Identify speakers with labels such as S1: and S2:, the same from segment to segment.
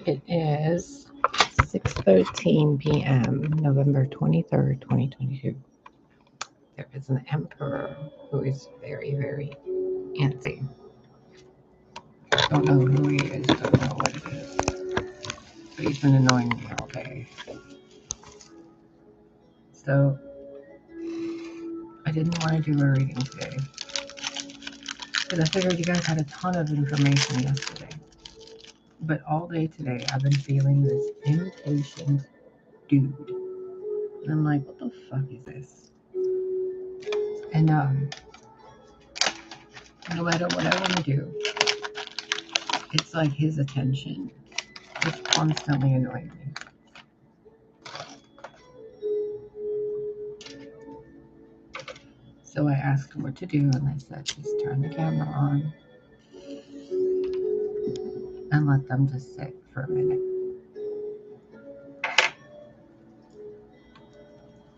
S1: It is 6:13 p.m., November 23rd, 2022. There is an emperor who is very, very antsy. Don't know who he is, don't know what it is. But he's been annoying me all day. So, I didn't want to do a reading today. Because I figured you guys had a ton of information yesterday. But all day today, I've been feeling this impatient dude. And I'm like, what the fuck is this? And no matter what I want to do, it's like his attention is constantly annoying me. So I asked him what to do, and I said, just turn the camera on and let them just sit for a minute.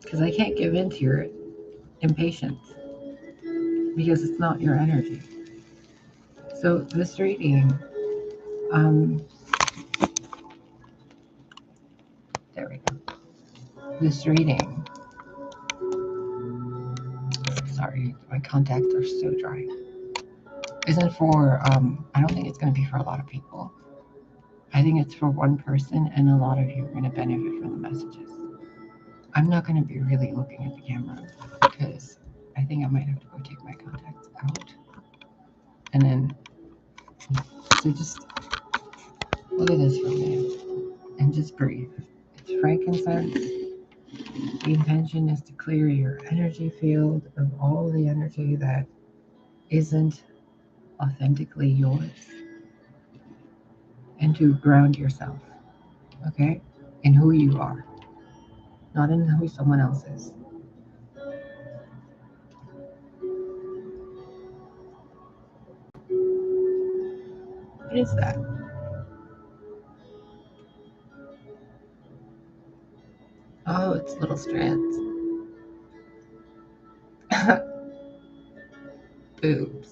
S1: Because I can't give in to your impatience, because it's not your energy. So this reading, there we go. This reading, sorry, my contacts are so dry, isn't for, I don't think it's going to be for a lot of people. I think it's for one person, and a lot of you are going to benefit from the messages. I'm not going to be really looking at the camera, because I think I might have to go take my contacts out. And then, so just look at this for a minute, and just breathe. It's frankincense. The intention is to clear your energy field of all the energy that isn't authentically yours, and to ground yourself, okay? In who you are, not in who someone else is. What is that? Oh, it's little strands. Boobs.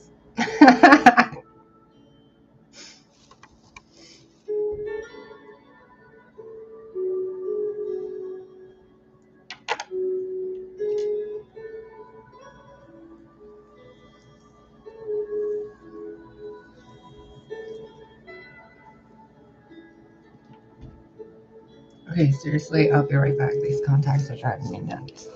S1: Okay, seriously, I'll be right back. These contacts are driving me nuts.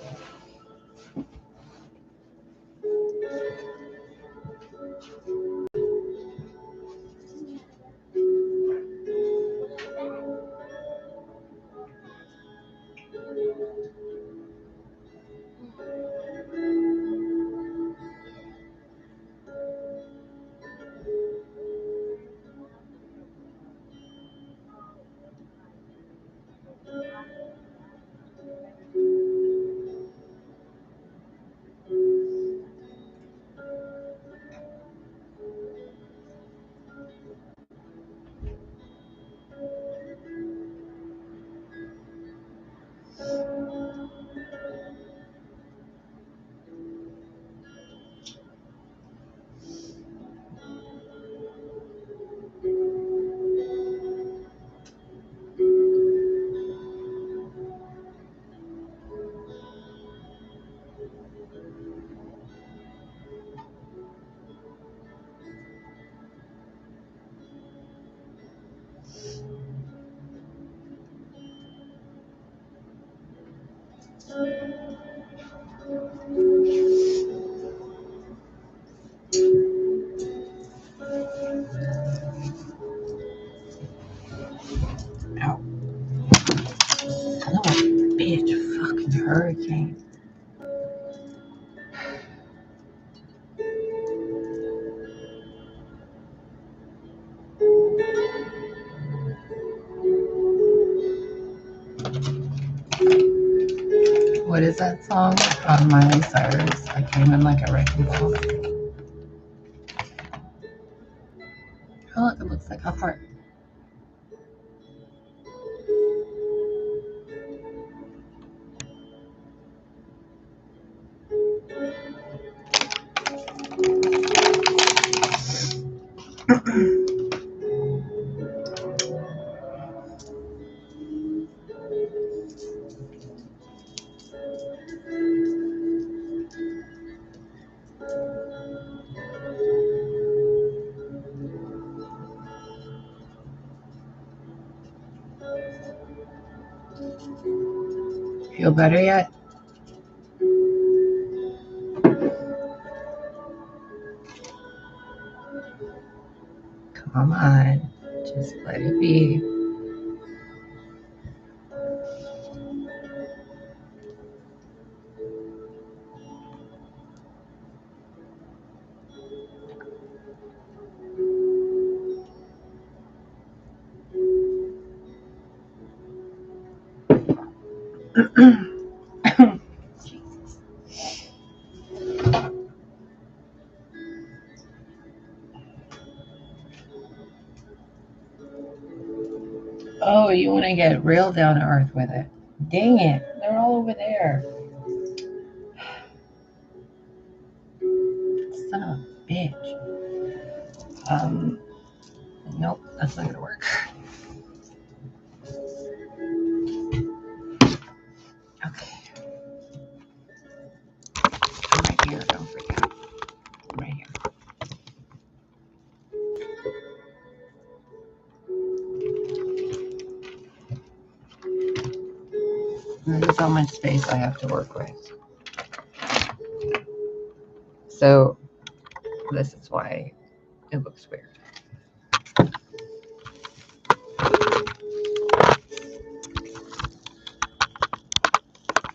S1: Ow. Oh, bitch, fucking hurricane. What is that song on Miley Cyrus? I came in like a wrecking ball. Oh, look, it looks like a heart. feel better yet? Come on. Just let it be. Jesus. Oh, you want to get real down to earth with it. Dang it. They're all over there. Son of a bitch. Nope, that's not going to work. Okay. I'm right here, don't forget. I'm right here. This is how much space I have to work with. So, this is why it looks weird.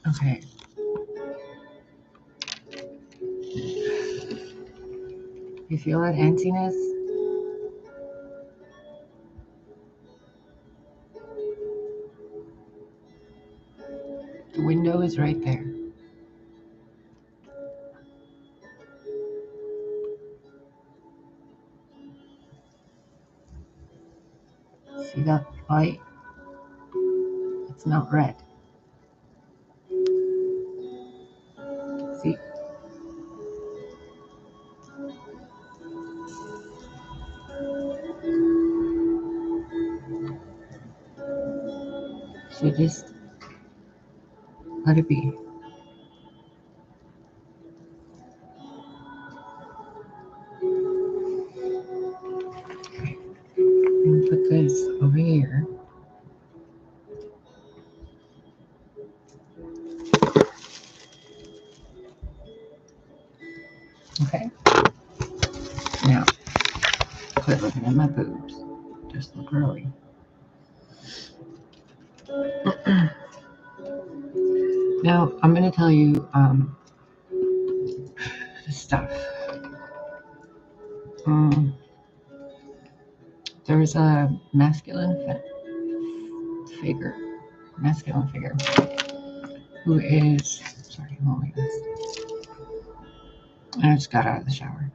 S1: Okay. You feel that antsiness? The window is right there. See that light? It's not red. See? So just let it be. Okay. I'm going to put this over here. Okay. Now, quit looking at my boobs. Just look early. Now, I'm going to tell you the stuff. There's a masculine figure who is, sorry, hold on. I just got out of the shower.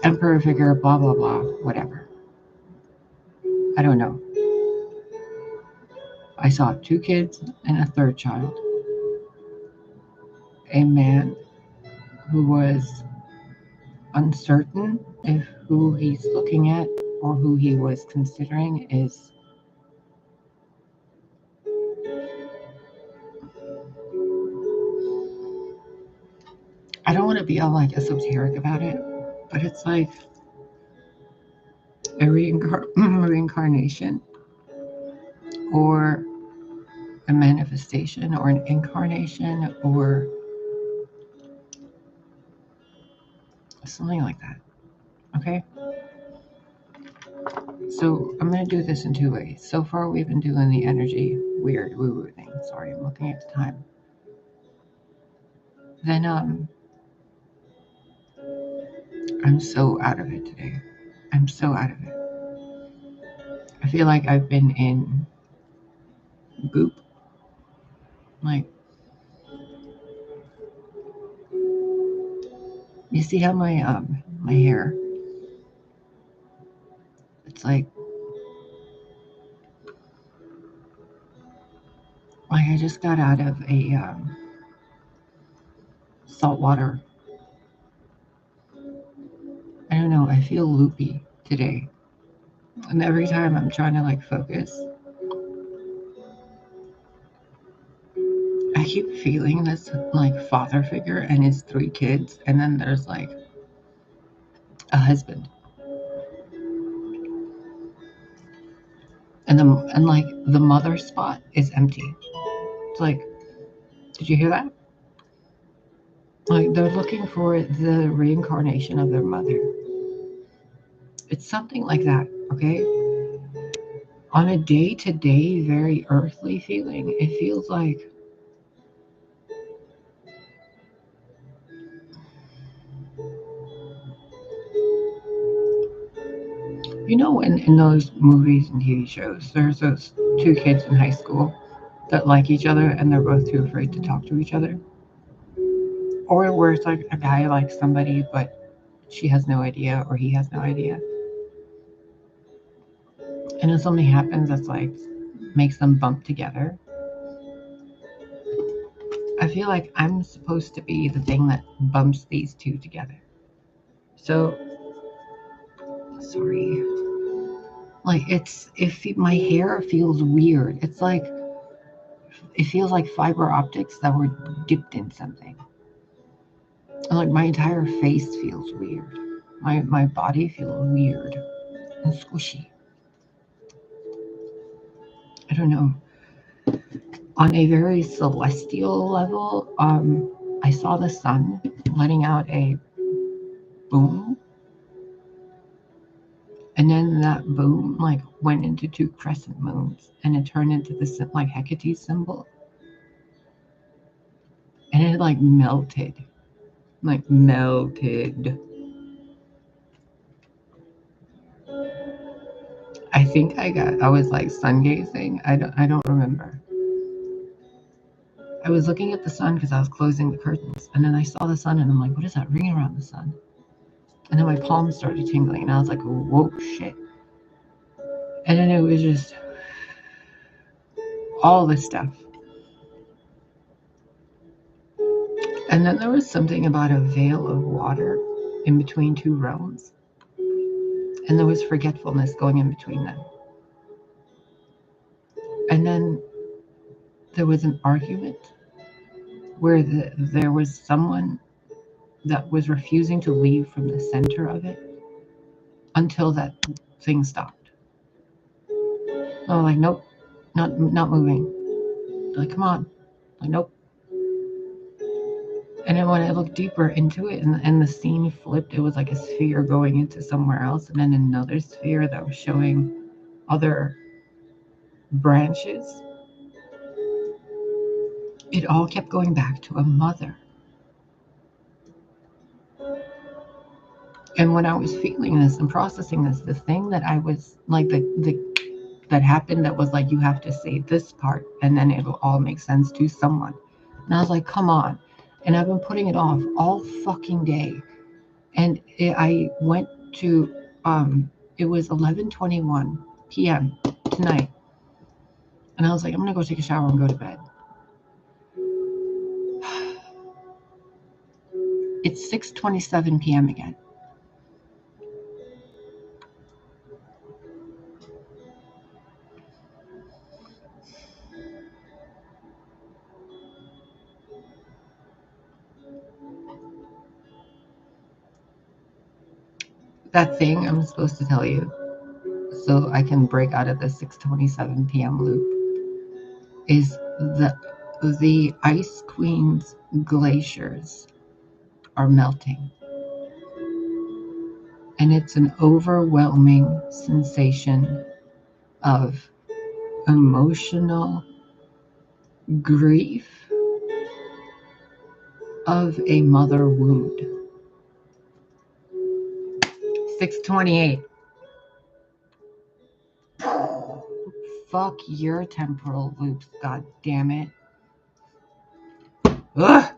S1: Emperor figure, blah, blah, blah, whatever. I don't know. I saw 2 kids and a 3rd child. A man who was uncertain if who he's looking at or who he was considering is I don't want to be all like esoteric about it, but it's like a reincarnation or a manifestation or an incarnation or something like that. Okay? So I'm going to do this in 2 ways. So far, we've been doing the energy weird woo-woo thing. Sorry, I'm looking at the time. Then, I'm so out of it today. I'm so out of it. I feel like I've been in goop. Like, you see how my hair, it's like I just got out of a saltwater. I don't know, I feel loopy today. And every time I'm trying to like focus, I keep feeling this like father figure and his 3 kids, and then there's like a husband. And like the mother spot is empty. It's like, did you hear that? Like they're looking for the reincarnation of their mother. It's something like that, okay? On a day-to-day, very earthly feeling, it feels like in those movies and TV shows, there's those two kids in high school that like each other and they're both too afraid to talk to each other. Or where it's like a guy likes somebody, but she has no idea or he has no idea. And then something happens that's like makes them bump together. I feel like I'm supposed to be the thing that bumps these two together. So, sorry. Like my hair feels weird. It's like it feels like fiber optics that were dipped in something. And like my entire face feels weird. My body feels weird and squishy. I don't know. On a very celestial level, I saw the sun letting out a boom, and then that boom like went into two crescent moons, and it turned into this like Hecate symbol, and it like melted. I think I was like sun gazing. I don't remember. I was looking at the sun because I was closing the curtains, and then I saw the sun, and I'm like, what is that ring around the sun? And then my palms started tingling, and I was like, whoa, shit. And then it was just all this stuff. And then there was something about a veil of water in between two realms, and there was forgetfulness going in between them. And then there was an argument where there was someone that was refusing to leave from the center of it until that thing stopped. I was like, nope, not moving. They're like, come on. I'm like, nope. And then when I looked deeper into it and the scene flipped, it was like a sphere going into somewhere else, and then another sphere that was showing other branches. It all kept going back to a mother. And when I was feeling this and processing this, the thing that I was like that happened that was like, you have to say this part and then it'll all make sense to someone. And I was like, come on. And I've been putting it off all fucking day. And I went to, it was 11:21 p.m. tonight. And I was like, I'm going to go take a shower and go to bed. It's 6:27 p.m. again. That thing I'm supposed to tell you so I can break out of the 6:27 p.m. loop is the Ice Queen's glaciers are melting. And it's an overwhelming sensation of emotional grief of a mother wound. 6:28. Fuck your temporal loops, god damn it. Ugh!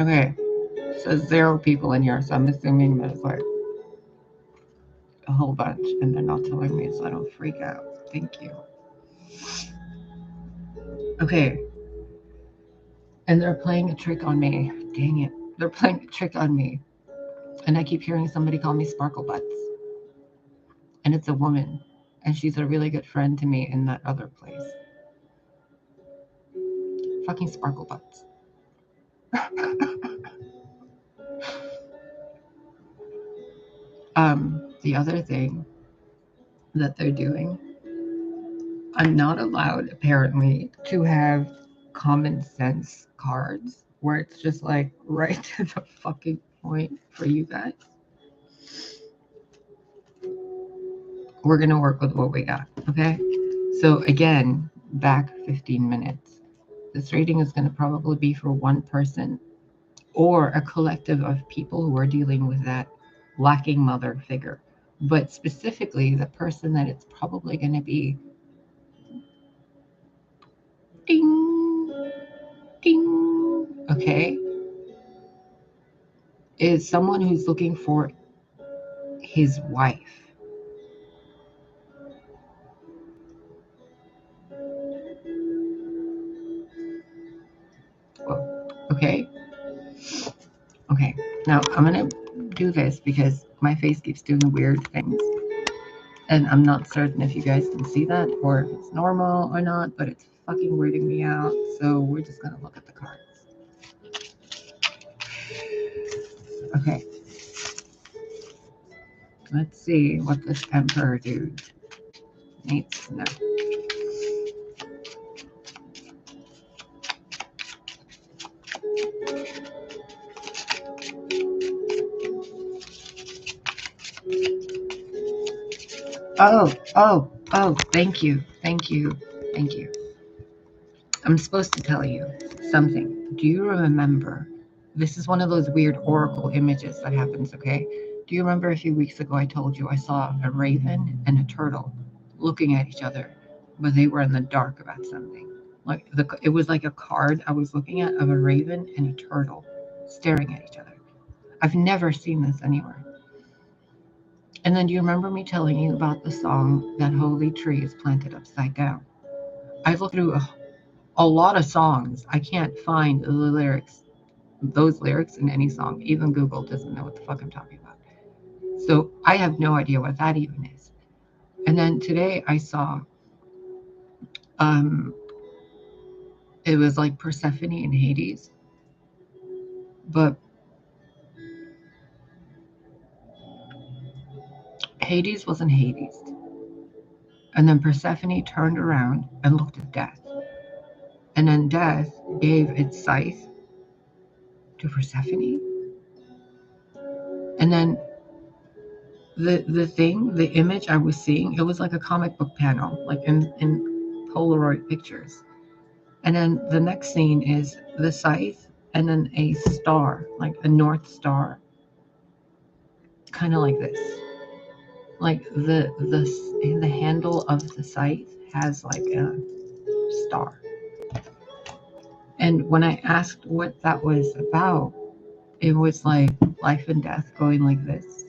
S1: Okay, so 0 people in here, so I'm assuming there's like a whole bunch, and they're not telling me so I don't freak out. Thank you. Okay. And they're playing a trick on me. Dang it. They're playing a trick on me. And I keep hearing somebody call me Sparkle Butts. And it's a woman. And she's a really good friend to me in that other place. Fucking Sparkle Butts. The other thing that they're doing, I'm not allowed apparently to have common sense cards where it's just like right to the fucking point for you guys. We're gonna work with what we got, okay? So again, back 15 minutes. This reading is gonna probably be for one person or a collective of people who are dealing with that lacking mother figure. But specifically, the person that it's probably gonna be, ding, ding, okay, is someone who's looking for his wife. Whoa. Okay. Okay. Now I'm gonna do this because my face keeps doing weird things. And I'm not certain if you guys can see that or if it's normal or not, but it's fucking weirding me out. So we're just gonna look at the cards. Okay. Let's see what this Emperor dude needs to know. Oh, thank you. I'm supposed to tell you something. Do you remember? This is one of those weird oracle images that happens, okay? Do you remember a few weeks ago I told you I saw a raven and a turtle looking at each other, but they were in the dark about something? Like it was like a card I was looking at of a raven and a turtle staring at each other. I've never seen this anywhere. And then do you remember me telling you about the song That Holy Tree is Planted Upside Down? I've looked through a lot of songs. I can't find the lyrics, those lyrics in any song. Even Google doesn't know what the fuck I'm talking about. So I have no idea what that even is. And then today I saw, it was like Persephone in Hades, but Hades wasn't Hades. And then Persephone turned around and looked at Death. And then Death gave its scythe to Persephone. And then the image I was seeing, it was like a comic book panel, like in Polaroid pictures. And then the next scene is the scythe and then a star, like a North Star, kind of like this. Like the handle of the scythe has like a star. And when I asked what that was about, it was like life and death going like this,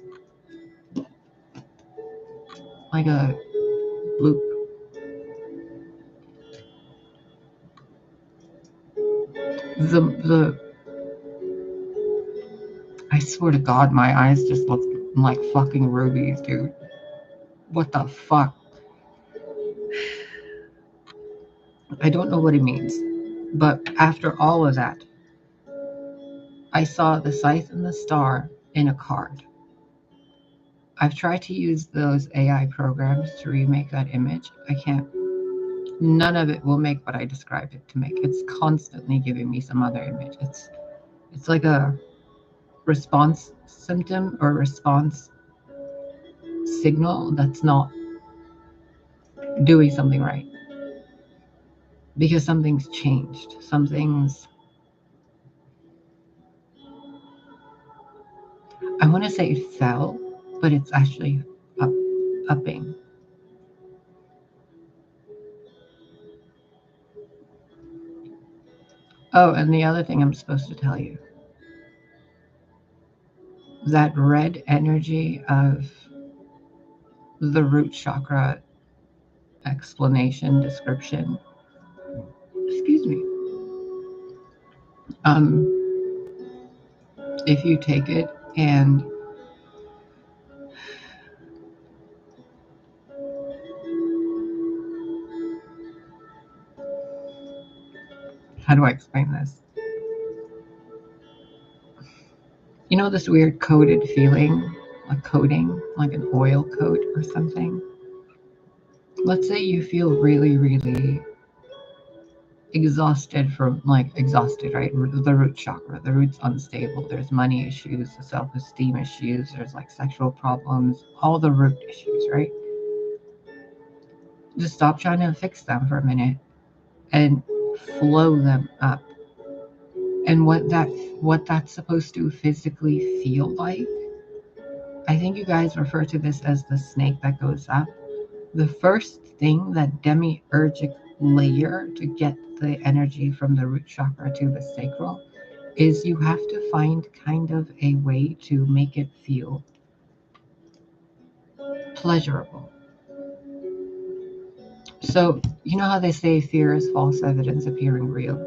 S1: like a loop. The I swear to God, my eyes just look like fucking rubies, dude. What the fuck? I don't know what it means. But after all of that, I saw the scythe and the star in a card. I've tried to use those AI programs to remake that image. I can't. None of it will make what I described it to make. It's constantly giving me some other image. It's like a response symptom or response signal that's not doing something right. Because something's changed. Something's, I want to say it fell, but it's actually upping. Oh, and the other thing I'm supposed to tell you, that red energy of the root chakra explanation, description, excuse me, if you take it and how do I explain this? You know this weird coded feeling a coating, like an oil coat or something. Let's say you feel really, really exhausted from, like, exhausted, right? The root chakra, the root's unstable. There's money issues, self-esteem issues, there's like sexual problems, all the root issues, right? Just stop trying to fix them for a minute and flow them up. And what that's supposed to physically feel like, I think you guys refer to this as the snake that goes up. The first thing, that demiurgic layer to get the energy from the root chakra to the sacral, is you have to find kind of a way to make it feel pleasurable. So, you know how they say fear is false evidence appearing real?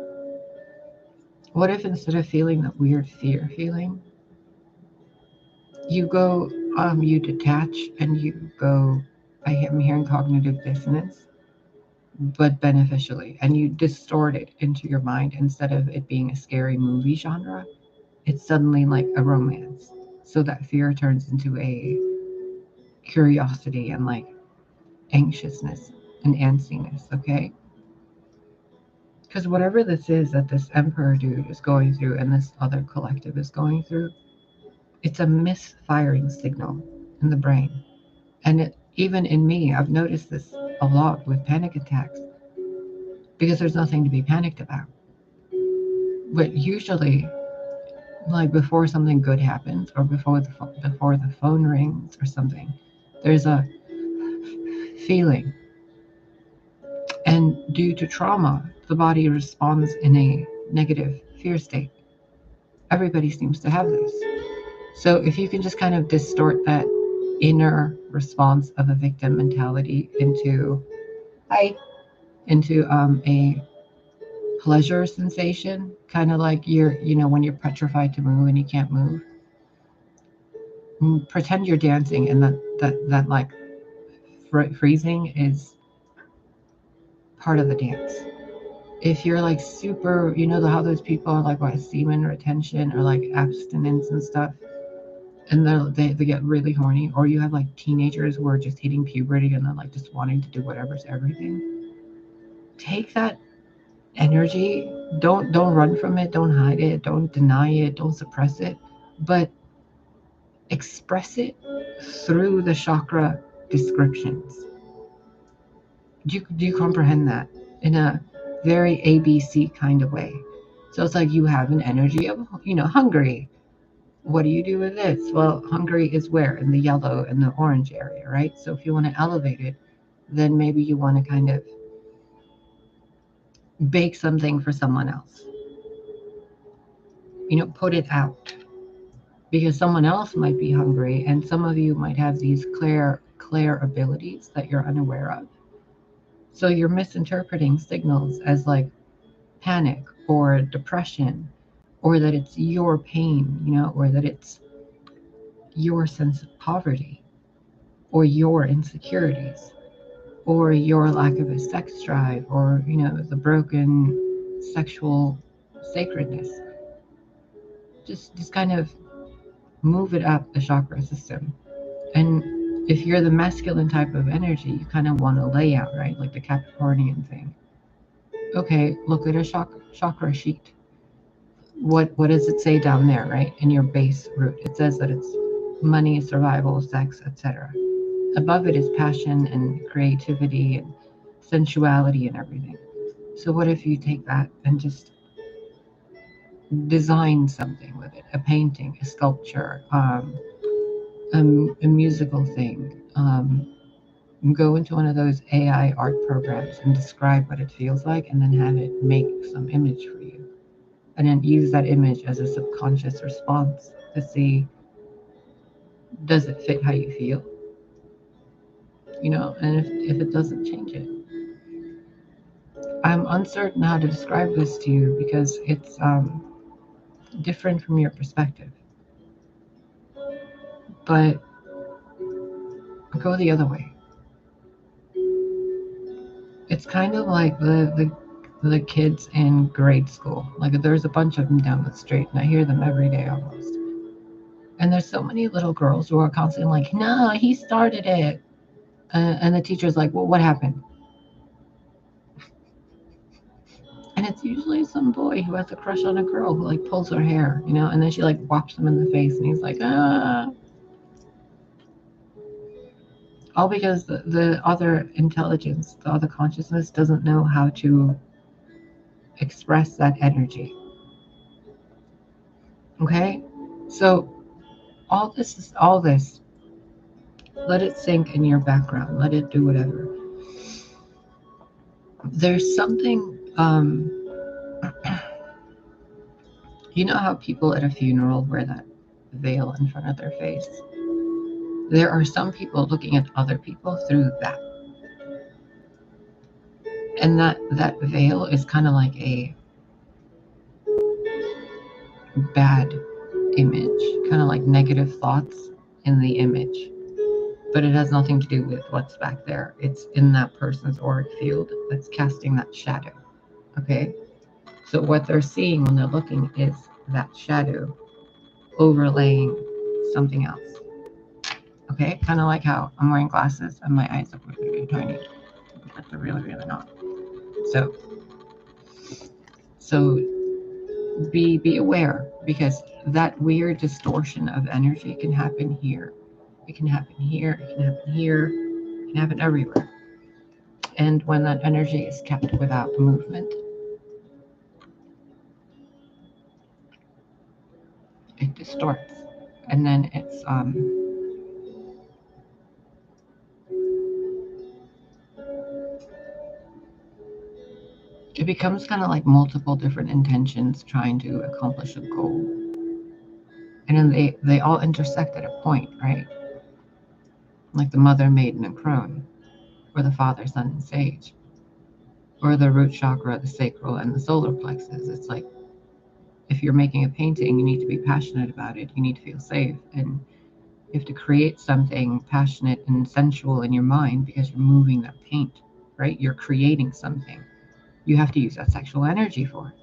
S1: What if instead of feeling that weird fear feeling, you go, you detach and you go, I am hearing cognitive dissonance, but beneficially, and you distort it into your mind. Instead of it being a scary movie genre, it's suddenly like a romance. So that fear turns into a curiosity and like anxiousness and antsiness, okay? Because whatever this is that this emperor dude is going through and this other collective is going through, it's a misfiring signal in the brain. And even in me, I've noticed this a lot with panic attacks, because there's nothing to be panicked about. But usually, like before something good happens, or before the phone rings or something, there's a feeling. And due to trauma, the body responds in a negative fear state. Everybody seems to have this. So if you can just kind of distort that inner response of a victim mentality into a pleasure sensation, kind of like when you're petrified to move and you can't move, pretend you're dancing, and that like freezing is part of the dance. If you're like super, how those people are like, what, semen retention or like abstinence and stuff, and they get really horny, or you have like teenagers who are just hitting puberty and they're like just wanting to do whatever's everything. Take that energy, don't run from it, don't hide it, don't deny it, don't suppress it, but express it through the chakra descriptions. Do you comprehend that in a very ABC kind of way? So it's like you have an energy of, hungry. What do you do with this? Well, hungry is where? In the yellow and the orange area, right? So if you want to elevate it, then maybe you want to kind of bake something for someone else. Put it out. Because someone else might be hungry, and some of you might have these clear abilities that you're unaware of. So you're misinterpreting signals as like panic or depression, or that it's your pain, or that it's your sense of poverty, or your insecurities, or your lack of a sex drive, or the broken sexual sacredness. Just kind of move it up the chakra system. And if you're the masculine type of energy, you kind of want to lay out, right? Like the Capricornian thing. Okay, look at a chakra sheet. What does it say down there, right? In your base root, it says that it's money, survival, sex, etc. Above it is passion and creativity and sensuality and everything. So what if you take that and just design something with it? A painting, a sculpture, a musical thing. Go into one of those AI art programs and describe what it feels like, and then have it make some image for you. And then use that image as a subconscious response to see, does it fit how you feel? And if it doesn't, change it. I'm uncertain how to describe this to you because it's different from your perspective. But go the other way. It's kind of like the kids in grade school. Like there's a bunch of them down the street, and I hear them every day almost. And there's so many little girls who are constantly like, no, he started it. And the teacher's like, well, what happened? And it's usually some boy who has a crush on a girl who like pulls her hair, you know, and then she like whops him in the face and he's like, ah. All because the other intelligence, the other consciousness doesn't know how to express that energy. Okay? So all this, let it sink in your background. Let it do whatever. There's something, you know how people at a funeral wear that veil in front of their face? There are some people looking at other people through that. And that veil is kind of like a bad image, kind of like negative thoughts in the image. But it has nothing to do with what's back there. It's in that person's auric field that's casting that shadow. Okay? So what they're seeing when they're looking is that shadow overlaying something else. Okay? Kind of like how I'm wearing glasses and my eyes look really, really tiny. But they're really, really not. So be aware, because that weird distortion of energy can happen here. It can happen here. It can happen here. It can happen everywhere. And when that energy is kept without movement, it distorts. And then it becomes kind of like multiple different intentions trying to accomplish a goal. And then they all intersect at a point, right? Like the mother, maiden, and crone, or the father, son, and sage, or the root chakra, the sacral, and the solar plexus. It's like, if you're making a painting, you need to be passionate about it. You need to feel safe. And you have to create something passionate and sensual in your mind because you're moving that paint, right? You're creating something. You have to use that sexual energy for it.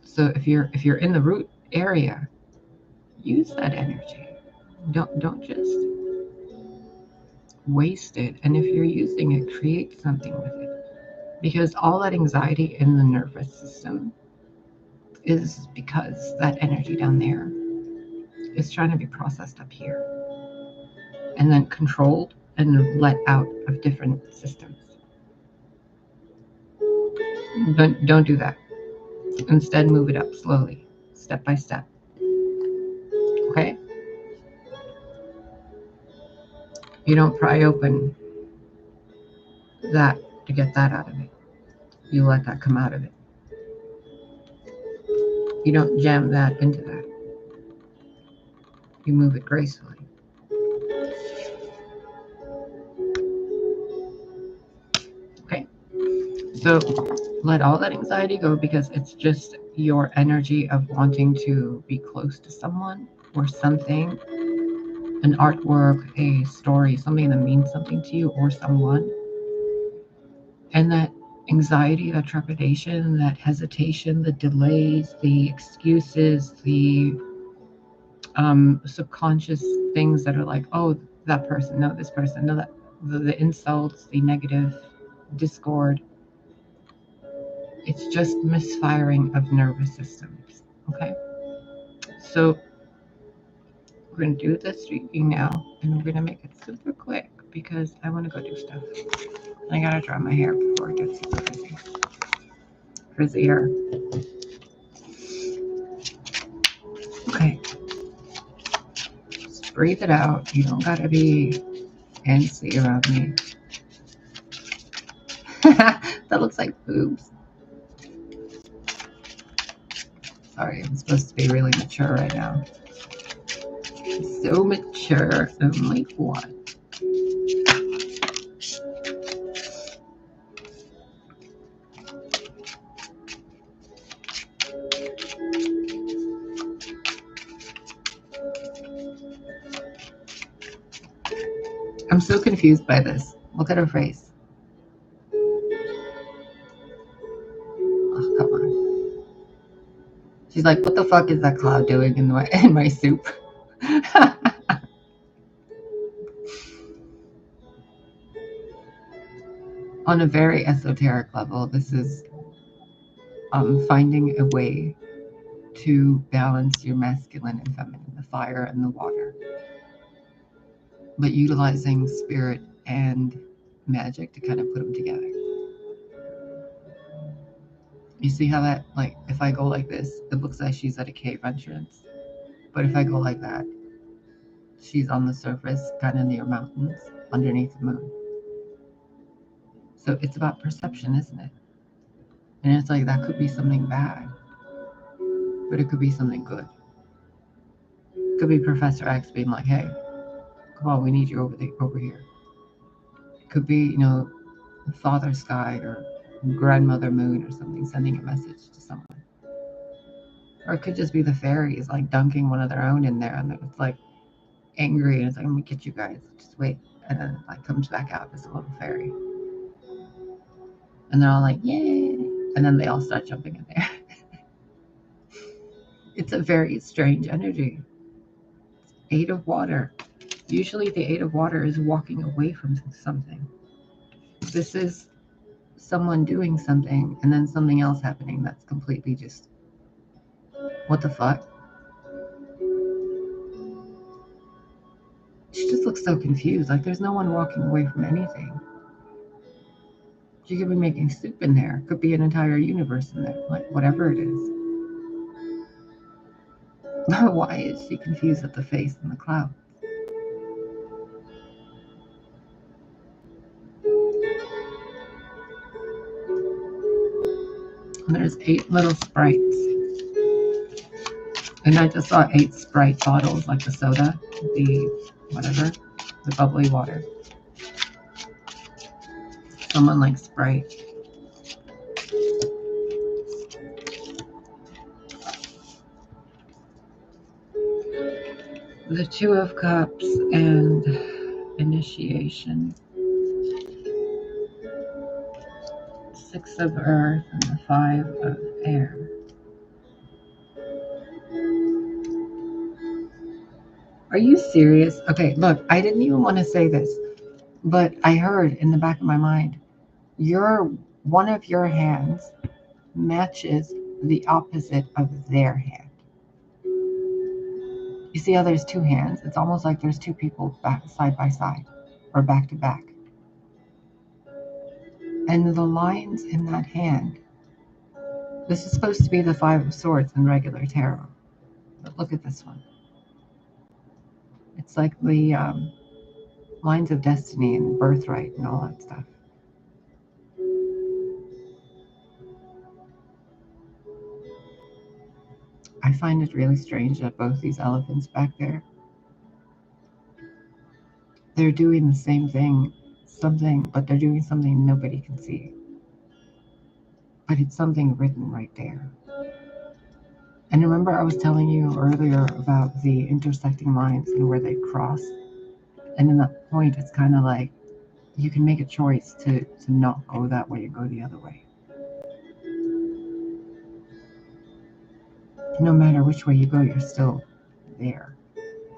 S1: So if you're in the root area, use that energy. Don't just waste it. And if you're using it, create something with it. Because all that anxiety in the nervous system is because that energy down there is trying to be processed up here and then controlled and let out of different systems. Don't do that. Instead, move it up slowly, step by step. Okay? You don't pry open that to get that out of it. You let that come out of it. You don't jam that into that. You move it gracefully. Okay? So let all that anxiety go, because it's just your energy of wanting to be close to someone or something, an artwork, a story, something that means something to you or someone. And that anxiety, that trepidation, that hesitation, the delays, the excuses, the subconscious things that are like, oh, that person, no, this person, no, that, the insults, the negative discord, it's just misfiring of nervous systems. Okay, so we're going to do this reading now, and we're going to make it super quick because I want to go do stuff. I gotta dry my hair before it gets super busy. Frizzier. Okay. Just breathe it out. You don't gotta be antsy around me. That looks like boobs. Sorry, I'm supposed to be really mature right now. So mature. I'm like, what? I'm so confused by this. Look at her face. Oh, come on. She's like, what the fuck is that cloud doing in my soup? On a very esoteric level, this is finding a way to balance your masculine and feminine, the fire and the water, but utilizing spirit and magic to kind of put them together. You see how that, like, if I go like this, it looks like she's at a cave entrance, but if I go like that, she's on the surface, kind of near mountains, underneath the moon. So it's about perception, isn't it? And it's like, that could be something bad, but it could be something good. It could be Professor X being like, hey, come on, we need you over here. It could be, you know, Father Sky or Grandmother Moon or something sending a message to someone. Or it could just be the fairies like dunking one of their own in there, and it's like angry and it's like, I'm gonna get you guys, just wait. And then it like comes back out as a little fairy. And they're all like, yay. And then they all start jumping in there. It's a very strange energy. 8 of water. Usually the 8 of water is walking away from something. This is someone doing something and then something else happening that's completely just, what the fuck? She just looks so confused. Like there's no one walking away from anything. She could be making soup in there. Could be an entire universe in there. Like whatever it is. Why is she confused at the face and the cloud? And there's 8 little sprites. And I just saw 8 Sprite bottles, like the soda, the whatever, the bubbly water. Someone likes Sprite. The 2 of Cups and initiation. 6 of Earth and the 5 of Air. Are you serious? Okay, look, I didn't even want to say this, but I heard in the back of my mind, one of your hands matches the opposite of their hand. You see how there's 2 hands? It's almost like there's 2 people back side by side or back to back. And the lines in that hand, this is supposed to be the 5 of Swords in regular tarot. But look at this one. It's like the lines of destiny and birthright and all that stuff. I find it really strange that both these elephants back there, they're doing the same thing, but they're doing something nobody can see. But it's something written right there. And remember I was telling you earlier about the intersecting lines and where they cross? And in that point, it's kind of like you can make a choice to not go that way and go the other way. No matter which way you go, you're still there.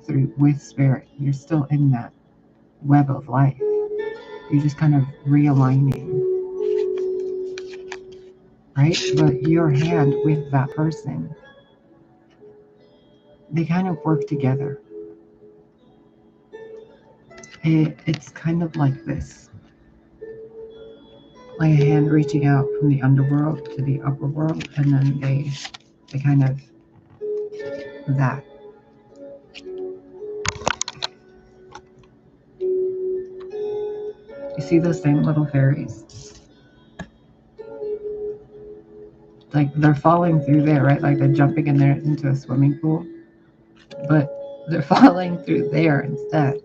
S1: With spirit, you're still in that web of life. You're just kind of realigning, right? But your hand with that person, they kind of work together. It's kind of like this, like a hand reaching out from the underworld to the upper world, and then they kind of that. You see those same little fairies? Like they're falling through there, right? Like they're jumping in there into a swimming pool, but they're falling through there instead.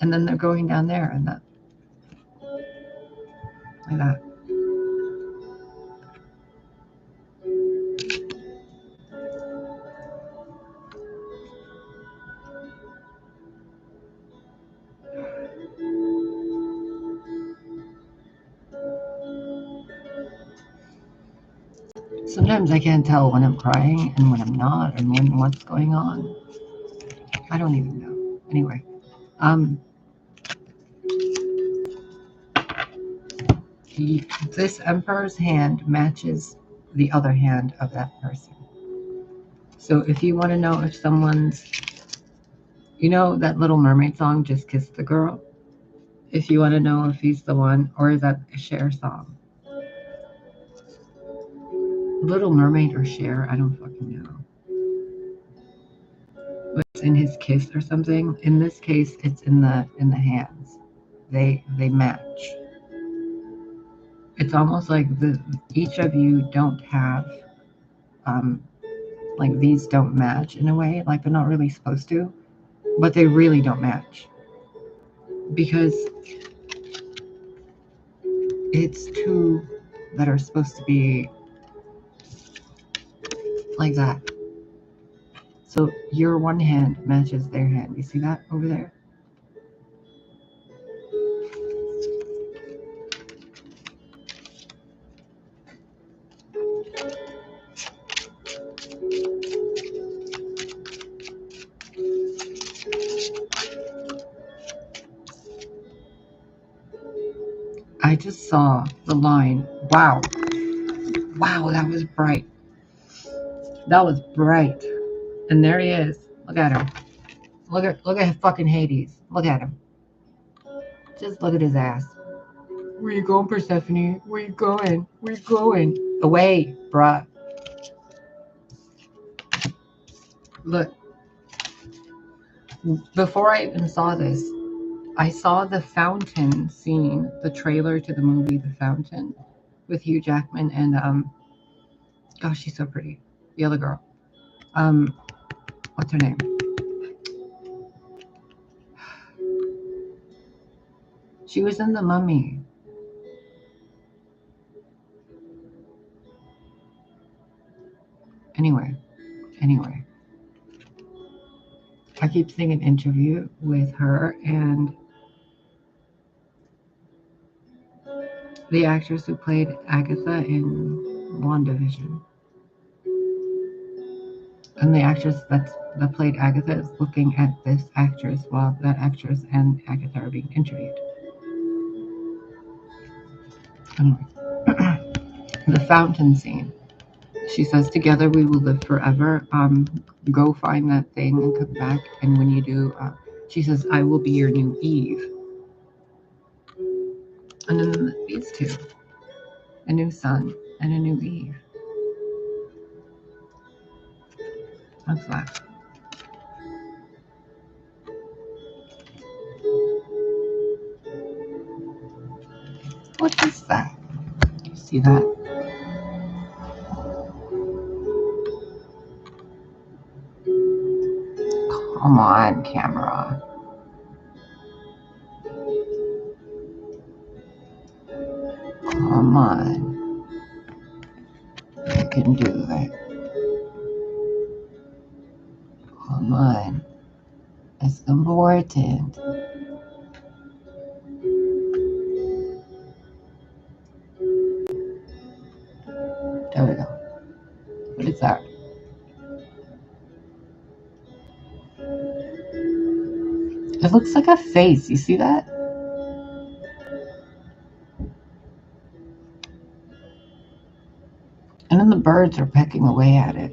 S1: And then they're going down there and that, like that. Sometimes I can't tell when I'm crying and when I'm not, and when what's going on. I don't even know. Anyway, this Emperor's hand matches the other hand of that person. So if you want to know if someone's, you know that Little Mermaid song, Just Kiss the Girl? If you want to know if he's the one, or is that a Cher song? Little Mermaid or Cher? I don't fucking know. But it's in his kiss or something. In this case, it's in the hands. They match. It's almost like each of you don't have like these don't match in a way, like they're not really supposed to, but they really don't match because it's two that are supposed to be like that. So your one hand matches their hand. You see that over there? I just saw the line. Wow. Wow, that was bright. That was bright. And there he is. Look at him. Look at fucking Hades. Look at him. Just look at his ass. Where you going, Persephone? Where you going? Where you going? Away, bruh. Look. Before I even saw this, I saw the Fountain scene, the trailer to the movie The Fountain, with Hugh Jackman and gosh, she's so pretty. The other girl. What's her name? She was in The Mummy. Anyway. I keep seeing an interview with her and the actress who played Agatha in WandaVision. And the actress that played Agatha is looking at this actress while that actress and Agatha are being interviewed. Anyway. The fountain scene. She says, together we will live forever. Go find that thing and come back. And when you do, she says, I will be your new Eve. And then these two, a new sun and a new Eve. What's that? What is that? You see that? Come on, camera. Come on. You can do it. Come on. It's important. There we go. What is that? It looks like a face. You see that? And then the birds are pecking away at it.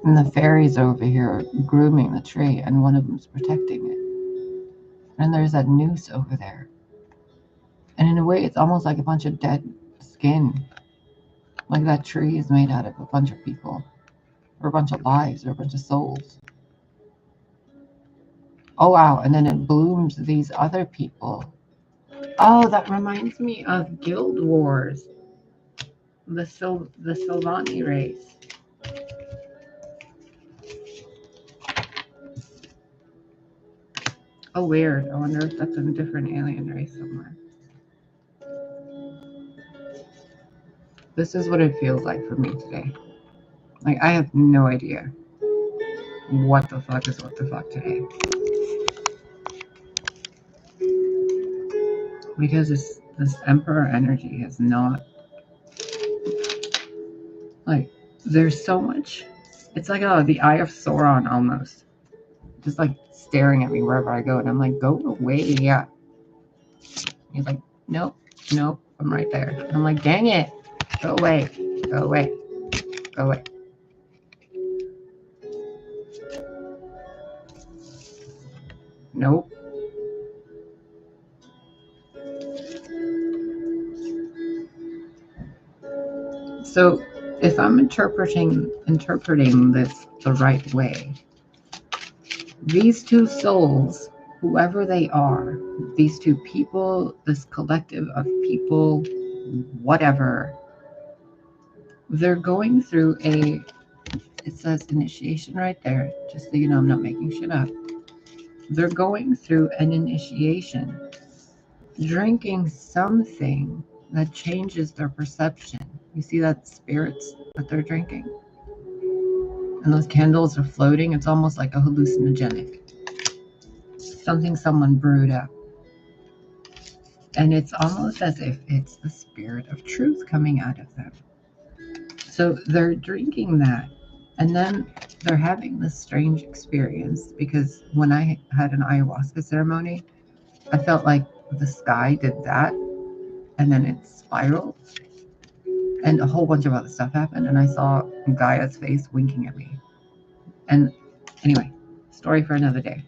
S1: And the fairies over here grooming the tree, and one of them's protecting it. And there's that noose over there. And in a way, it's almost like a bunch of dead skin. Like that tree is made out of a bunch of people. Or a bunch of lives, or a bunch of souls. Oh, wow. And then it blooms these other people. Oh, that reminds me of Guild Wars. The Sylvani race. Oh, weird. I wonder if that's a different alien race somewhere. This is what it feels like for me today. Like, I have no idea what the fuck is what the fuck today. Because this Emperor energy has not Like, there's so much. It's like the Eye of Sauron almost. Just like staring at me wherever I go. And I'm like, go away. Yeah. He's like, nope, nope, I'm right there. And I'm like, dang it. Go away. Go away. Go away. Nope. So if I'm interpreting this the right way, these two souls, whoever they are, these two people, this collective of people, whatever, they're going through it says initiation right there, just so you know I'm not making shit up. They're going through an initiation, drinking something that changes their perception. You see that spirits that they're drinking? And those candles are floating. It's almost like a hallucinogenic. Something someone brewed up. And it's almost as if it's the spirit of truth coming out of them. So they're drinking that. And then they're having this strange experience, because when I had an ayahuasca ceremony, I felt like the sky did that, and then it spiraled, and a whole bunch of other stuff happened, and I saw Gaia's face winking at me. And anyway, story for another day.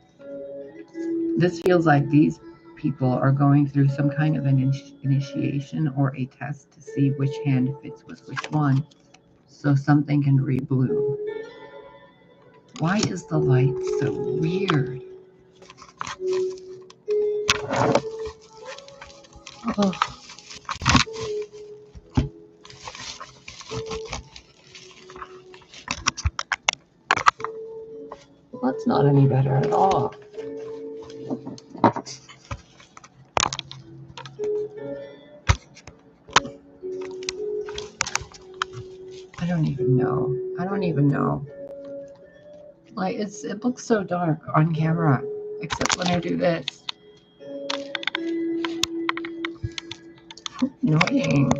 S1: This feels like these people are going through some kind of an initiation or a test to see which hand fits with which one, so something can rebloom. Why is the light so weird? Oh. Well, that's not any better at all. I don't even know. Like, it looks so dark on camera, except when I do this. Annoying.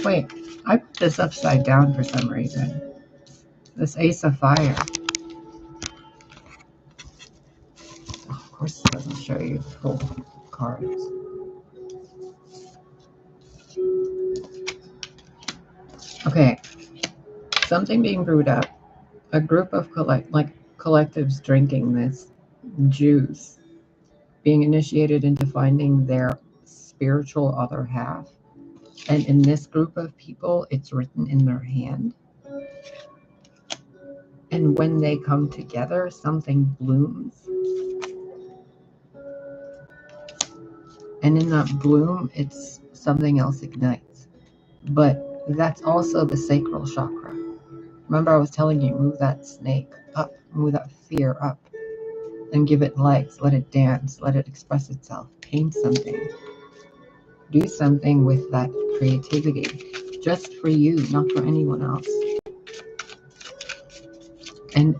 S1: Wait, I put this upside down for some reason. This Ace of Fire. Of course it doesn't show you full cards. Okay, something being brewed up. A group of collectives drinking this juice, being initiated into finding their spiritual other half. And in this group of people, it's written in their hand. And when they come together, something blooms. And in that bloom, it's something else ignites. But that's also the sacral chakra. Remember, I was telling you, move that snake up, move that fear up, and give it legs. Let it dance, let it express itself. Paint something. Do something with that creativity, just for you, not for anyone else. And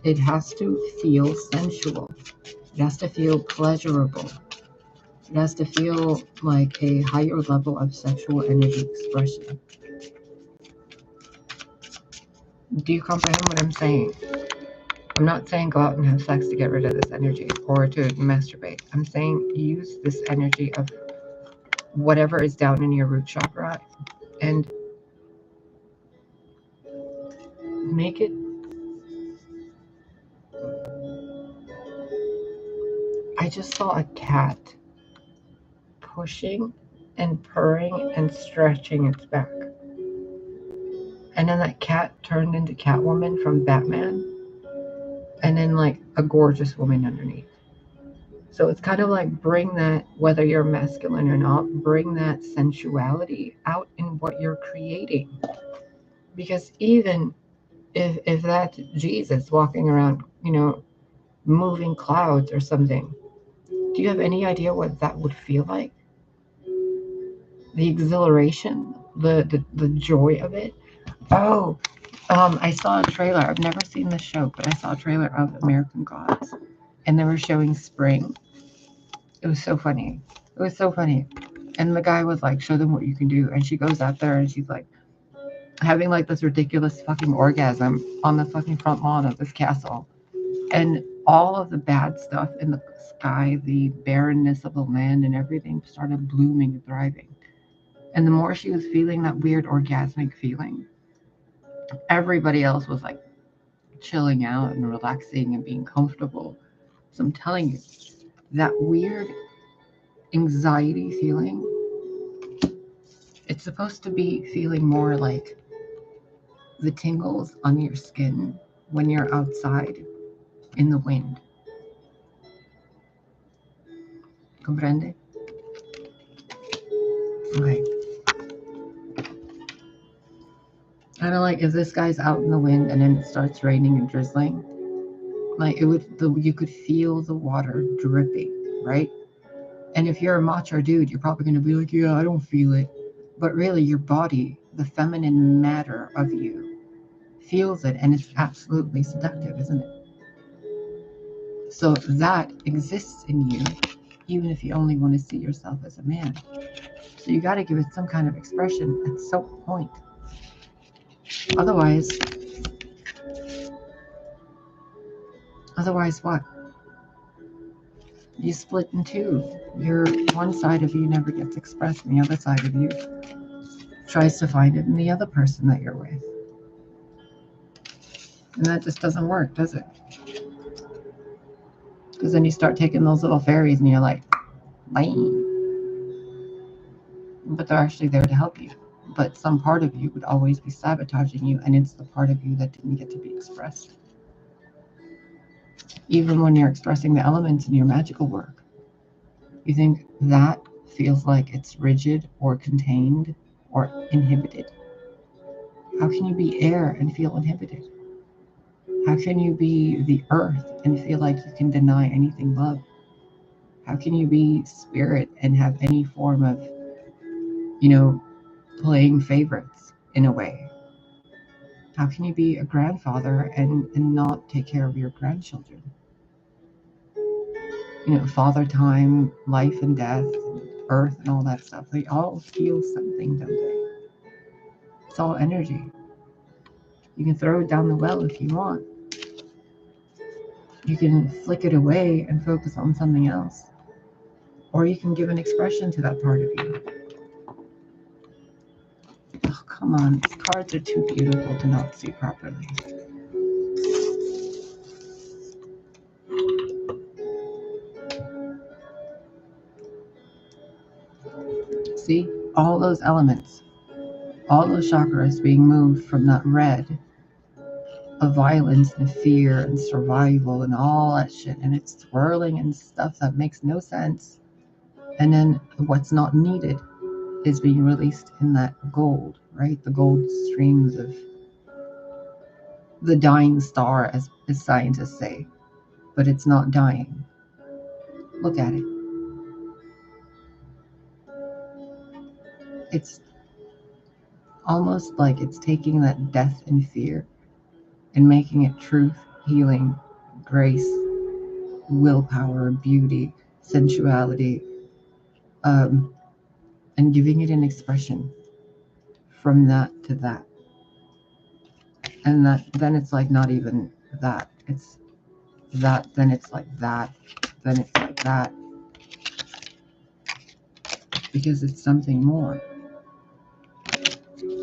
S1: it has to feel sensual. It has to feel pleasurable. It has to feel like a higher level of sexual energy expression. Do you comprehend what I'm saying? I'm not saying go out and have sex to get rid of this energy or to masturbate. I'm saying use this energy of whatever is down in your root chakra and make it. I just saw a cat pushing and purring and stretching its back. And then that cat turned into Catwoman from Batman. And then like a gorgeous woman underneath. So it's kind of like bring that, whether you're masculine or not, bring that sensuality out in what you're creating. Because even if that's Jesus walking around, moving clouds or something, Do you have any idea what that would feel like? The exhilaration, the joy of it. Oh, I saw a trailer. I've never seen the show, but I saw a trailer of American Gods, and they were showing spring. It was so funny. It was so funny. And the guy was like, show them what you can do. And she goes out there and she's like having like this ridiculous fucking orgasm on the fucking front lawn of this castle. And all of the bad stuff in the sky, the barrenness of the land and everything started blooming and thriving. And the more she was feeling that weird orgasmic feeling, everybody else was like chilling out and relaxing and being comfortable. So I'm telling you, that weird anxiety feeling, it's supposed to be feeling more like the tingles on your skin when you're outside in the wind. Comprende? Okay. Kind of like if this guy's out in the wind and then it starts raining and drizzling, like you could feel the water dripping, right? And if you're a macho dude, you're probably going to be like, yeah, I don't feel it. But really, your body, the feminine matter of you, feels it, and it's absolutely seductive, isn't it? So that exists in you, even if you only want to see yourself as a man. So you got to give it some kind of expression at some point. Otherwise what? You split in two. One side of you never gets expressed, and the other side of you tries to find it in the other person that you're with. And that just doesn't work, does it? Because then you start taking those little fairies and you're like, bye. But they're actually there to help you. But some part of you would always be sabotaging you, and it's the part of you that didn't get to be expressed. Even when you're expressing the elements in your magical work, you think that feels like it's rigid or contained or inhibited. How can you be air and feel inhibited? How can you be the earth and feel like you can deny anything love? How can you be spirit and have any form of, playing favorites in a way? How can you be a grandfather and not take care of your grandchildren? Father time, life and death, earth and all that stuff. They all feel something, don't they? It's all energy. You can throw it down the well if you want. You can flick it away and focus on something else. Or you can give an expression to that part of you. Oh, come on. These cards are too beautiful to not see properly. See? All those elements, all those chakras being moved from that red of violence and fear and survival and all that shit. And it's swirling and stuff that makes no sense. And then what's not needed is being released in that gold, right? The gold streams of the dying star, as scientists say. But it's not dying. Look at it. It's almost like it's taking that death and fear and making it truth, healing, grace, willpower, beauty, sensuality, and giving it an expression from that to that. And then it's like not even that. It's that, then it's like that, then it's like that. Because it's something more.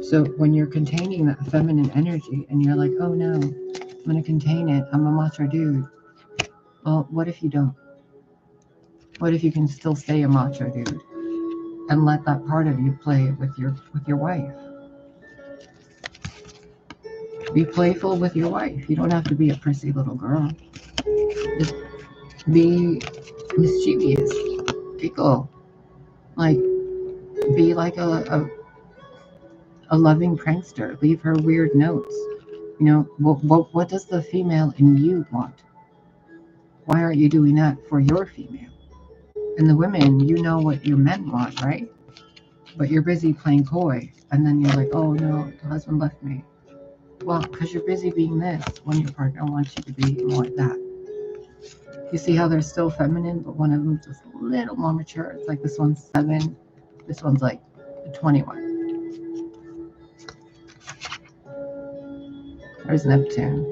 S1: So when you're containing that feminine energy and you're like, oh no, I'm going to contain it, I'm a macho dude. Well, what if you don't? What if you can still stay a macho dude and let that part of you play with your wife? Be playful with your wife. You don't have to be a prissy little girl. Just be mischievous. Giggle. Like, be like a loving prankster. Leave her weird notes. What does the female in you want? Why aren't you doing that for your female? And the women, you know what your men want, right? But you're busy playing coy. And then you're like, oh no, the husband left me. Well, because you're busy being this when your partner wants you to be more like that. You see how they're still feminine, but one of them's just a little more mature. It's like this one's 7, this one's like 21. There's Neptune.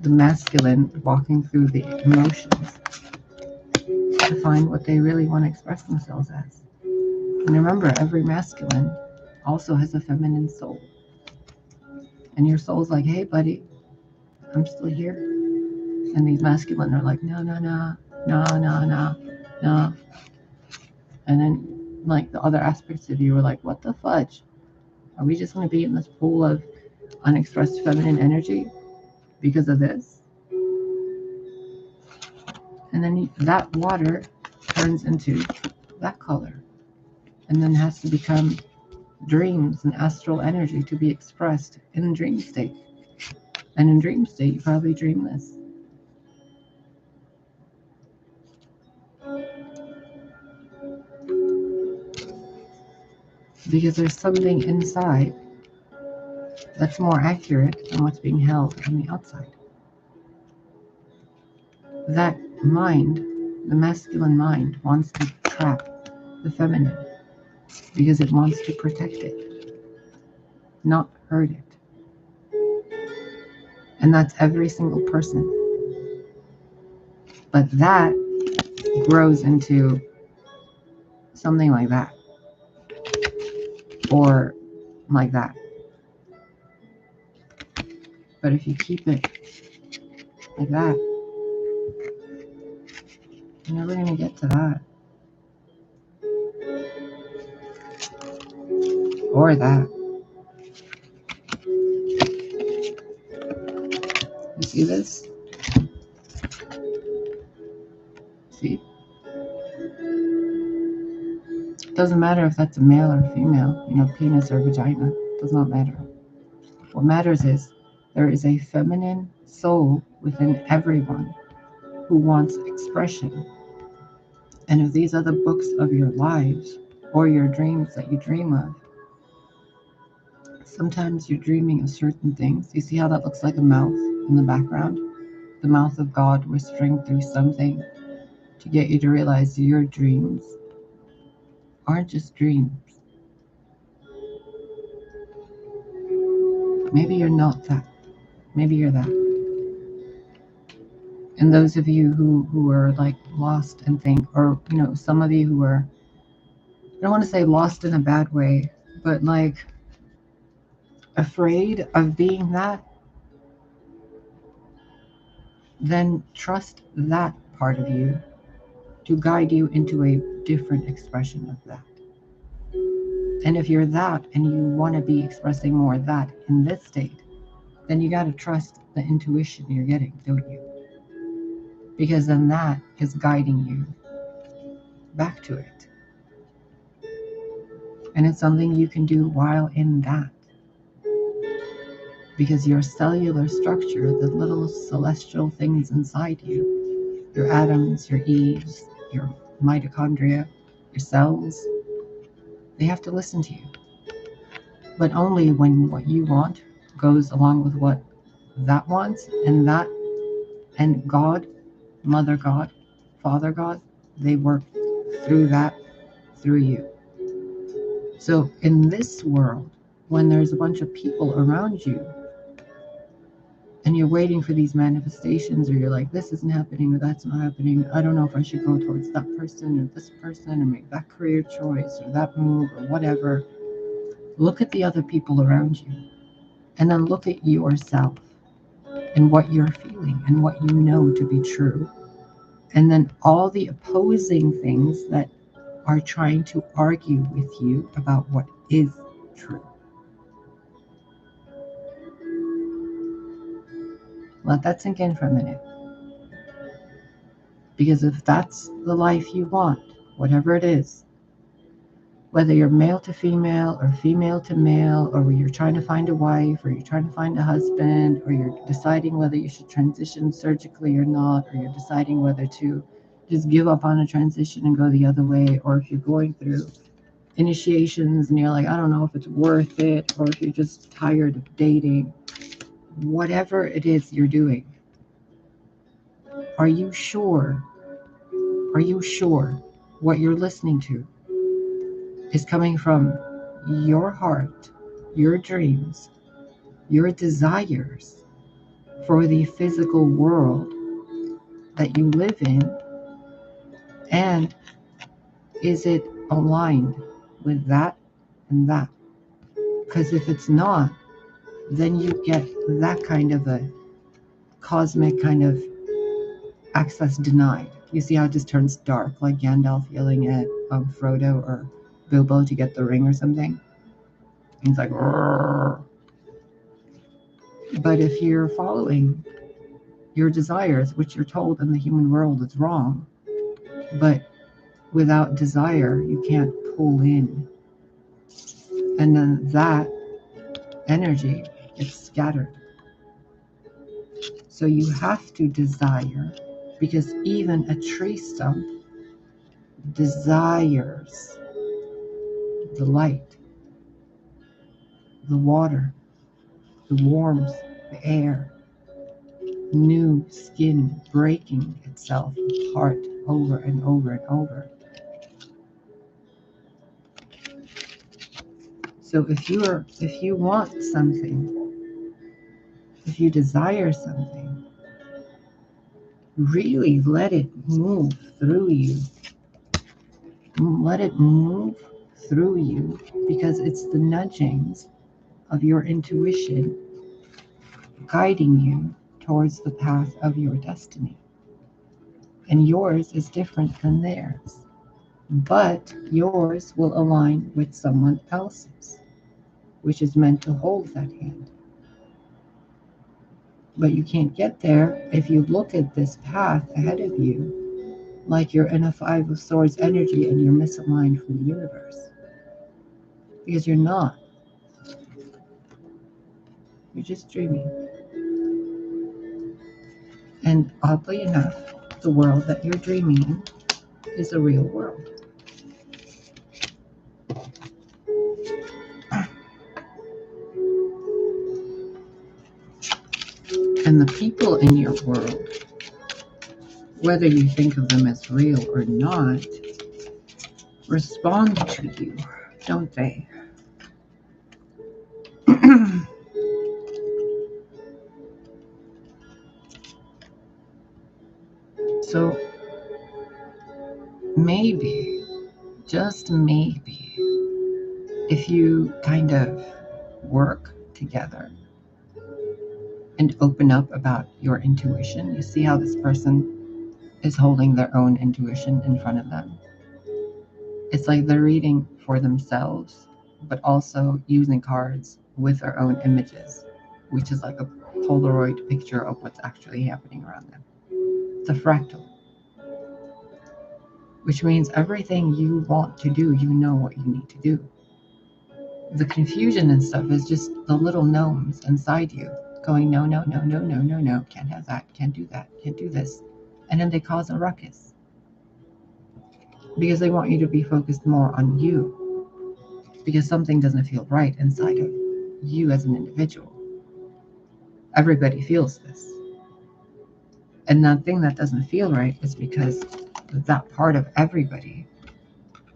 S1: The masculine walking through the emotions to find what they really want to express themselves as. And remember, every masculine also has a feminine soul. And your soul's like, hey, buddy, I'm still here. And these masculine are like, no, no, no, no, no, no, no. And then, like, the other aspects of you are like, what the fudge? Are we just going to be in this pool of unexpressed feminine energy because of this? And then that water turns into that color and then has to become dreams and astral energy to be expressed in dream state. And in dream state, you probably dream this. Because there's something inside that's more accurate than what's being held on the outside. That mind, the masculine mind, wants to trap the feminine because it wants to protect it, not hurt it. And that's every single person. But that grows into something like that, or like that. But if you keep it like that, you're never going to get to that. Or that. You see this? See? It doesn't matter if that's a male or female, penis or vagina. It does not matter. What matters is there is a feminine soul within everyone who wants expression. And if these are the books of your lives or your dreams that you dream of, sometimes you're dreaming of certain things. You see how that looks like a mouth in the background? The mouth of God whispering through something to get you to realize your dreams aren't just dreams. Maybe you're not that. Maybe you're that. And those of you who are like lost and think, or some of you who are, I don't want to say lost in a bad way, but like afraid of being that, then trust that part of you to guide you into a different expression of that. And if you're that and you want to be expressing more of that in this state, then you got to trust the intuition you're getting, don't you? Because then that is guiding you back to it. And it's something you can do while in that. Because your cellular structure, the little celestial things inside you, your atoms, your Eves, your mitochondria, your cells, they have to listen to you. But only when what you want goes along with what that wants, and God, Mother God, Father God, they work through that, through you. So in this world, when there's a bunch of people around you, and you're waiting for these manifestations, or you're like, this isn't happening, or that's not happening, I don't know if I should go towards that person, or this person, or make that career choice, or that move, or whatever. Look at the other people around you, and then look at yourself, and what you're feeling, and what you know to be true. And then all the opposing things that are trying to argue with you about what is true. Let that sink in for a minute. Because if that's the life you want, whatever it is, Whether you're male to female or female to male, or you're trying to find a wife, or you're trying to find a husband, or you're deciding whether you should transition surgically or not, or you're deciding whether to just give up on a transition and go the other way, or if you're going through initiations and you're like, I don't know if it's worth it, or if you're just tired of dating, whatever it is you're doing, are you sure? Are you sure what you're listening to is coming from your heart, your dreams, your desires for the physical world that you live in? And is it aligned with that and that? Because if it's not, then you get that kind of a cosmic kind of access denied. You see how it just turns dark, like Gandalf yelling at Frodo or Bilbo to get the ring or something? He's like, "Rrr." But if you're following your desires, which you're told in the human world is wrong, but without desire, you can't pull in. And then that energy gets scattered. So you have to desire, because even a tree stump desires the light, the water, the warmth, the air, new skin breaking itself apart over and over and over. So if you want something, if you desire something, really let it move through you. Let it move through you, because it's the nudgings of your intuition guiding you towards the path of your destiny. And yours is different than theirs, but yours will align with someone else's, which is meant to hold that hand. But you can't get there if you look at this path ahead of you like you're in a Five of Swords energy and you're misaligned from the universe. Because you're not. You're just dreaming. And oddly enough, the world that you're dreaming in is a real world. And the people in your world, whether you think of them as real or not, respond to you, don't they? So maybe, just maybe, if you kind of work together and open up about your intuition, you see how this person is holding their own intuition in front of them. It's like they're reading for themselves, but also using cards with their own images, which is like a Polaroid picture of what's actually happening around them. It's a fractal, which means everything you want to do, you know what you need to do. The confusion and stuff is just the little gnomes inside you going, no, no, no, no, no, no, no, can't have that, can't do that, can't do this. And then they cause a ruckus because they want you to be focused more on you, because something doesn't feel right inside of you as an individual. Everybody feels this. And that thing that doesn't feel right is because that part of everybody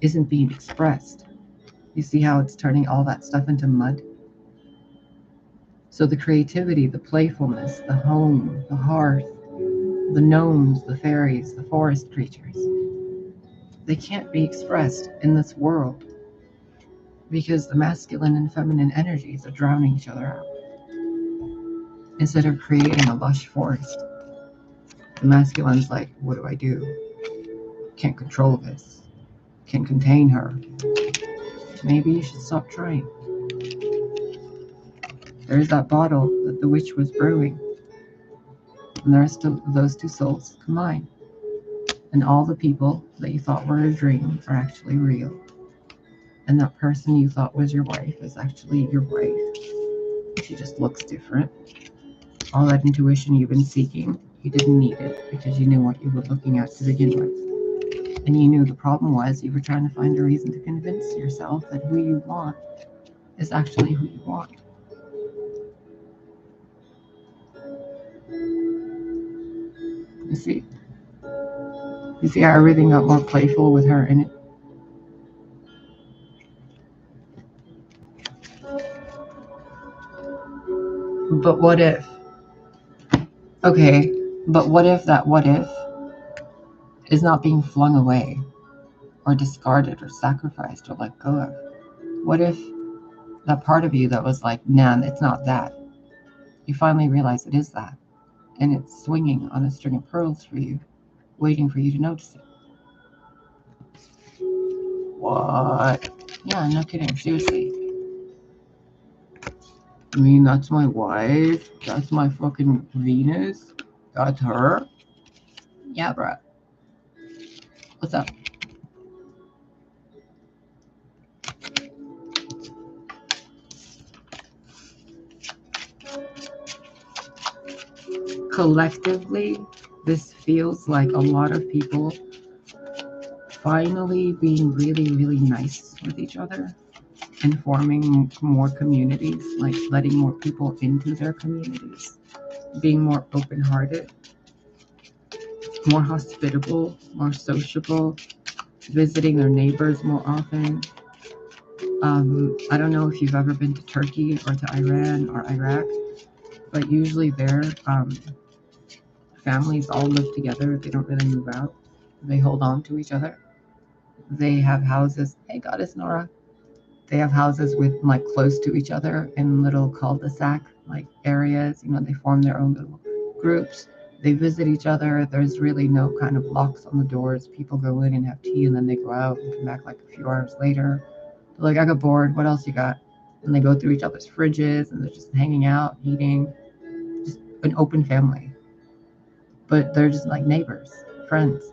S1: isn't being expressed. You see how it's turning all that stuff into mud? So the creativity, the playfulness, the home, the hearth, the gnomes, the fairies, the forest creatures, they can't be expressed in this world because the masculine and feminine energies are drowning each other out. Instead of creating a lush forest, the masculine's like, what do I do? Can't control this. Can't contain her. Maybe you should stop trying. There's that bottle that the witch was brewing. And the rest of those two souls combine. And all the people that you thought were a dream are actually real. And that person you thought was your wife is actually your wife. She just looks different. All that intuition you've been seeking, you didn't need it because you knew what you were looking at to begin with. And you knew the problem was you were trying to find a reason to convince yourself that who you want is actually who you want. You see? You see how everything got more playful with her in it? But what if? Okay, but what if that what if is not being flung away or discarded or sacrificed or let go of? What if that part of you that was like, nah, it's not that, you finally realize it is that, and it's swinging on a string of pearls for you, waiting for you to notice it? What? Yeah, no kidding, seriously. I mean, that's my wife. That's my fucking Venus. That's her. Yeah, bruh. What's up? Collectively, this feels like a lot of people finally being really, really nice with each other and forming more communities, like letting more people into their communities, being more open-hearted, more hospitable, more sociable, visiting their neighbors more often. I don't know if you've ever been to Turkey or to Iran or Iraq, but usually there, families all live together. They don't really move out. They hold on to each other. They have houses. Hey, Goddess Nora. They have houses with like close to each other in little cul-de-sac like areas. You know, they form their own little groups. They visit each other. There's really no kind of locks on the doors. People go in and have tea and then they go out and come back like a few hours later. They're like, I got bored. What else you got? And they go through each other's fridges and they're just hanging out, eating. Just an open family. But they're just like neighbors, friends.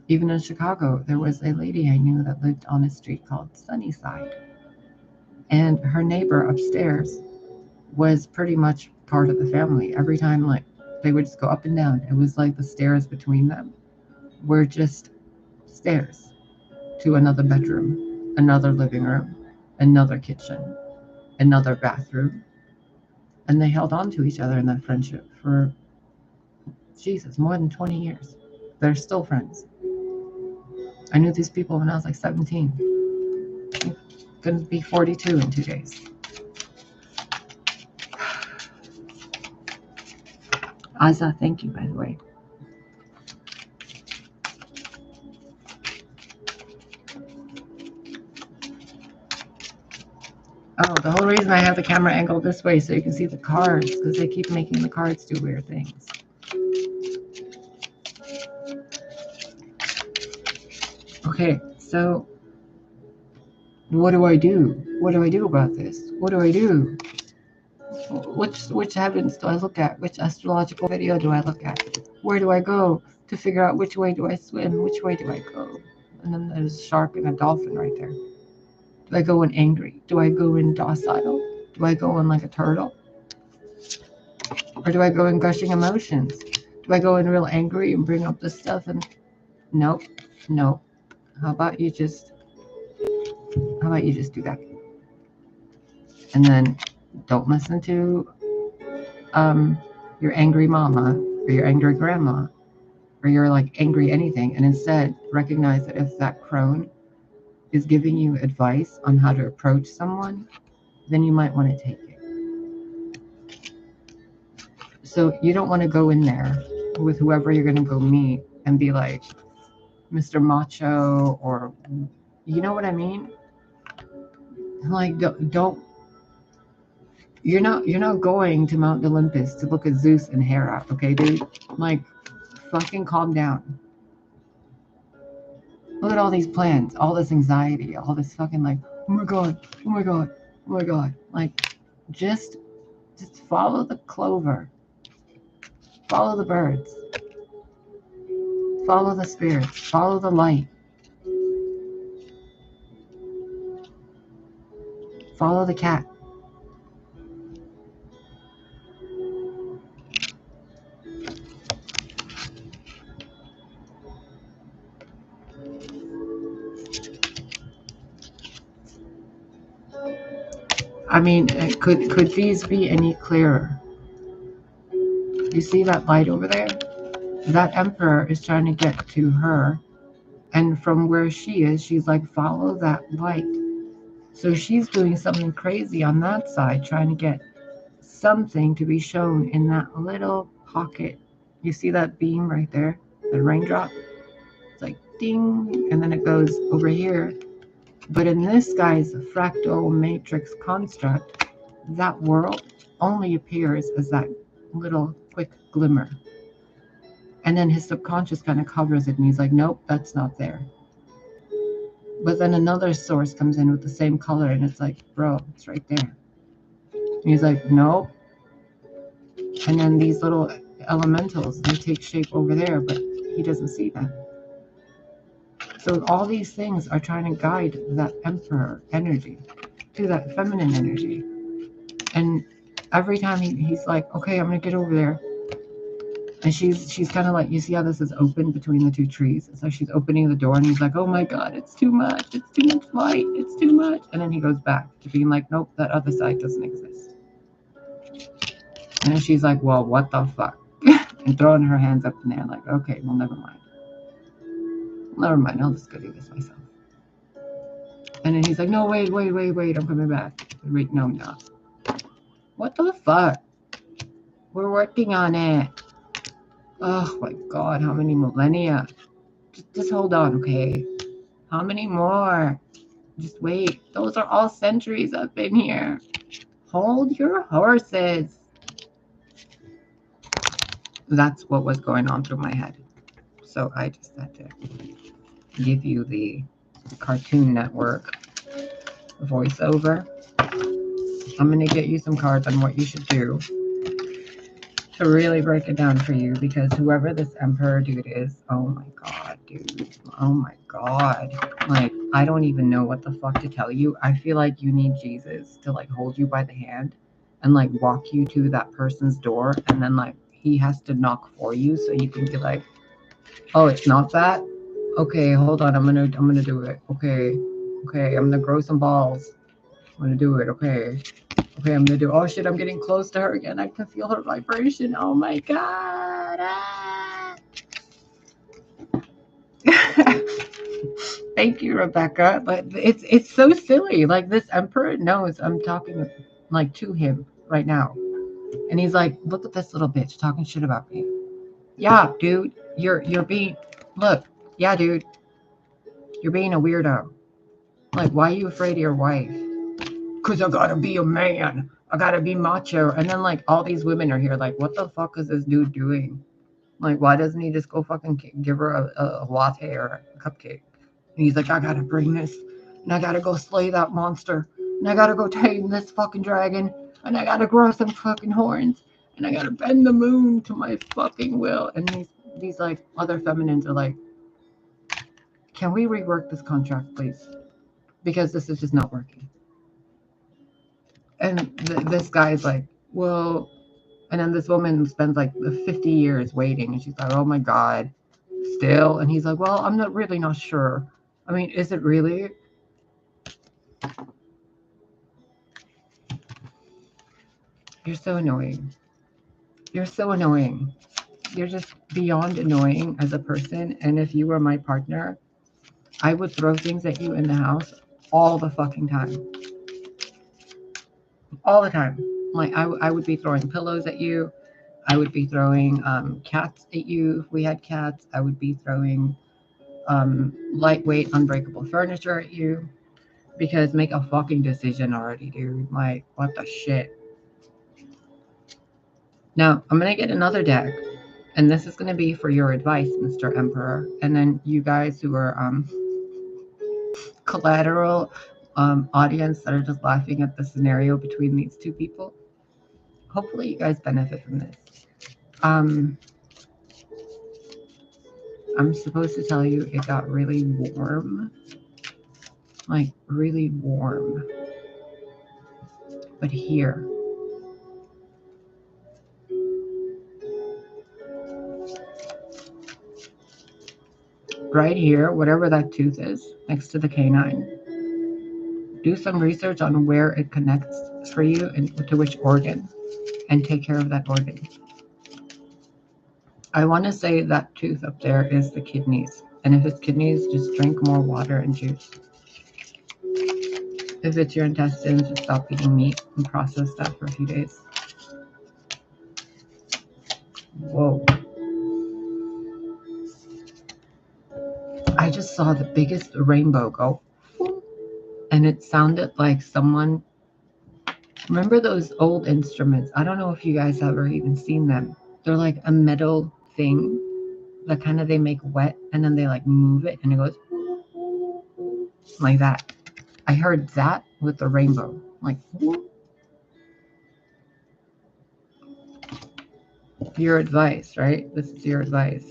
S1: Even in Chicago, there was a lady I knew that lived on a street called Sunnyside. And her neighbor upstairs was pretty much part of the family. Every time, like, they would just go up and down. It was like the stairs between them were just stairs to another bedroom, another living room, another kitchen, another bathroom. And they held on to each other in that friendship for, Jesus, more than 20 years. They're still friends. I knew these people when I was like 17. I'm gonna be 42 in 2 days. Aza, thank you, by the way. Oh, the whole reason I have the camera angled this way so you can see the cards, because they keep making the cards do weird things. Okay, so what do I do? What do I do about this? What do I do? Which heavens do I look at? Which astrological video do I look at? Where do I go to figure out which way do I swim? Which way do I go? And then there's a shark and a dolphin right there. Do I go in angry? Do I go in docile? Do I go in like a turtle? Or do I go in gushing emotions? Do I go in real angry and bring up this stuff and nope, nope. How about you just do that? And then don't listen to your angry mama or your angry grandma or your like angry anything, and instead recognize that if that crone is giving you advice on how to approach someone, then you might want to take it. So you don't want to go in there with whoever you're going to go meet and be like Mr. Macho, or you know what I mean? Like don't you're not going to Mount Olympus to look at Zeus and Hera, okay, dude? Like, fucking calm down. Look at all these plans, all this anxiety, all this fucking like, oh my god, oh my god, oh my god. Like, just follow the clover, follow the birds, follow the spirits, follow the light. Follow the cat. I mean, could these be any clearer? You see that light over there? That emperor is trying to get to her. And from where she is, she's like, follow that light. So she's doing something crazy on that side, trying to get something to be shown in that little pocket. You see that beam right there? The raindrop? It's like ding, and then it goes over here. But in this guy's fractal matrix construct, that world only appears as that little quick glimmer. And then his subconscious kind of covers it, and he's like, nope, that's not there. But then another source comes in with the same color, and it's like, bro, it's right there. And he's like, nope. And then these little elementals, they take shape over there, but he doesn't see them. So all these things are trying to guide that emperor energy to that feminine energy. And every time he's like, okay, I'm going to get over there. And she's kind of like, you see how this is open between the two trees? So she's opening the door, and he's like, oh my God, it's too much. It's too much light. It's too much. And then he goes back to being like, nope, that other side doesn't exist. And then she's like, well, what the fuck? And throwing her hands up in the air like, okay, well, never mind. Never mind, I'll just go do this myself. And then he's like, no, wait, I'm coming back. Wait, no, I'm not. What the fuck? We're working on it. Oh my God, how many millennia? Just hold on, okay? How many more? Just wait. Those are all centuries up in here. Hold your horses. That's what was going on through my head. So I just had to give you the Cartoon Network voiceover. I'm going to get you some cards on what you should do to really break it down for you, because whoever this emperor dude is, oh my God, dude. Oh my God. Like, I don't even know what the fuck to tell you. I feel like you need Jesus to like hold you by the hand and like walk you to that person's door, and then like he has to knock for you so you can be like, oh, it's not that? Okay, hold on, I'm gonna do it. Okay, I'm gonna grow some balls. I'm gonna do it. Okay, I'm gonna do. Oh shit, I'm getting close to her again. I can feel her vibration. Oh my God. Ah. Thank you, Rebecca. But it's so silly. Like, this emperor knows I'm talking like to him right now, and he's like, look at this little bitch talking shit about me. Yeah, dude, you're being. Look, yeah, dude, you're being a weirdo. Like, why are you afraid of your wife? Because I gotta be a man. I gotta be macho. And then, like, all these women are here, like, what the fuck is this dude doing? Like, why doesn't he just go fucking give her a latte or a cupcake? And he's like, I gotta bring this. And I gotta go slay that monster. And I gotta go tame this fucking dragon. And I gotta grow some fucking horns. And I gotta bend the moon to my fucking will. And these like, other feminines are like, can we rework this contract, please? Because this is just not working. And this guy's like, well, and then this woman spends like 50 years waiting, and she's like, oh my God, still? And he's like, well, I'm really not sure. I mean, is it really? You're so annoying. You're so annoying. You're just beyond annoying as a person. And if you were my partner, I would throw things at you in the house all the fucking time. All the time. Like, I would be throwing pillows at you. I would be throwing cats at you if we had cats. I would be throwing lightweight, unbreakable furniture at you. Because make a fucking decision already, dude. Like, what the shit? Now, I'm going to get another deck. And this is going to be for your advice, Mr. Emperor. And then you guys who are collateral audience that are just laughing at the scenario between these two people. Hopefully you guys benefit from this. I'm supposed to tell you it got really warm. Like, really warm. But here, right here, whatever that tooth is next to the canine, do some research on where it connects for you and to which organ, and take care of that organ. I want to say that tooth up there is the kidneys. And if it's kidneys, just drink more water and juice. If it's your intestines, just stop eating meat and process that for a few days. Whoa. I just saw the biggest rainbow go. And it sounded like someone... Remember those old instruments? I don't know if you guys have ever even seen them. They're like a metal thing that kind of they make wet, and then they like move it and it goes like that. I heard that with the rainbow. Like, your advice, right? This is your advice.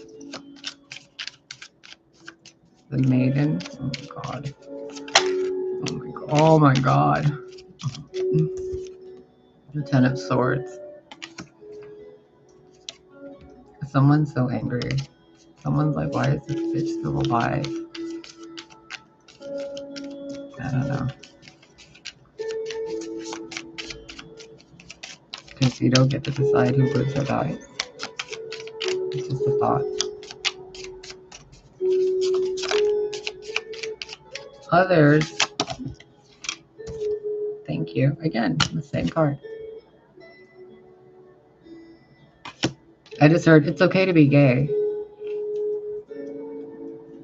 S1: The maiden. Oh my god. Oh my god. Oh my god. The Ten of Swords. Someone's so angry. Someone's like, why is this bitch still alive? I don't know. Because you don't get to decide who lives or dies. It's just a thought. Others. Thank you. Again, the same card. I just heard it's okay to be gay.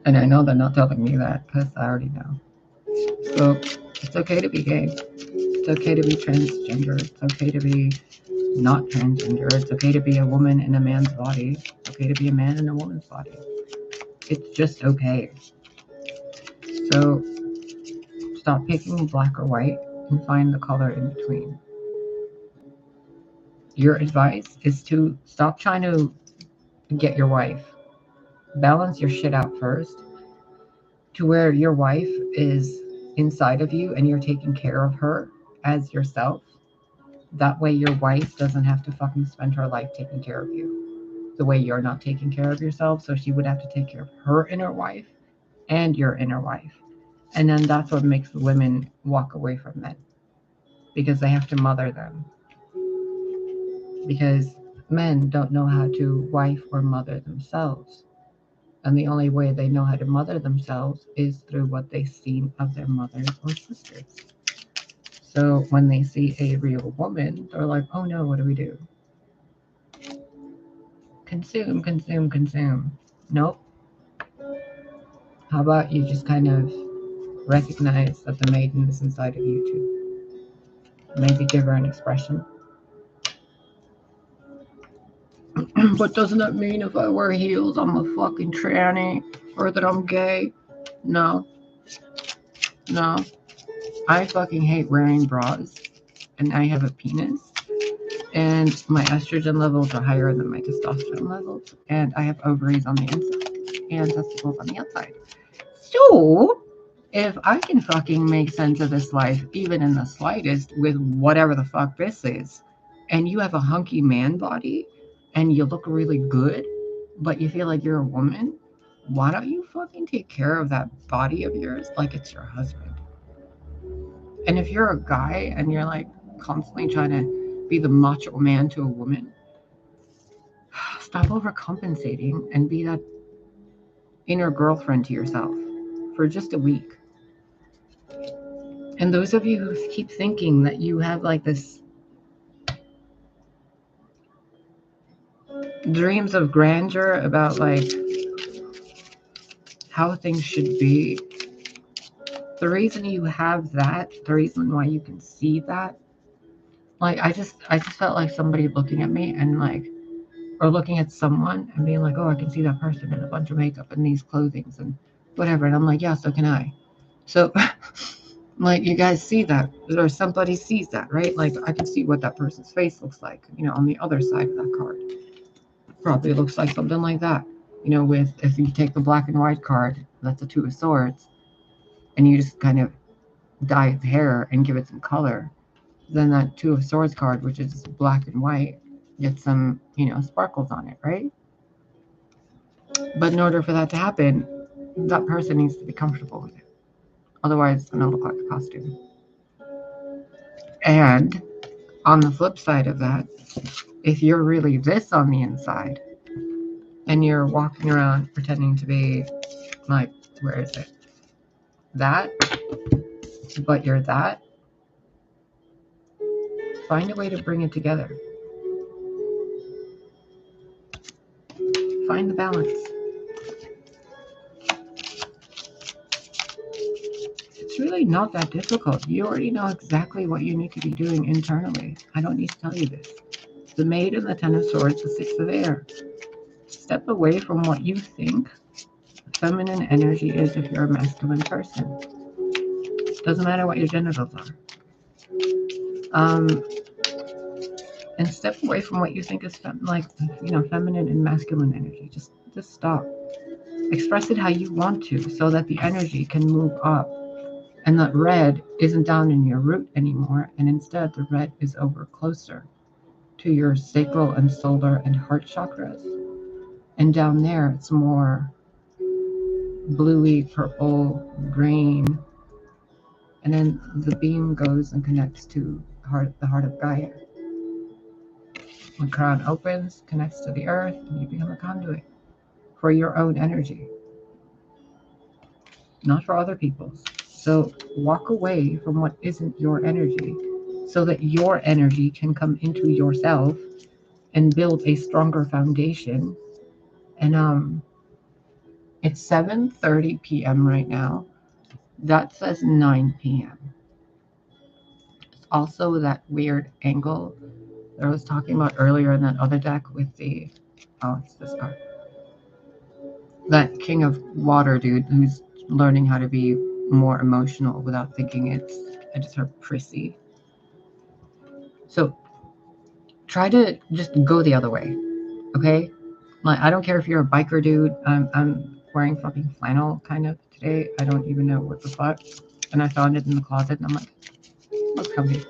S1: And I know they're not telling me that because I already know. So it's okay to be gay. It's okay to be transgender. It's okay to be not transgender. It's okay to be a woman in a man's body. It's okay to be a man in a woman's body. It's just okay. So stop picking black or white and find the color in between. Your advice is to stop trying to get your wife. Balance your shit out first to where your wife is inside of you and you're taking care of her as yourself. That way your wife doesn't have to fucking spend her life taking care of you the way you're not taking care of yourself. So she would have to take care of her inner wife and your inner wife. And then that's what makes women walk away from men, because they have to mother them. Because men don't know how to wife or mother themselves. And the only way they know how to mother themselves is through what they've seen of their mothers or sisters. So when they see a real woman, they're like, oh no, what do we do? Consume, consume, consume. Nope. How about you just kind of recognize that the maiden is inside of you too? Maybe give her an expression. But doesn't that mean if I wear heels, I'm a fucking tranny? Or that I'm gay? No. No. I fucking hate wearing bras. And I have a penis. And my estrogen levels are higher than my testosterone levels. And I have ovaries on the inside and testicles on the outside. So, if I can fucking make sense of this life, even in the slightest, with whatever the fuck this is, and you have a hunky man body, and you look really good, but you feel like you're a woman, why don't you fucking take care of that body of yours like it's your husband? And if you're a guy and you're like constantly trying to be the macho man to a woman, stop overcompensating and be that inner girlfriend to yourself for just a week. And those of you who keep thinking that you have like this dreams of grandeur about like how things should be, the reason you have that, the reason why you can see that, like I just felt like somebody looking at me and like, or looking at someone and being like, oh, I can see that person in a bunch of makeup and these clothings and whatever. And I'm like, yeah, so can I. So like, you guys see that, or somebody sees that, right? Like I can see what that person's face looks like, you know, on the other side of that card. Probably looks like something like that, you know, with, if you take the black and white card, that's a Two of Swords, and you just kind of dye its hair and give it some color, then that Two of Swords card, which is black and white, gets some, sparkles on it, right? But in order for that to happen, that person needs to be comfortable with it. Otherwise, it's going to look like a costume. And on the flip side of that, if you're really this on the inside and you're walking around pretending to be like, where is it? That, but you're that, find a way to bring it together. Find the balance. It's really not that difficult. You already know exactly what you need to be doing internally. I don't need to tell you this. The Maid and the Ten of Swords, the Six of Air. Step away from what you think feminine energy is if you're a masculine person. Doesn't matter what your genitals are. And step away from what you think is feminine and masculine energy. Just stop. Express it how you want to so that the energy can move up. And that red isn't down in your root anymore, and instead the red is over closer to your sacral and solar and heart chakras. And down there it's more bluey, purple, green. And then the beam goes and connects to the heart of Gaia. When crown opens, connects to the earth, and you become a conduit for your own energy, not for other people's. So walk away from what isn't your energy so that your energy can come into yourself and build a stronger foundation. And it's 7:30 p.m. right now. That says 9 p.m. It's also that weird angle that I was talking about earlier in that other deck with the, it's this card. That King of Water dude who's learning how to be more emotional without thinking I just heard prissy. So try to just go the other way, okay? Like, I don't care if you're a biker dude. I'm wearing fucking flannel kind of today. I don't even know what the fuck. And I found it in the closet and I'm like, looks comfy.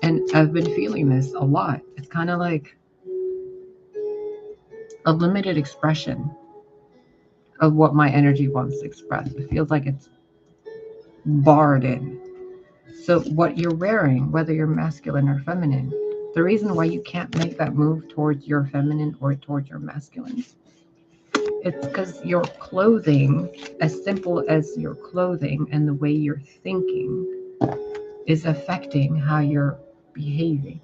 S1: And I've been feeling this a lot. It's kind of like a limited expression of what my energy wants to express. It feels like it's barred in. So what you're wearing, whether you're masculine or feminine, the reason why you can't make that move towards your feminine or towards your masculine, it's because your clothing, as simple as your clothing and the way you're thinking, is affecting how you're behaving.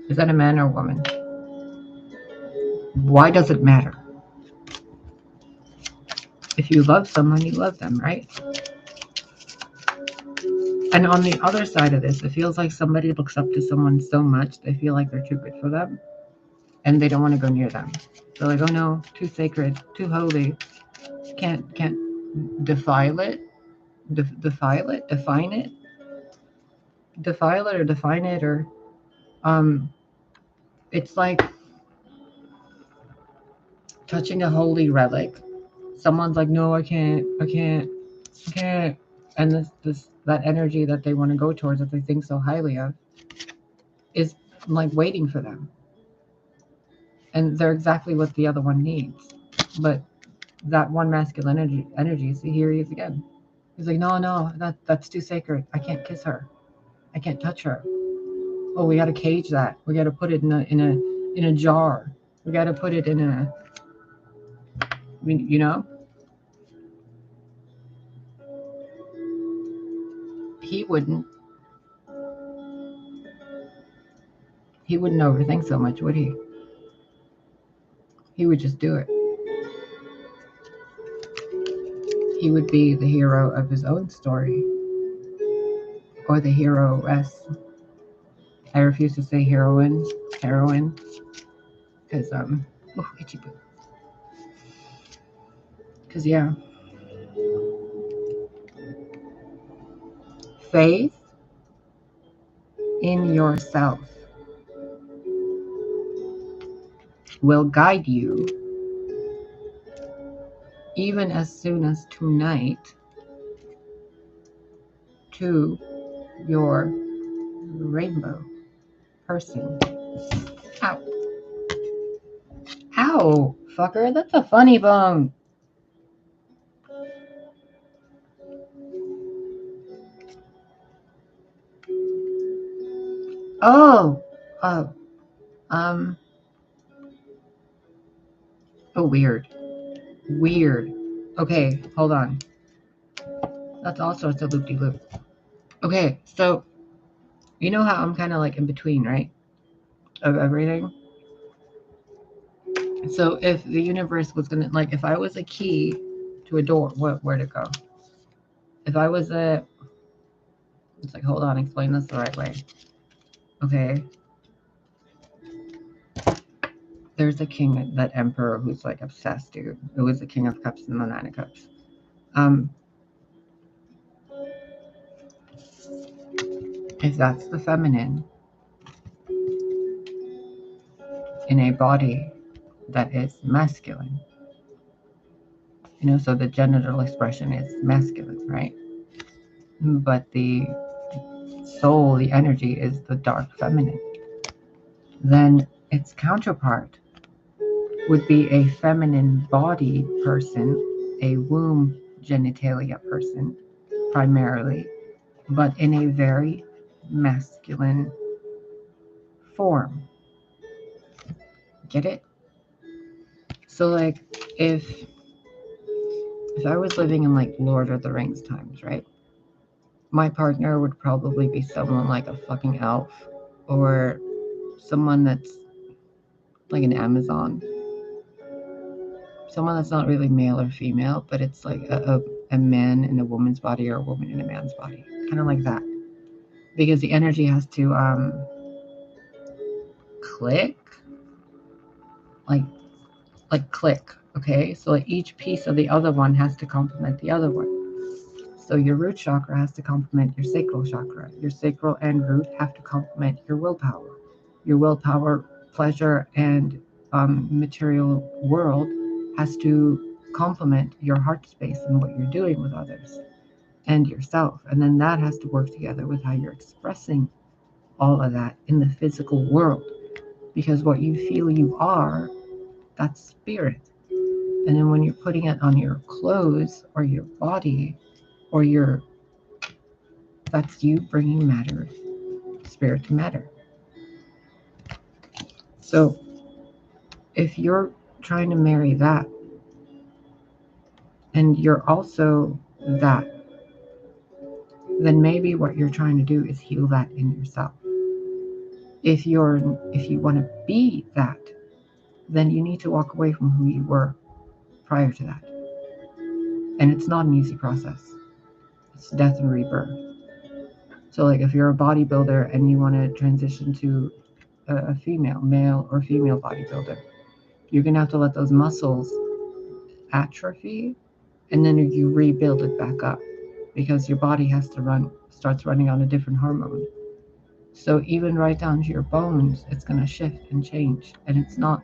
S1: Is that a man or a woman? Why does it matter? If you love someone, you love them, right? And on the other side of this, it feels like somebody looks up to someone so much they feel like they're too good for them and they don't want to go near them. They're like, oh no, too sacred, too holy, can't defile it, defile it, define it, defile it or define it, or it's like touching a holy relic. Someone's like, no, I can't, and that energy that they want to go towards, that they think so highly of, is like waiting for them, and they're exactly what the other one needs. But that one masculine energy, see, here he is again. He's like, no, that's too sacred. I can't kiss her. I can't touch her. Oh, we got to cage that. We got to put it in a jar. We got to put it in a, he wouldn't overthink so much, would he? He would just do it. He would be the hero of his own story, or the hero-ess. I refuse to say heroine, because itchy boo. Because yeah, faith in yourself will guide you even as soon as tonight, to your rainbow person. Ow. Ow, fucker, that's a funny bone. Oh, oh, oh, weird. Okay, hold on. That's all sorts of loop-de-loop. Okay, so you know how I'm kind of like in between, right? Of everything. So if the universe was gonna, like, if I was a key to a door, where'd it go? If I was it's like, hold on, explain this the right way. Okay. There's a king, that emperor who's like obsessed, dude. It was the King of Cups and the Nine of Cups. If that's the feminine in a body that is masculine, you know, so the genital expression is masculine, right? But the soul, the energy is the dark feminine. Then its counterpart would be a feminine body person, a womb genitalia person, primarily, but in a very masculine form. Get it? So, like, if I was living in like Lord of the Rings times, right? My partner would probably be someone like a fucking elf, or someone that's like an Amazon. Someone that's not really male or female, but it's like a man in a woman's body or a woman in a man's body. Kind of like that. Because the energy has to click. Like click, okay? So like each piece of the other one has to complement the other one. So your root chakra has to complement your sacral chakra. Your sacral and root have to complement your willpower. Your willpower, pleasure, and material world has to complement your heart space and what you're doing with others and yourself. And then that has to work together with how you're expressing all of that in the physical world. Because what you feel you are, that's spirit. And then when you're putting it on your clothes or your body or that's you bringing matter, spirit to matter. So if you're trying to marry that, and you're also that, then maybe what you're trying to do is heal that in yourself. If you want to be that, then you need to walk away from who you were prior to that. And it's not an easy process. It's death and rebirth. So like if you're a bodybuilder and you want to transition to a female, male or female bodybuilder, you're going to have to let those muscles atrophy, and then you rebuild it back up because your body starts running on a different hormone. So even right down to your bones, it's going to shift and change, and it's not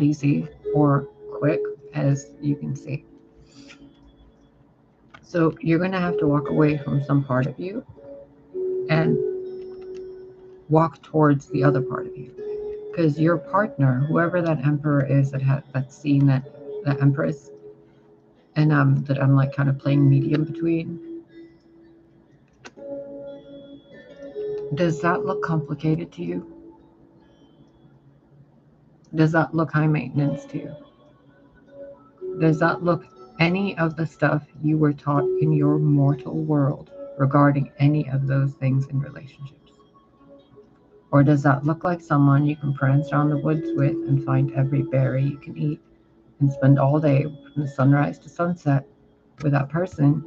S1: easy or quick, as you can see. So you're going to have to walk away from some part of you and walk towards the other part of you, because your partner, whoever that emperor is that's seen that empress, and that I'm like kind of playing medium between, does that look complicated to you? Does that look high maintenance to you? Does that look any of the stuff you were taught in your mortal world regarding any of those things in relationships? Or does that look like someone you can prance around the woods with and find every berry you can eat and spend all day from the sunrise to sunset with that person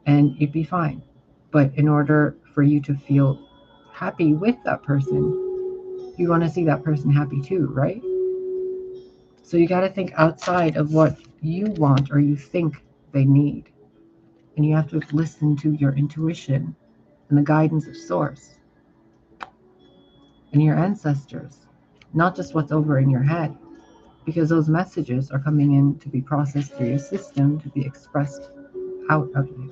S1: and you'd be fine? But in order for you to feel happy with that person, you want to see that person happy too, right? So you got to think outside of what you want or you think they need. And you have to listen to your intuition and the guidance of source and your ancestors, not just what's over in your head. because those messages are coming in to be processed through your system, to be expressed out of you.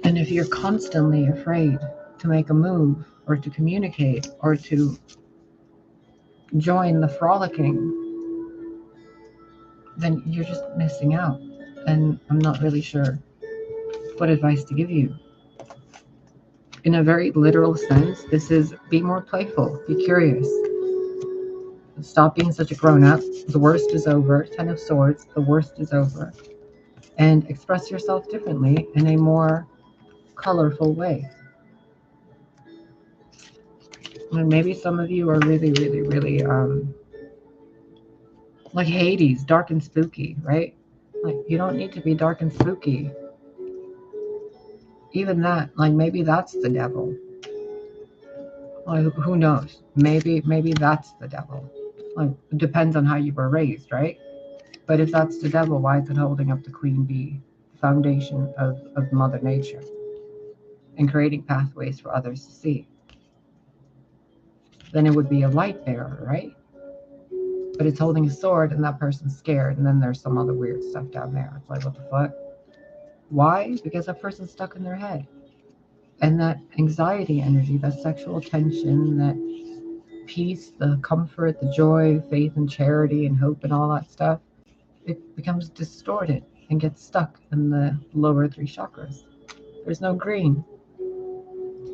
S1: And if you're constantly afraid to make a move or to communicate or to join the frolicking, then you're just missing out. And I'm not really sure what advice to give you. In a very literal sense, this is be more playful, be curious. Stop being such a grown-up. The worst is over. 10 of Swords, the worst is over. And express yourself differently in a more colorful way. And maybe some of you are really, really, really like Hades, dark and spooky, right? Like, you don't need to be dark and spooky. Even that, like, maybe that's the devil. Like, who knows? Maybe that's the devil. Like, it depends on how you were raised, right? But if that's the devil, why is it holding up the queen bee, the foundation of Mother Nature, and creating pathways for others to see? Then it would be a light bearer, right? But it's holding a sword and that person's scared, and then there's some other weird stuff down there. It's like, what the fuck? Why? Because that person's stuck in their head. And that anxiety energy, that sexual tension, that peace, the comfort, the joy, faith and charity and hope and all that stuff, it becomes distorted and gets stuck in the lower 3 chakras. There's no green.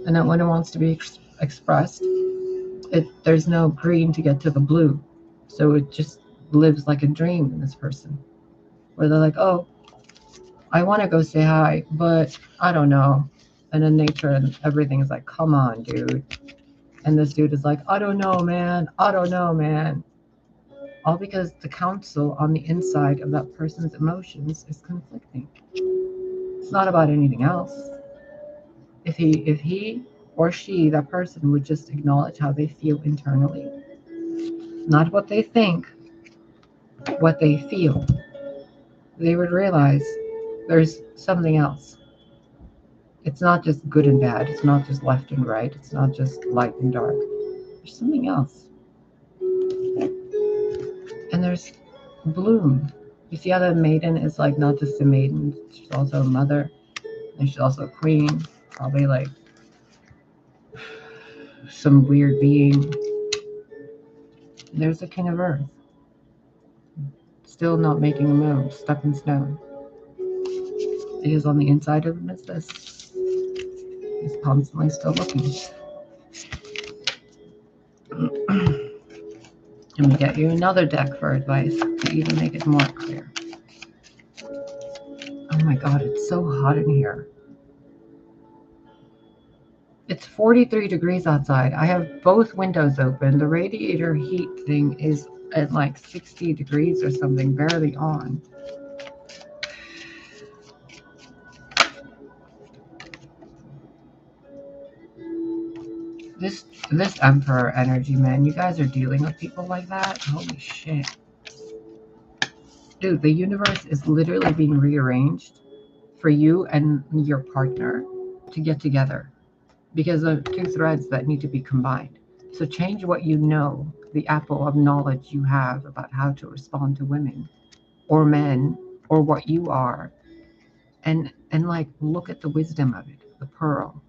S1: And then when it wants to be expressed, there's no green to get to the blue. So it just lives like a dream in this person, where they're like, oh, I want to go say hi, but I don't know. And then nature and everything is like, come on, dude. And this dude is like, I don't know, man. I don't know, man. All because the counsel on the inside of that person's emotions is conflicting. It's not about anything else. If he or she, that person, would just acknowledge how they feel internally, not what they think, what they feel, they would realize there's something else. It's not just good and bad. It's not just left and right. It's not just light and dark. There's something else. And there's bloom. You see how the maiden is like not just a maiden, she's also a mother, and she's also a queen, probably like some weird being. There's the King of Earth, still not making a move, stuck in stone. Because on the inside of him is this. He's constantly still looking. Let me get you another deck for advice to even make it more clear. Oh my God, it's so hot in here. It's 43 degrees outside. I have both windows open. The radiator heat thing is at like 60 degrees or something, barely on. This Emperor energy, man, you guys are dealing with people like that? Holy shit. Dude, the universe is literally being rearranged for you and your partner to get together, because of 2 threads that need to be combined. So change what you know, the apple of knowledge you have about how to respond to women or men or what you are, and like look at the wisdom of it, the pearl.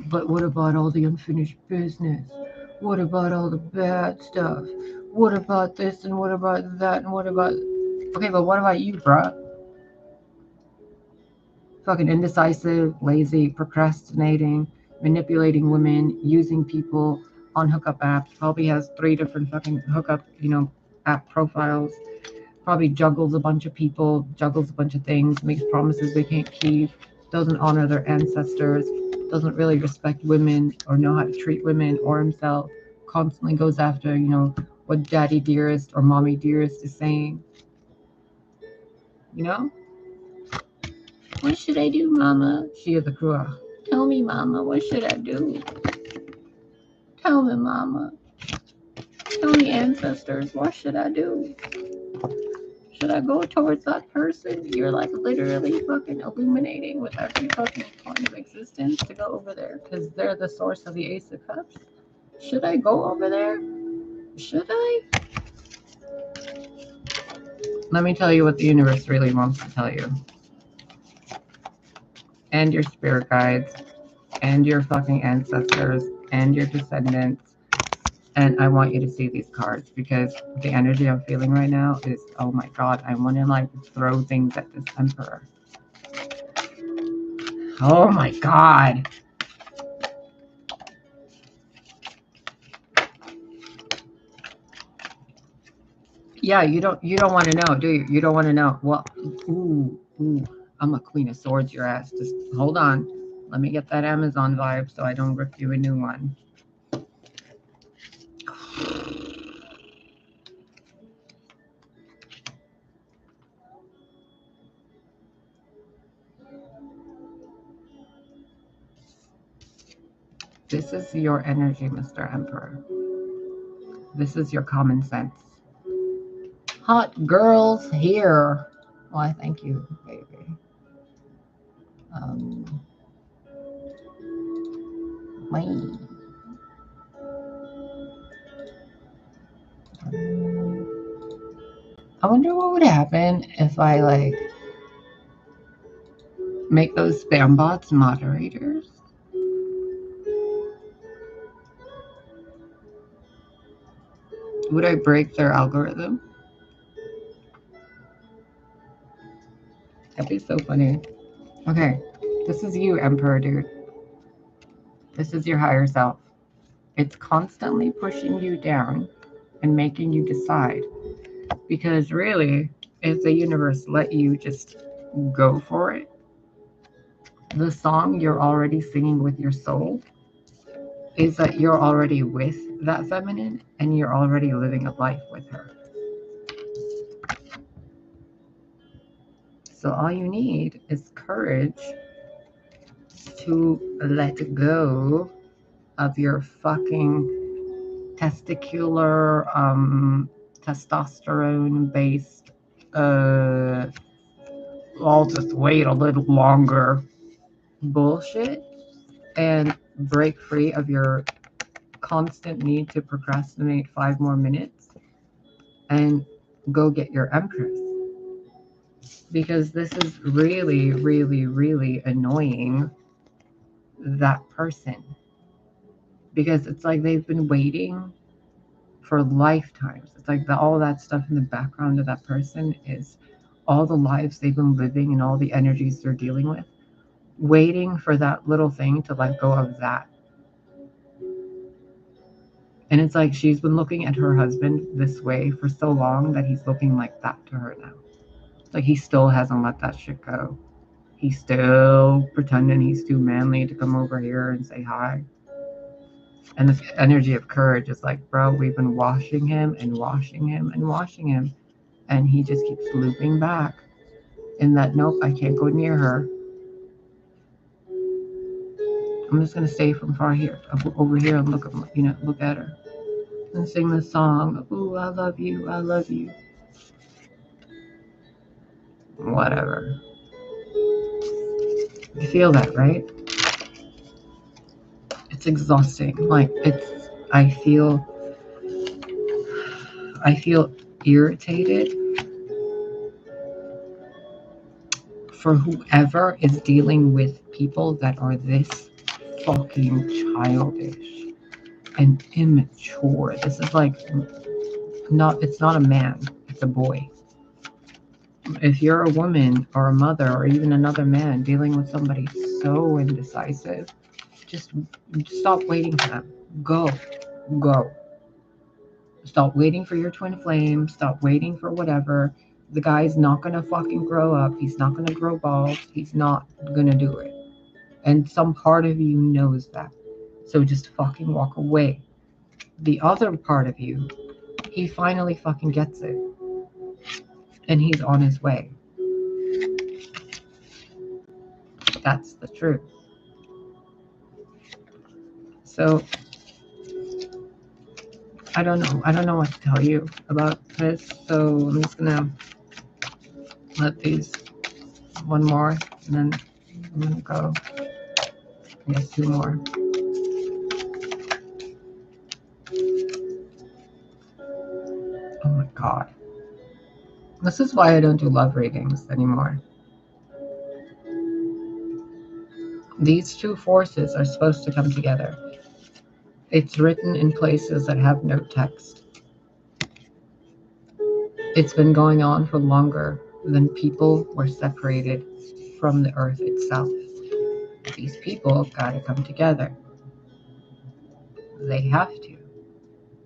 S1: But what about all the unfinished business? What about all the bad stuff? What about this and what about that and what about... Okay, but what about you, bruh? Fucking indecisive, lazy, procrastinating, manipulating women, using people on hookup apps. Probably has 3 different fucking hookup, app profiles. Probably juggles a bunch of people, juggles a bunch of things, makes promises they can't keep, doesn't honor their ancestors, doesn't really respect women or know how to treat women or himself, constantly goes after, what daddy dearest or mommy dearest is saying. What should I do, mama? She is the cruel. Tell me, mama, what should I do? Tell me, mama. Tell me, ancestors, what should I do? Should I go towards that person? You're like literally fucking illuminating with every fucking point of existence to go over there because they're the source of the Ace of Cups. Should I go over there? Should I? Let me tell you what the universe really wants to tell you. And your spirit guides, and your fucking ancestors, and your descendants. And I want you to see these cards because the energy I'm feeling right now is, oh my God, I want to like throw things at this emperor. Oh my God. Yeah, you don't want to know, do you? You don't want to know. Well, ooh, I'm a queen of swords, your ass. Just hold on. Let me get that Amazon vibe so I don't rip you a new one. This is your energy, Mr. Emperor. This is your common sense. Hot girls here. Why, thank you, baby. I wonder what would happen if I like make those spam bots moderators. Would I break their algorithm? That'd be so funny. Okay, this is you, Emperor, dude. This is your higher self. It's constantly pushing you down and making you decide. Because really, if the universe let you just go for it, the song you're already singing with your soul is that you're already with that feminine and you're already living a life with her. So all you need is courage to let go of your fucking testicular, testosterone-based, I'll just wait a little longer bullshit and break free of your constant need to procrastinate 5 more minutes and go get your Empress. Because this is really, really, really annoying that person. Because it's like they've been waiting for lifetimes. It's like all that stuff in the background of that person is all the lives they've been living and all the energies they're dealing with, waiting for that little thing to let go of that. And it's like she's been looking at her husband this way for so long that he's looking like that to her now. It's like he still hasn't let that shit go. He's still pretending he's too manly to come over here and say hi. And this energy of courage is like, bro, we've been washing him and washing him and washing him. And he just keeps looping back in that, nope, I can't go near her. I'm just going to stay from far here, over here and look at her. And sing this song, ooh, I love you, I love you. Whatever. You feel that, right? It's exhausting. Like, I feel irritated for whoever is dealing with people that are this fucking childish and immature. This is like it's not a man, it's a boy. If you're a woman or a mother or even another man dealing with somebody so indecisive, just stop waiting for them. Go. Stop waiting for your twin flame. Stop waiting for whatever. The guy's not gonna fucking grow up. He's not gonna grow balls. He's not gonna do it. And some part of you knows that. So just fucking walk away. The other part of you, he finally fucking gets it. And he's on his way. That's the truth. So I don't know what to tell you about this. So I'm just gonna let these one more and then I'm gonna go. Yes, 2 more. God. This is why I don't do love readings anymore. These two forces are supposed to come together. It's written in places that have no text. It's been going on for longer than people were separated from the earth itself. These people have got to come together. They have to.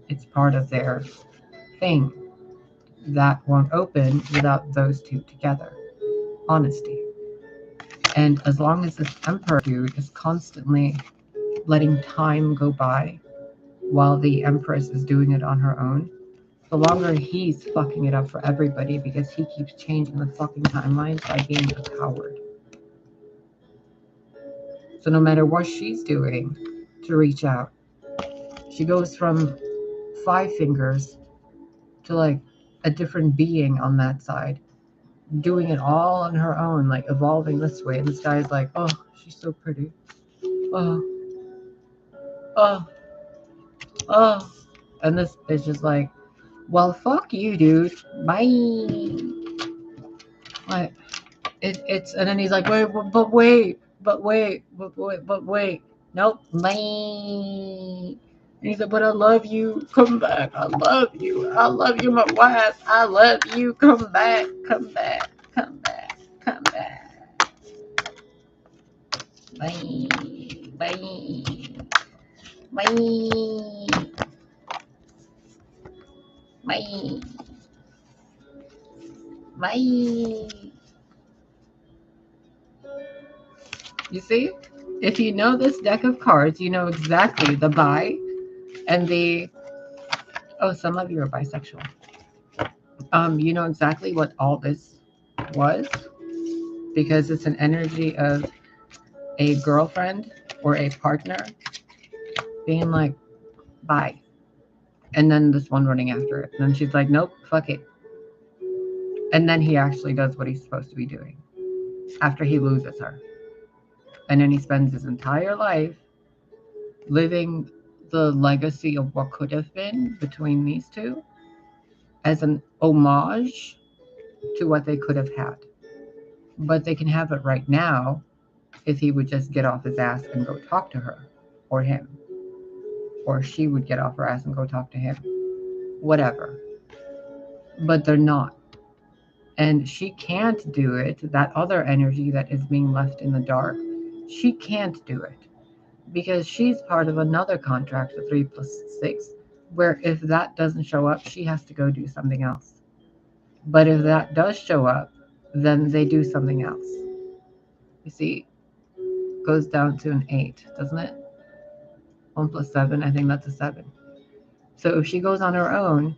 S1: It's part of their thing. That won't open without those two together. Honesty. And as long as this emperor dude is constantly letting time go by while the empress is doing it on her own, the longer he's fucking it up for everybody because he keeps changing the fucking timelines by being a coward. So no matter what she's doing to reach out, she goes from 5 fingers to like a different being on that side, doing it all on her own, like evolving this way. And this guy's like, oh, she's so pretty. Oh, oh, oh. And this is just like, well, fuck you, dude. Bye. Like, it's, and then he's like, wait, but wait. Nope. Bye. And he's like, but I love you. Come back. I love you. I love you, my wife. I love you. Come back. Come back. Come back. Come back. Bye. Bye. Bye. Bye. Bye. You see? If you know this deck of cards, you know exactly the bi and the... Oh, some of you are bisexual. You know exactly what all this was because it's an energy of a girlfriend or a partner being like, bye. And then this one running after it. And then she's like, nope, fuck it. And then he actually does what he's supposed to be doing after he loses her. And then he spends his entire life living the legacy of what could have been between these two as an homage to what they could have had. But they can have it right now if he would just get off his ass and go talk to her or him. Or she would get off her ass and go talk to him. Whatever. But they're not. And she can't do it. That other energy that is being left in the dark, she can't do it. Because she's part of another contract, the 3 + 6, where if that doesn't show up, she has to go do something else. But if that does show up, then they do something else. You see, it goes down to an 8, doesn't it? 1 + 7, I think that's a 7. So if she goes on her own,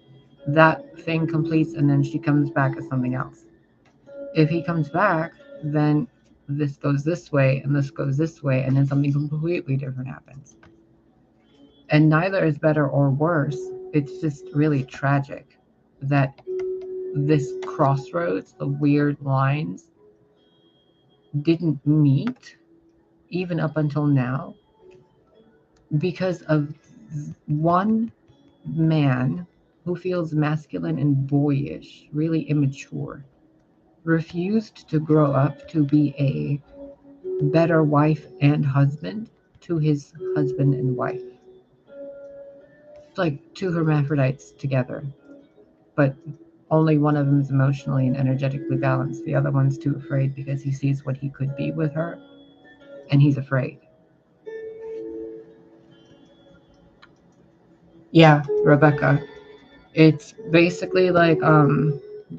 S1: that thing completes and then she comes back as something else. If he comes back, then this goes this way and this goes this way, and then something completely different happens. And neither is better or worse. It's just really tragic that this crossroads, the weird lines, didn't meet even up until now because of one man who feels masculine and boyish, really immature, refused to grow up to be a better wife and husband to his husband and wife. It's like 2 hermaphrodites together, but only one of them is emotionally and energetically balanced. The other one's too afraid because he sees what he could be with her, and he's afraid. Yeah, Rebecca. It's basically like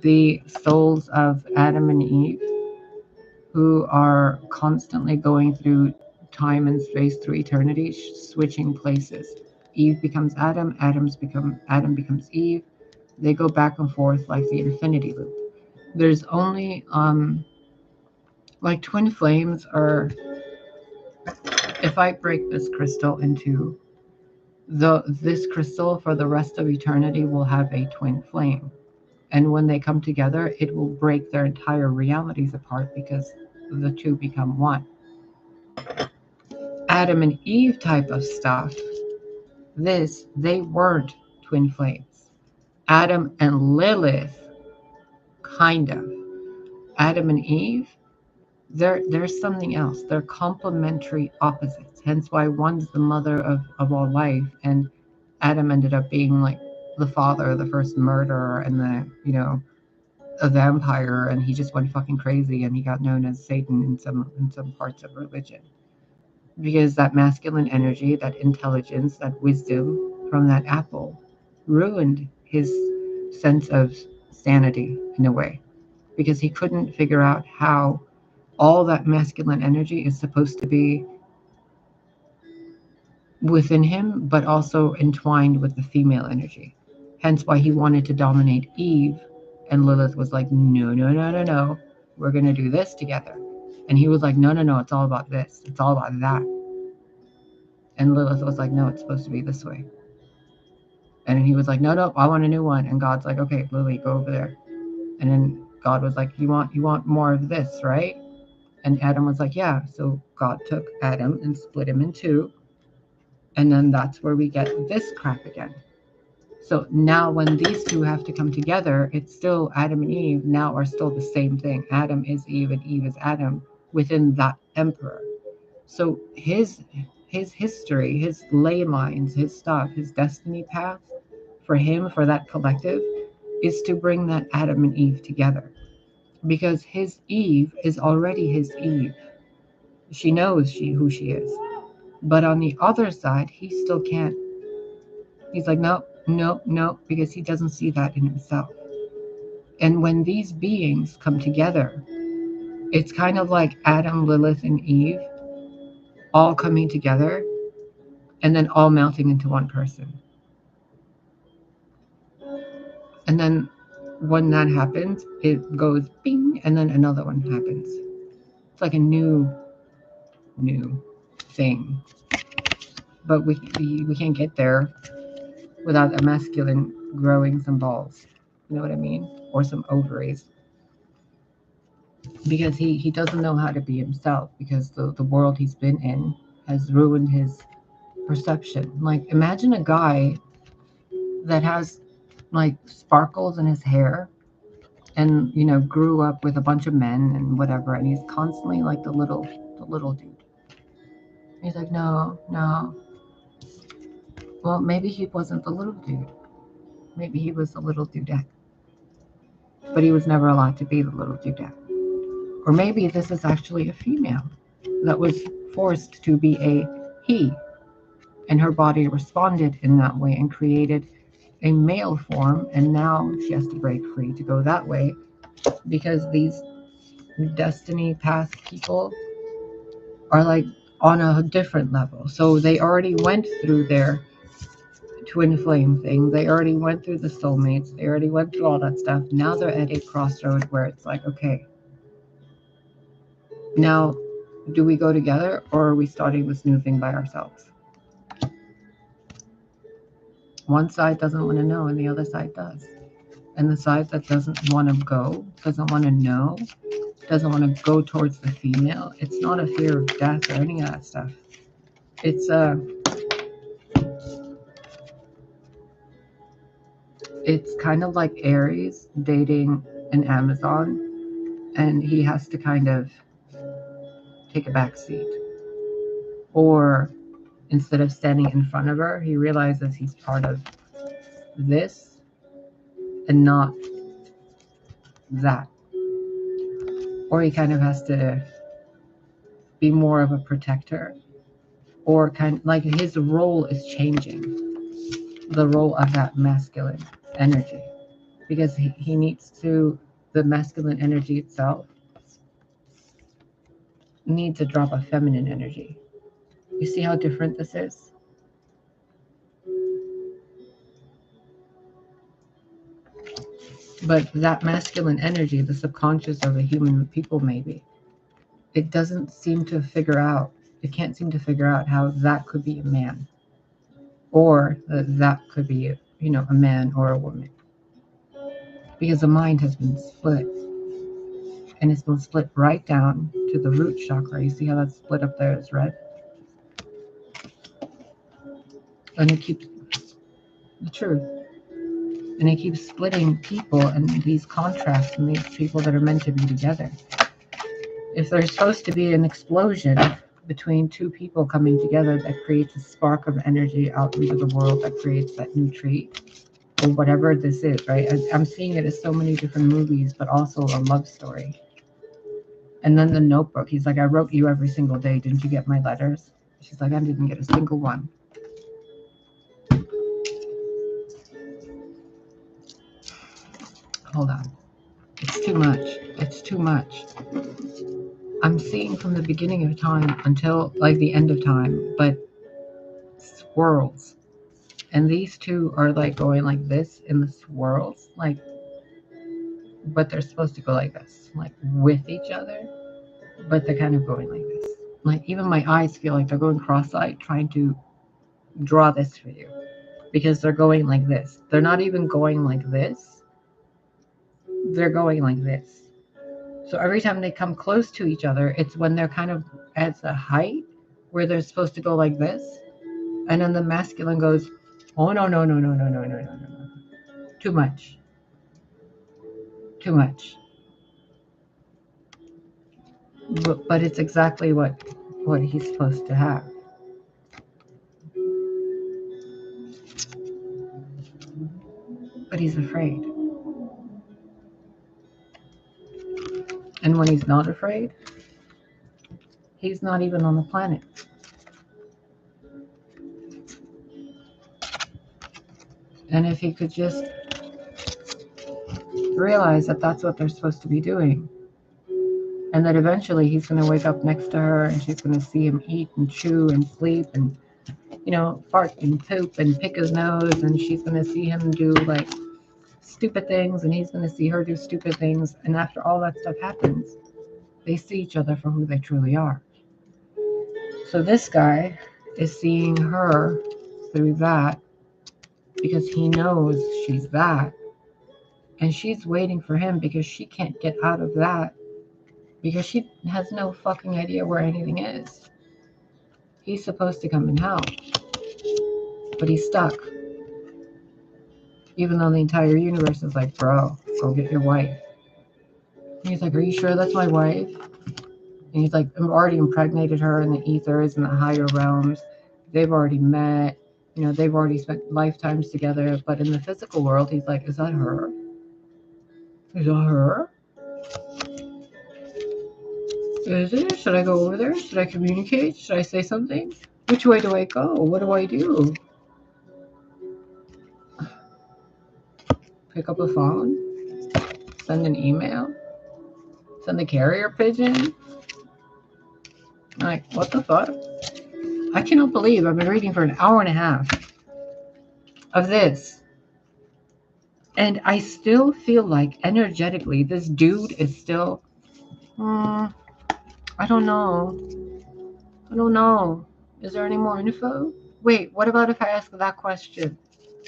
S1: the souls of Adam and Eve who are constantly going through time and space through eternity, switching places. Eve becomes Adam, Adam becomes Eve. They go back and forth like the infinity loop. There's only like twin flames are, if I break this crystal into this crystal for the rest of eternity will have a twin flame. And when they come together, it will break their entire realities apart because the two become one. Adam and Eve type of stuff, they weren't twin flames. Adam and Lilith, kind of. Adam and Eve, there's something else. They're complementary opposites. Hence why one's the mother of all life, and Adam ended up being like the father, the first murderer, and a vampire, and he just went fucking crazy, and he got known as Satan in some parts of religion. Because that masculine energy, that intelligence, that wisdom from that apple ruined his sense of sanity in a way, because he couldn't figure out how all that masculine energy is supposed to be within him, but also entwined with the female energy. Hence why he wanted to dominate Eve, and Lilith was like, no, no, no, no, no, we're going to do this together. And he was like, no, no, no, it's all about this. It's all about that. And Lilith was like, no, it's supposed to be this way. And he was like, no, no, I want a new one. And God's like, okay, Lily, go over there. And then God was like, you want more of this, right? And Adam was like, yeah. So God took Adam and split him in two. And then that's where we get this crap again. So now when these two have to come together, it's still Adam and Eve now are still the same thing. Adam is Eve and Eve is Adam within that emperor. So his history, his ley lines, his stuff, his destiny path for him, for that collective, is to bring that Adam and Eve together. Because his Eve is already his Eve. She knows who she is. But on the other side, he still can't. He's like, no, no, no, because he doesn't see that in himself. And when these beings come together, it's kind of like Adam, Lilith, and Eve all coming together and then all melting into one person. And then when that happens, it goes bing, and then another one happens. It's like a new thing. But we can't get there without a masculine growing some balls. You know what I mean? Or some ovaries. Because he doesn't know how to be himself, because the world he's been in has ruined his perception. Like, imagine a guy that has like sparkles in his hair and grew up with a bunch of men and whatever, and he's constantly like the little dude. He's like, no. Well, maybe he wasn't the little dude. Maybe he was the little dudette. But he was never allowed to be the little dudette. Or maybe this is actually a female that was forced to be a he, and her body responded in that way and created a male form, and now she has to break free to go that way, because these destiny path people are like on a different level. So they already went through their twin flame thing. They already went through the soulmates. They already went through all that stuff. Now they're at a crossroad where it's like, okay, now do we go together, or are we starting this new thing by ourselves? One side doesn't want to know and the other side does. And the side that doesn't want to go, doesn't want to know, doesn't want to go towards the female, it's not a fear of death or any of that stuff. It's kind of like Aries dating an Amazon, and he has to kind of take a back seat. Or instead of standing in front of her, he realizes he's part of this and not that. Or he kind of has to be more of a protector, or kind of like his role is changing, the role of that masculine energy, because he needs to, the masculine energy itself needs a drop of feminine energy. You see how different this is? But that masculine energy, the subconscious of the human people, maybe, it doesn't seem to figure out, it can't seem to figure out how that could be a man, or that could be a man or a woman. Because the mind has been split, and it's been split right down to the root chakra. You see how that's split up there is red? And it keeps the truth. And it keeps splitting people and these contrasts and these people that are meant to be together. If there's supposed to be an explosion between two people coming together that creates a spark of energy out into the world that creates that new tree, or whatever this is, right? I'm seeing it as so many different movies, but also a love story. And then the Notebook, he's like, I wrote you every single day. Didn't you get my letters? She's like, I didn't get a single one. Hold on. It's too much. It's too much. I'm seeing from the beginning of time until like the end of time, but swirls. And these two are like going like this in the swirls, like, but they're supposed to go like this, like with each other, but they're kind of going like this. Like even my eyes feel like they're going cross-eyed trying to draw this for you because they're going like this. They're not even going like this. They're going like this. So every time they come close to each other, it's when they're kind of at the height where they're supposed to go like this. And then the masculine goes, oh, no, no, no, no, no, no, no, no, no. Too much. Too much. But it's exactly what he's supposed to have. But he's afraid. And when he's not afraid, he's not even on the planet. And if he could just realize that that's what they're supposed to be doing, and that eventually he's going to wake up next to her and she's going to see him eat and chew and sleep and, you know, fart and poop and pick his nose, and she's going to see him do like stupid things and he's going to see her do stupid things. And after all that stuff happens, they see each other for who they truly are. So this guy is seeing her through that because he knows she's that. And she's waiting for him because she can't get out of that because she has no fucking idea where anything is. He's supposed to come and help, but he's stuck. Even though the entire universe is like, bro, go get your wife. And he's like, are you sure that's my wife? And he's like, I've already impregnated her in the ethers and the higher realms. They've already met. You know, they've already spent lifetimes together. But in the physical world, he's like, is that her? Is that her? Is it? Should I go over there? Should I communicate? Should I say something? Which way do I go? What do I do? Pick up a phone? Send an email? Send the carrier pigeon? Like, what the fuck? I cannot believe I've been reading for an hour and a half of this. And I still feel like energetically this dude is still, I don't know. I don't know. Is there any more info? Wait, what about if I ask that question?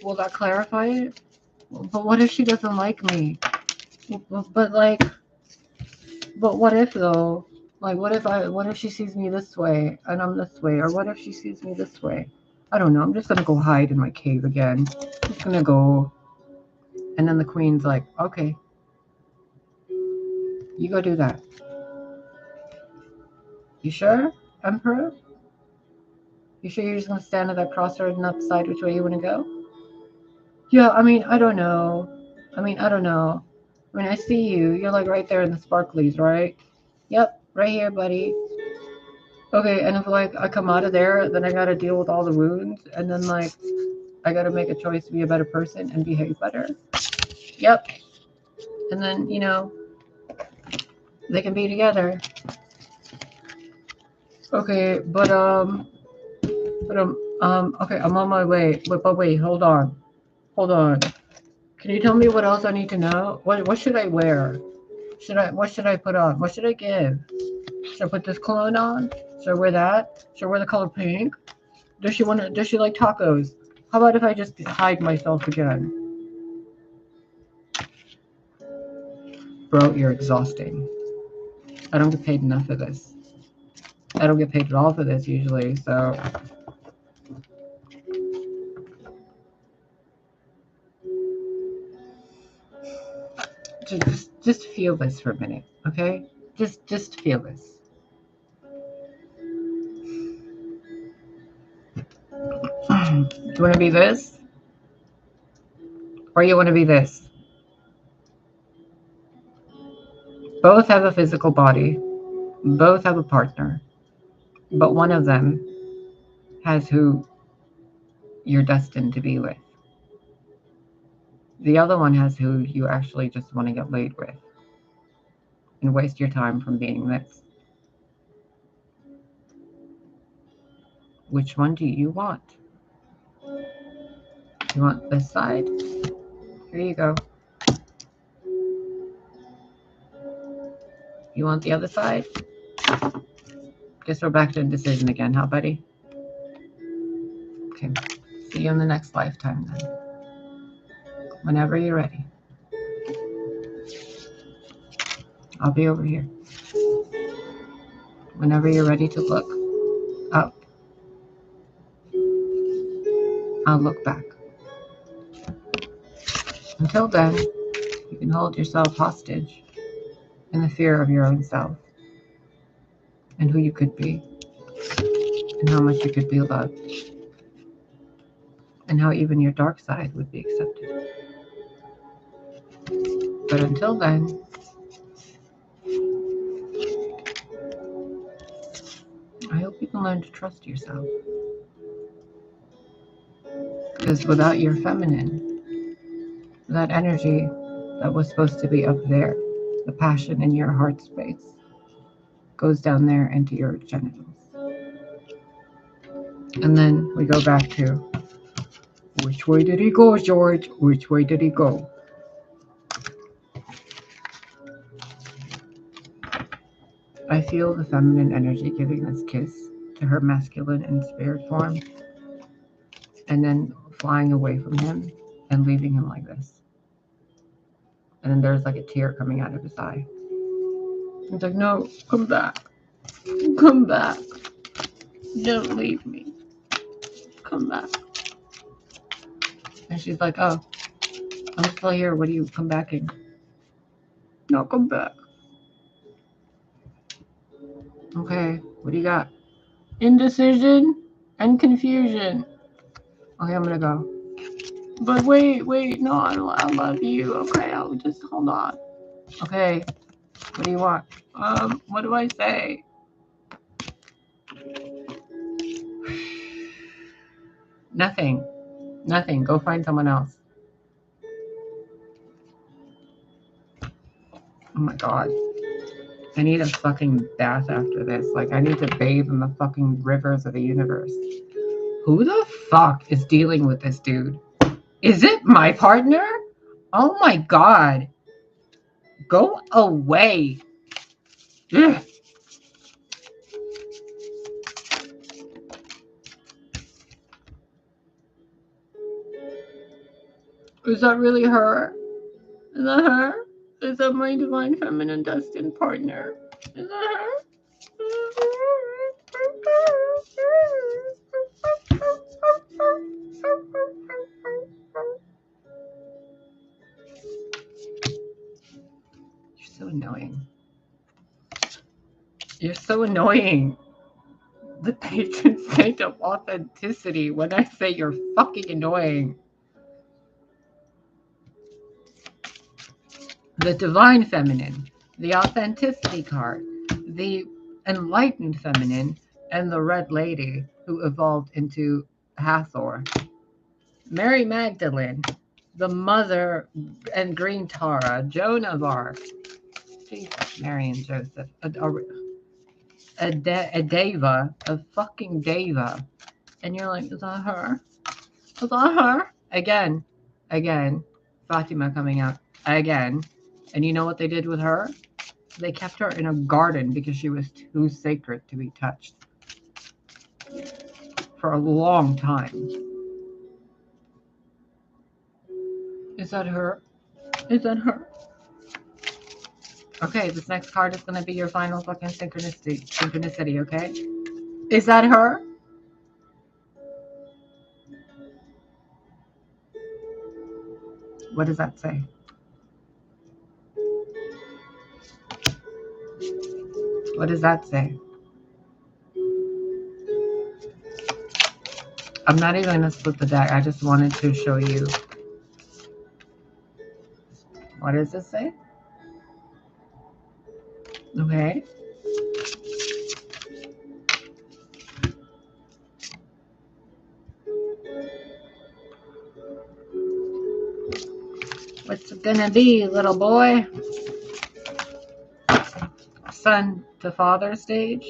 S1: Will that clarify it? But what if she doesn't like me? But what if though? Like, what if she sees me this way and I'm this way? Or what if she sees me this way? I don't know. I'm just going to go hide in my cave again. I'm just going to go. And then the queen's like, okay, you go do that. You sure, Emperor? You sure you're just going to stand at that crossroad and not decide which way you want to go? Yeah, I mean, I don't know. I mean, I see you. You're like right there in the sparklies, right? Yep, right here, buddy. Okay, and if like I come out of there, then I gotta deal with all the wounds, and then like I gotta make a choice to be a better person and behave better. Yep. And then, you know, they can be together. Okay, but okay, I'm on my way. But wait, hold on. Can you tell me what else I need to know? What should I wear? What should I put on? What should I give? Should I put this cologne on? Should I wear that? Should I wear the color pink? Does she like tacos? How about if I just hide myself again? Bro, you're exhausting. I don't get paid enough for this. I don't get paid at all for this usually, so. Just feel this for a minute, okay? Just feel this. Do you want to be this? Or you want to be this? Both have a physical body. Both have a partner. But one of them has who you're destined to be with. The other one has who you actually just want to get laid with and waste your time from being this. Which one do you want? You want this side? Here you go. You want the other side? Guess we're back to indecision again, huh, buddy? Okay. See you in the next lifetime then. Whenever you're ready. I'll be over here. Whenever you're ready to look up, I'll look back. Until then, you can hold yourself hostage in the fear of your own self and who you could be and how much you could be loved and how even your dark side would be accepted. But until then, I hope you can learn to trust yourself. Because without your feminine, that energy that was supposed to be up there, the passion in your heart space, goes down there into your genitals. And then we go back to, which way did he go, George? Which way did he go? I feel the feminine energy giving this kiss to her masculine in spirit form, and then flying away from him and leaving him like this. And then there's like a tear coming out of his eye. It's like, no, come back. Come back. Don't leave me. Come back. And she's like, oh, I'm still here. What are you come back in? No, come back. Okay, what do you got? Indecision and confusion. Okay, I'm gonna go. But wait, no, I love you. Okay, I'll just hold on. Okay, what do you want? What do I say? Nothing. Go find someone else. Oh my god. I need a fucking bath after this. Like, I need to bathe in the fucking rivers of the universe. Who the fuck is dealing with this dude? Is it my partner? Oh my god. Go away. Ugh. Is that really her? Is that her? Is that my divine feminine destined partner? Is that her? You're so annoying. You're so annoying. The patron saint of authenticity when I say you're fucking annoying. The divine feminine, the authenticity card, the enlightened feminine, and the red lady who evolved into Hathor. Mary Magdalene, the mother and Green Tara, Joan of Arc, Jesus, Mary and Joseph, a deva, a fucking deva. And you're like, is that her? Is that her? Again, Fatima coming out again. And you know what they did with her? They kept her in a garden because she was too sacred to be touched for a long time. Is that her? Is that her? Okay, this next card is going to be your final fucking synchronicity, okay? Is that her? What does that say? What does that say? I'm not even going to split the deck. I just wanted to show you. What does this say? Okay. What's it gonna be, little boy? Son to father stage?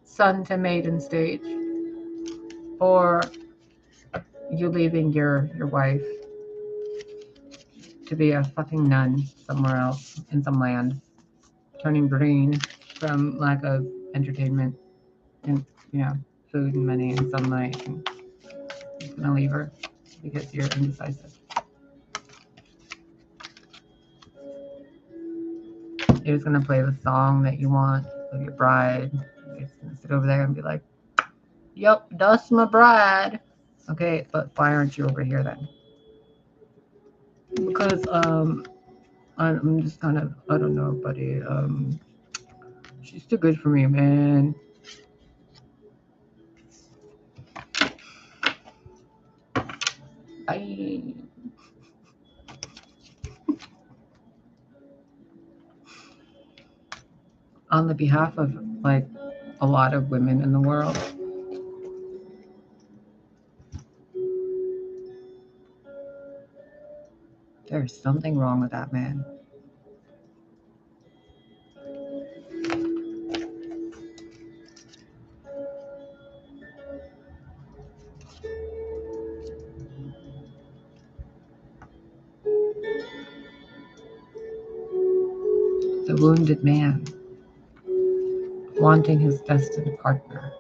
S1: Son to maiden stage? Or you leaving your wife to be a fucking nun somewhere else in some land, turning green from lack of entertainment and, you know, food and money and sunlight, and you're gonna leave her because you're indecisive. You're just gonna play the song that you want of your bride. You're just gonna sit over there and be like, "Yup, that's my bride." Okay, but why aren't you over here then? Because I'm just kind of, I don't know, buddy. She's too good for me, man. On the behalf of like a lot of women in the world, there's something wrong with that man. The wounded man wanting his destined partner.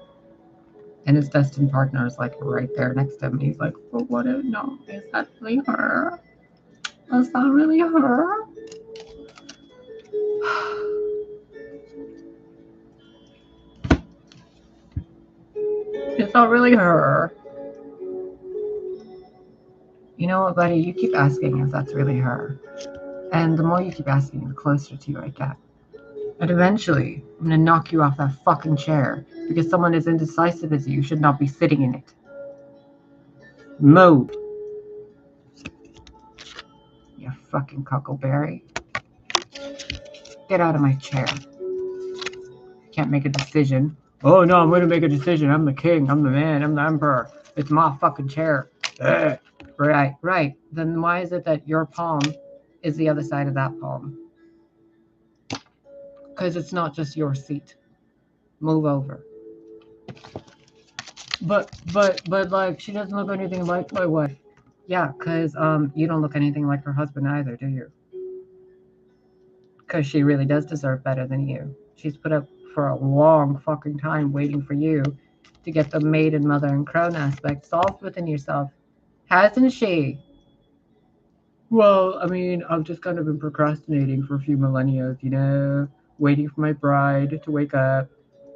S1: And his destined partner is like right there next to him. And he's like, well, what if, no, is that really her? Is that really her? It's not really her. You know what, buddy? You keep asking if that's really her. And the more you keep asking, the closer to you I get. And eventually, I'm going to knock you off that fucking chair. Because someone as indecisive as you should not be sitting in it. Move. You fucking cuckleberry. Get out of my chair. Can't make a decision. Oh no, I'm going to make a decision. I'm the king. I'm the man. I'm the emperor. It's my fucking chair. Ugh. Right. Then why is it that your palm is the other side of that palm? Because it's not just your seat. Move over. But like, she doesn't look anything like my wife. Yeah, because you don't look anything like her husband either, do you? Because she really does deserve better than you. She's put up for a long fucking time waiting for you to get the maiden, mother, and crone aspect solved within yourself. Hasn't she? Well, I mean, I've just kind of been procrastinating for a few millennia, you know, waiting for my bride to wake up.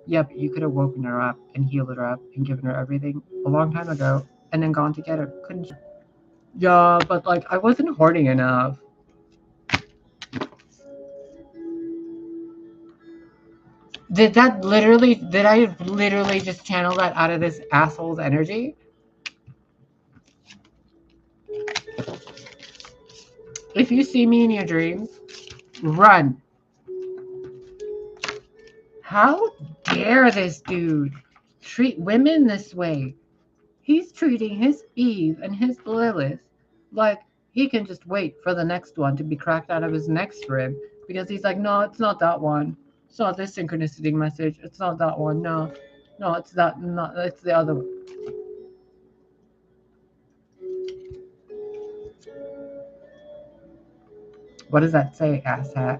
S1: Yeah, but you could have woken her up and healed her up and given her everything a long time ago and then gone to get her, couldn't you? Yeah, but like, I wasn't horny enough. Did I literally just channel that out of this asshole's energy? If you see me in your dreams, run. How dare this dude treat women this way? He's treating his Eve and his Lilith like he can just wait for the next one to be cracked out of his next rib because he's like, no, it's not that one. It's not this synchronicity message. It's not that one. No, it's that. No, it's the other one. What does that say, asshat?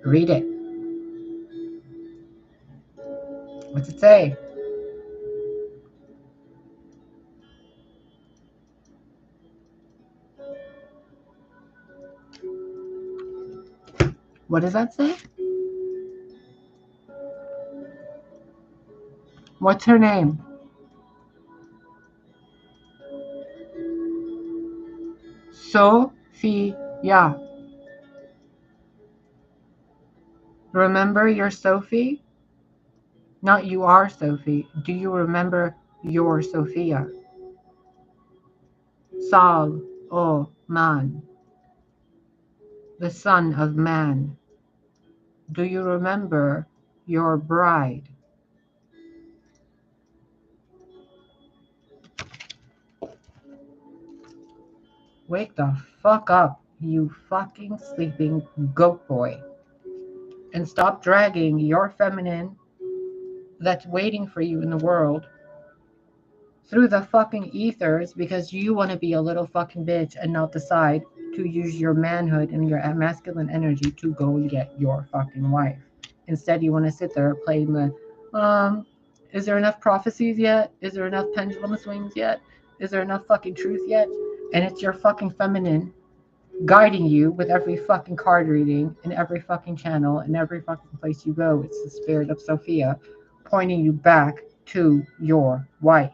S1: Read it. What's it say? What does that say? What's her name? Sophia. Remember your Sophie? Not you are Sophie. Do you remember your Sophia? Sol, O, Man, the son of man. Do you remember your bride? Wake the fuck up, you fucking sleeping goat boy. And stop dragging your feminine that's waiting for you in the world through the fucking ethers because you want to be a little fucking bitch and not decide to use your manhood and your masculine energy to go and get your fucking wife. Instead, you want to sit there playing is there enough prophecies yet? Is there enough pendulum swings yet? Is there enough fucking truth yet? And it's your fucking feminine guiding you with every fucking card reading in every fucking channel in every fucking place you go. It's the spirit of Sophia pointing you back to your wife.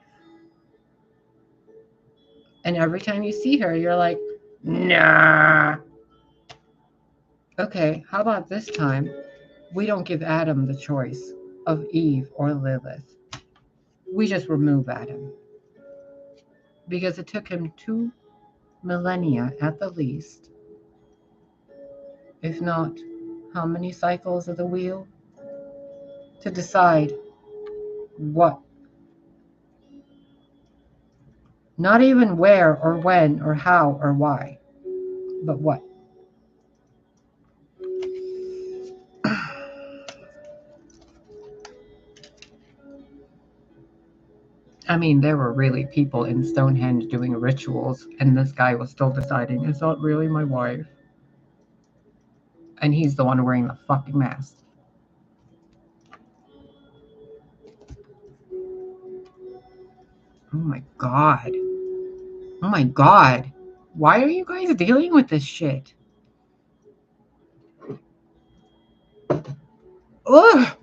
S1: And every time you see her, you're like, nah. Okay, how about this time? We don't give Adam the choice of Eve or Lilith. We just remove Adam. Because it took him 2 millennia at the least, if not how many cycles of the wheel, to decide what. Not even where or when or how or why, but what. I mean, there were really people in Stonehenge doing rituals, and this guy was still deciding, is that really my wife? And he's the one wearing the fucking mask. Oh my god. Oh my god. Why are you guys dealing with this shit? Ugh!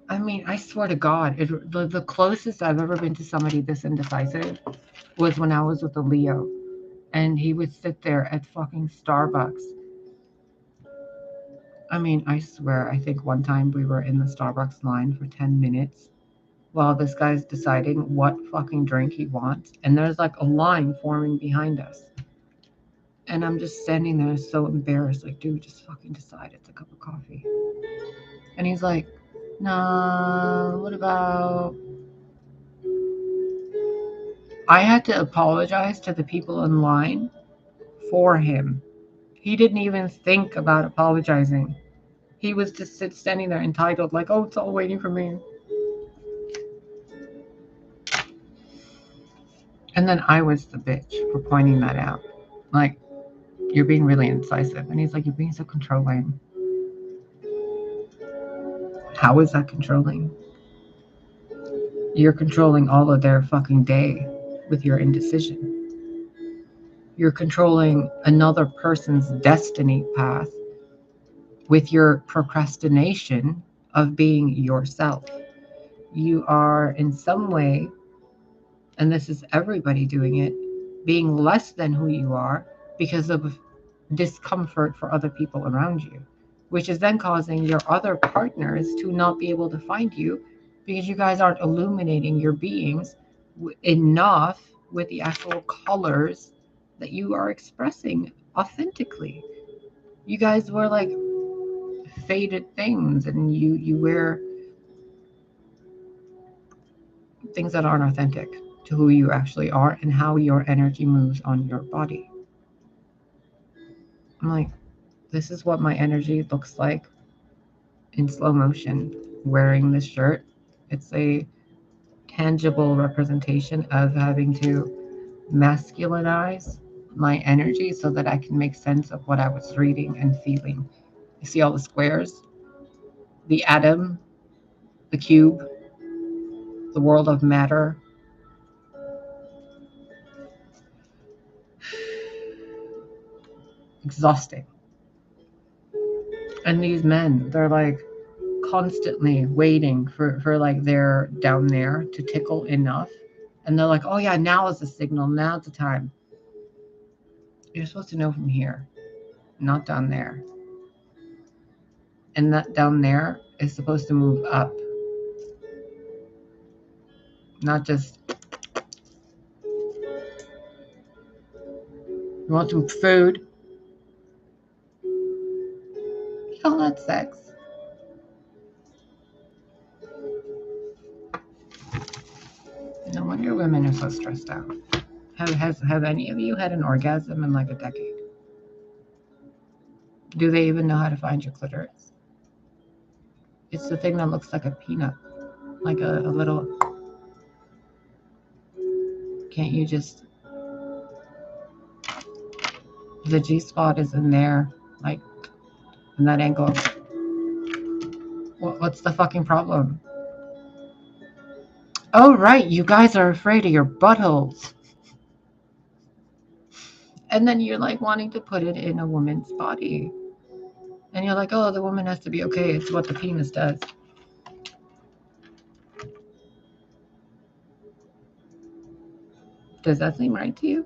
S1: I mean, I swear to God, the closest I've ever been to somebody this indecisive was when I was with a Leo. And he would sit there at fucking Starbucks. I mean, I swear, I think one time we were in the Starbucks line for 10 minutes while this guy's deciding what fucking drink he wants. And there's like a line forming behind us. And I'm just standing there so embarrassed, like, dude, just fucking decide it's a cup of coffee. And he's like, nah, what about... I had to apologize to the people in line for him. He didn't even think about apologizing. He was just standing there entitled, like, oh, it's all waiting for me. And then I was the bitch for pointing that out. Like, you're being really incisive. And he's like, you're being so controlling. How is that controlling? You're controlling all of their fucking day with your indecision. You're controlling another person's destiny path with your procrastination of being yourself. You are in some way, and this is everybody doing it, being less than who you are because of discomfort for other people around you, which is then causing your other partners to not be able to find you because you guys aren't illuminating your beings enough with the actual colors that you are expressing authentically. You guys wear like faded things, and you wear things that aren't authentic to who you actually are and how your energy moves on your body. I'm like, this is what my energy looks like in slow motion wearing this shirt. It's a tangible representation of having to masculinize my energy so that I can make sense of what I was reading and feeling. You see all the squares, the atom, the cube, the world of matter. Exhausting. And these men, they're like constantly waiting for like their down there to tickle enough. And they're like, oh yeah, now is the signal, now's the time. You're supposed to know from here, not down there. And that down there is supposed to move up, not just, you want some food? You call that sex? No wonder women are so stressed out. Have any of you had an orgasm in like a decade? Do they even know how to find your clitoris? It's the thing that looks like a peanut, like a little. Can't you just? The G spot is in there, like in that angle. What's the fucking problem? Oh, right, you guys are afraid of your buttholes. And then you're like wanting to put it in a woman's body. And you're like, oh, the woman has to be okay. It's what the penis does. Does that seem right to you?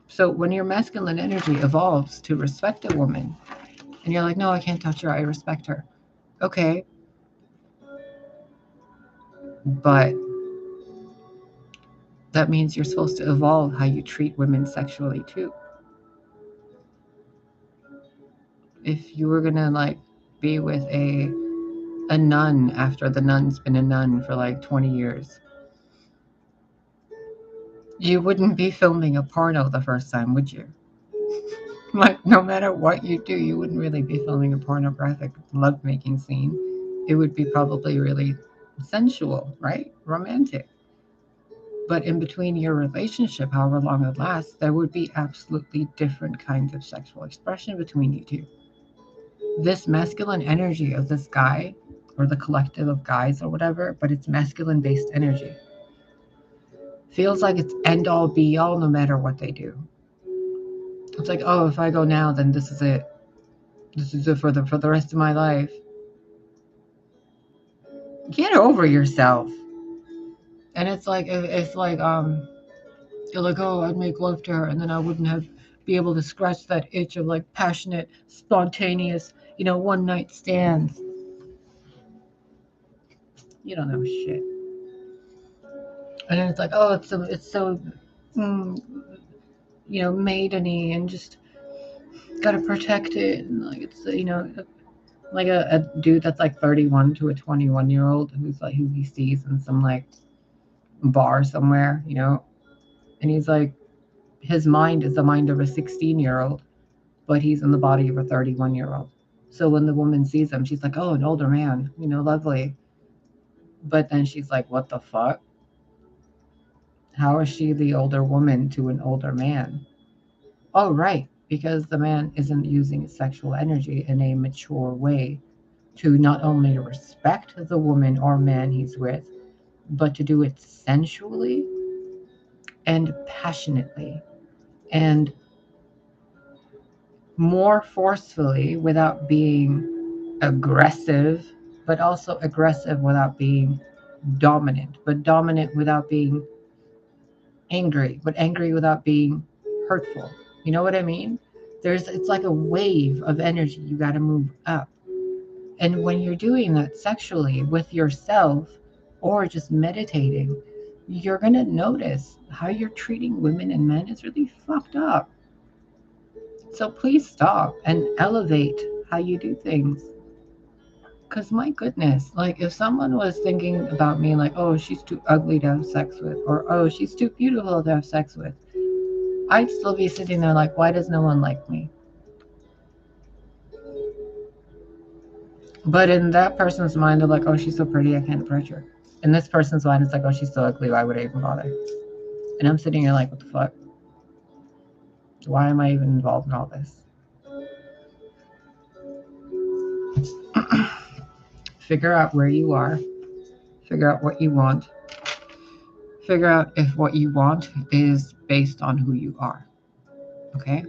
S1: So when your masculine energy evolves to respect a woman, and you're like, no, I can't touch her, I respect her. Okay. But that means you're supposed to evolve how you treat women sexually too. If you were gonna like be with a nun after the nun's been a nun for like 20 years, you wouldn't be filming a porno the first time, would you? Like, no matter what you do, you wouldn't really be filming a pornographic lovemaking scene. It would be probably really sensual, right? Romantic. But in between your relationship, however long it lasts, there would be absolutely different kinds of sexual expression between you two. This masculine energy of this guy, or the collective of guys or whatever, but it's masculine based energy, feels like it's end all be all no matter what they do. It's like, oh, if I go now, then this is it. This is it for the rest of my life. Get over yourself. And it's like you're like, oh, I'd make love to her, and then I wouldn't have be able to scratch that itch of like passionate, spontaneous, one night stands. You don't know shit. And then it's like, oh, it's so maideny, and just gotta protect it, and like it's like a dude that's like 31 to a 21-year-old who's like who he sees in some like bar somewhere, and he's like, his mind is the mind of a 16-year-old, but he's in the body of a 31-year-old. So when the woman sees him, she's like, oh, an older man, lovely. But then she's like, what the fuck? How is she the older woman to an older man? Oh, right, because the man isn't using his sexual energy in a mature way to not only respect the woman or man he's with, but to do it sensually and passionately and more forcefully without being aggressive, but also aggressive without being dominant, but dominant without being angry, but angry without being hurtful. You know what I mean? It's like a wave of energy you got to move up. And when you're doing that sexually with yourself or just meditating, you're going to notice how you're treating women and men is really fucked up. So please stop and elevate how you do things. Because my goodness, like if someone was thinking about me like, oh, she's too ugly to have sex with, or oh, she's too beautiful to have sex with, I'd still be sitting there like, why does no one like me? But in that person's mind, they're like, oh, she's so pretty, I can't approach her. In this person's mind, it's like, oh, she's so ugly, why would I even bother? And I'm sitting here like, what the fuck? Why am I even involved in all this? Figure out where you are. Figure out what you want. Figure out if what you want is based on who you are. Okay?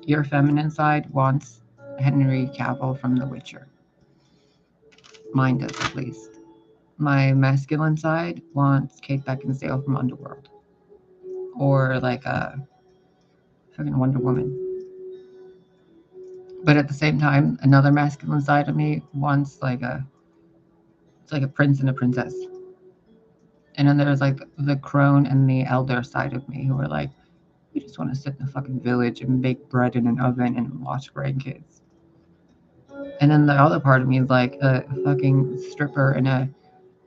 S1: Your feminine side wants Henry Cavill from The Witcher. Mine does, at least. My masculine side wants Kate Beckinsale from Underworld. or like a fucking Wonder Woman. But at the same time, another masculine side of me wants it's like a prince and a princess. And then there's like the crone and the elder side of me who are like, we just want to sit in a fucking village and bake bread in an oven and watch grandkids. And then the other part of me is like a fucking stripper in a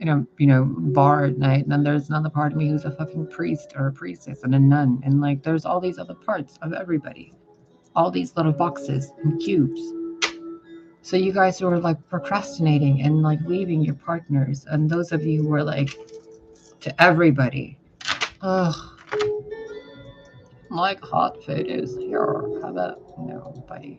S1: bar at night. And then there's another part of me who's a fucking priest or a priestess and a nun. And like there's all these other parts of everybody. All these little boxes and cubes. So you guys who are like procrastinating and like leaving your partners, and those of you who are like to everybody, ugh, like hot photos here. How about no, bye.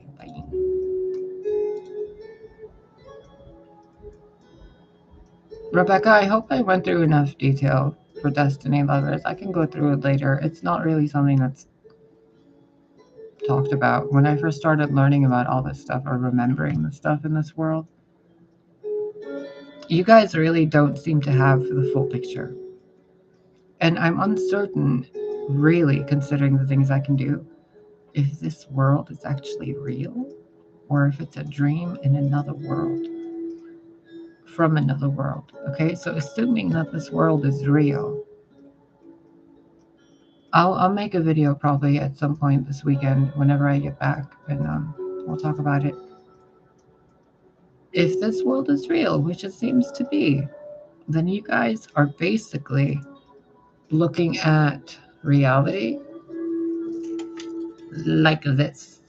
S1: Rebecca, I hope I went through enough detail for Destiny Lovers. I can go through it later. It's not really something that's talked about. When I first started learning about all this stuff or remembering the stuff in this world, you guys really don't seem to have the full picture. And I'm uncertain, really, considering the things I can do, if this world is actually real or if it's a dream in another world, from another world. Okay, so assuming that this world is real, I'll make a video probably at some point this weekend whenever I get back, and we'll talk about it. If this world is real, which it seems to be, then you guys are basically looking at reality like this,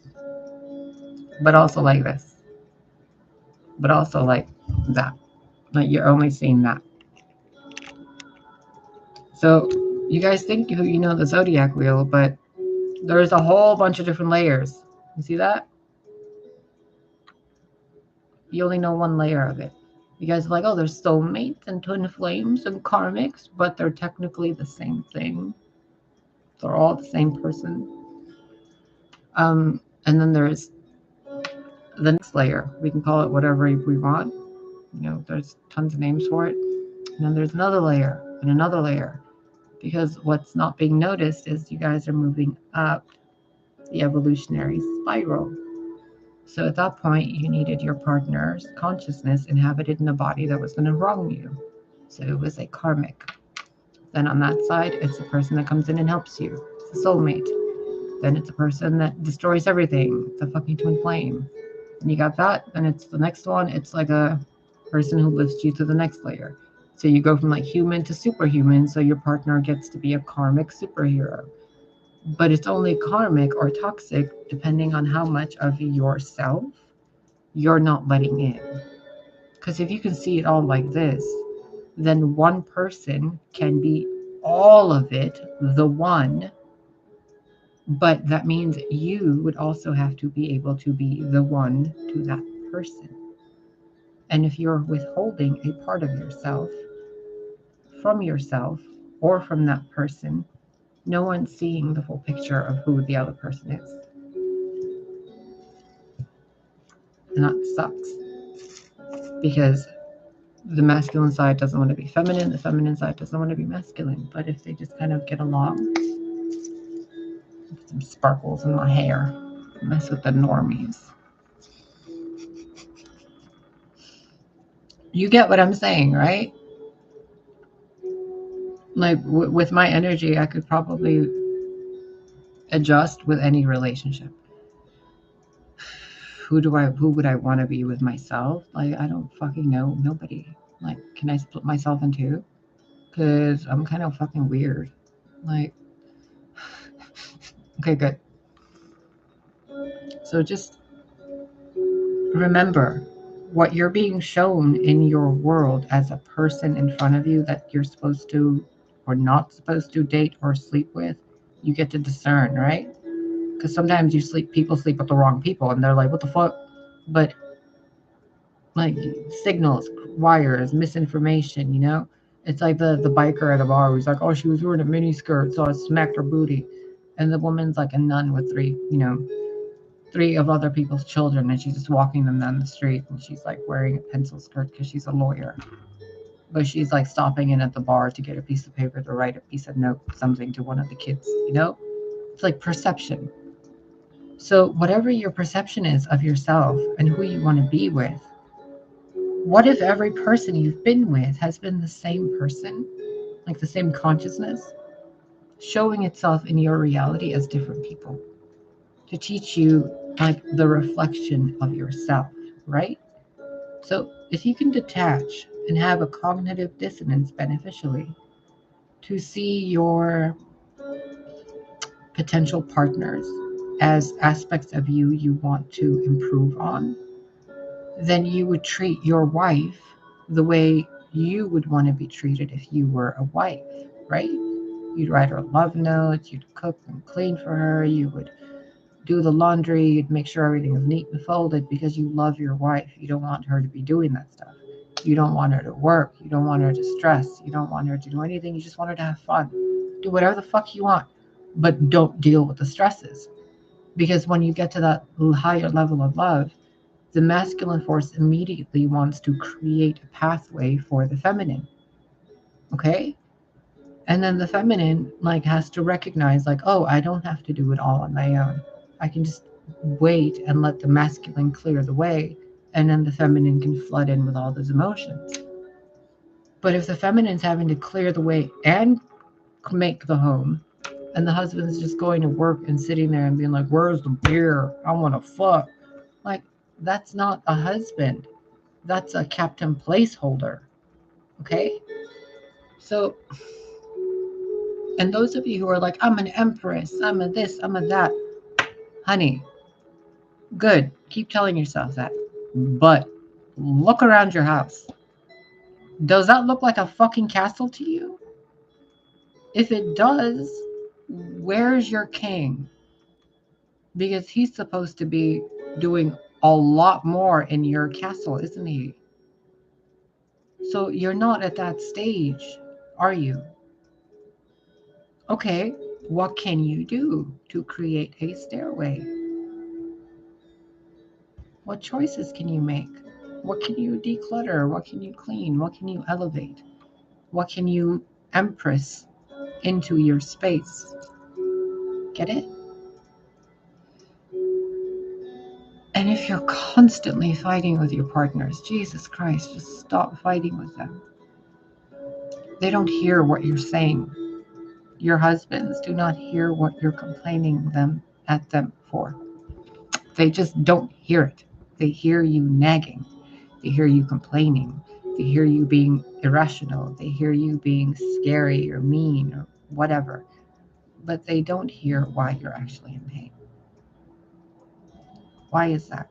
S1: but also like this, but also like that. Like you're only seeing that. So you guys think you know the zodiac wheel, but there's a whole bunch of different layers. You see that? You only know one layer of it. You guys are like, oh, there's soulmates and twin flames and karmics, but they're technically the same thing. They're all the same person. And then there's the next layer. We can call it whatever we want. There's tons of names for it. And then there's another layer and another layer. Because what's not being noticed is you guys are moving up the evolutionary spiral. So at that point, you needed your partner's consciousness inhabited in a body that was going to wrong you. So it was a karmic. Then on that side, it's the person that comes in and helps you. It's a soulmate. Then it's a person that destroys everything. It's a fucking twin flame. And you got that. Then it's the next one. It's like a person who lifts you to the next layer. So you go from like human to superhuman. So your partner gets to be a karmic superhero. But it's only karmic or toxic depending on how much of yourself you're not letting in. Because if you can see it all like this, then one person can be all of it, the one. But that means you would also have to be able to be the one to that person. And if you're withholding a part of yourself from yourself or from that person, no one's seeing the full picture of who the other person is. And that sucks. Because the masculine side doesn't want to be feminine, the feminine side doesn't want to be masculine. But if they just kind of get along, some sparkles in my hair, mess with the normies. You get what I'm saying, right? Like with my energy, I could probably adjust with any relationship. Who would I want to be with myself? Like, I don't fucking know. Nobody. Like, can I split myself in two? Because I'm kind of fucking weird. Like, okay, good. So just remember what you're being shown in your world as a person in front of you that you're supposed to or not supposed to date or sleep with. You get to discern, right? Because sometimes people sleep with the wrong people and they're like, what the fuck? But like signals, wires, misinformation, It's like the biker at a bar who's like, oh, she was wearing a mini skirt, so I smacked her booty. And the woman's like a nun with three of other people's children, and she's just walking them down the street, and she's like wearing a pencil skirt because she's a lawyer. but she's like stopping in at the bar to get a piece of paper to write a piece of note, something to one of the kids, you know? It's like perception. So, whatever your perception is of yourself and who you want to be with, what if every person you've been with has been the same person, like the same consciousness, showing itself in your reality as different people to teach you like the reflection of yourself, right? So, if you can detach and have a cognitive dissonance beneficially to see your potential partners as aspects of you want to improve on, then you would treat your wife the way you would want to be treated if you were a wife, right? You'd write her love notes, you'd cook and clean for her, you would do the laundry, you'd make sure everything is neat and folded because you love your wife. You don't want her to be doing that stuff. You don't want her to work. You don't want her to stress. You don't want her to do anything. You just want her to have fun. Do whatever the fuck you want, but don't deal with the stresses. Because when you get to that higher level of love, the masculine force immediately wants to create a pathway for the feminine. Okay? And then the feminine like has to recognize like, oh, I don't have to do it all on my own. I can just wait and let the masculine clear the way, and then the feminine can flood in with all those emotions. But if the feminine's having to clear the way and make the home, and the husband's just going to work and sitting there and being like, where's the beer? I want to fuck. Like, that's not a husband. That's a captain placeholder. Okay? So, and those of you who are like, I'm an empress, I'm a this, I'm a that, honey, good. Keep telling yourself that. But look around your house. Does that look like a fucking castle to you? If it does, where's your king? Because he's supposed to be doing a lot more in your castle, isn't he? So you're not at that stage, are you? Okay, what can you do to create a stairway? What choices can you make? What can you declutter? What can you clean? What can you elevate? What can you empress into your space? Get it? And if you're constantly fighting with your partners, Jesus Christ, just stop fighting with them. They don't hear what you're saying. Your husbands do not hear what you're complaining them at them for. They just don't hear it. They hear you nagging. They hear you complaining. They hear you being irrational. They hear you being scary or mean or whatever. But they don't hear why you're actually in pain. Why is that?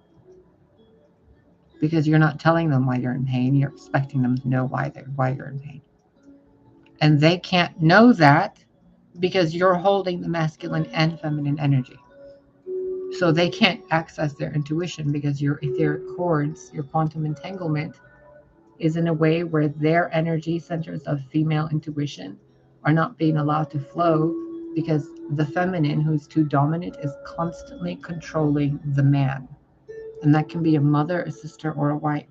S1: Because you're not telling them why you're in pain. You're expecting them to know why you're in pain. And they can't know that because you're holding the masculine and feminine energy. So they can't access their intuition because your etheric cords, your quantum entanglement, is in a way where their energy centers of female intuition are not being allowed to flow because the feminine, who's too dominant, is constantly controlling the man. And that can be a mother, a sister, or a wife,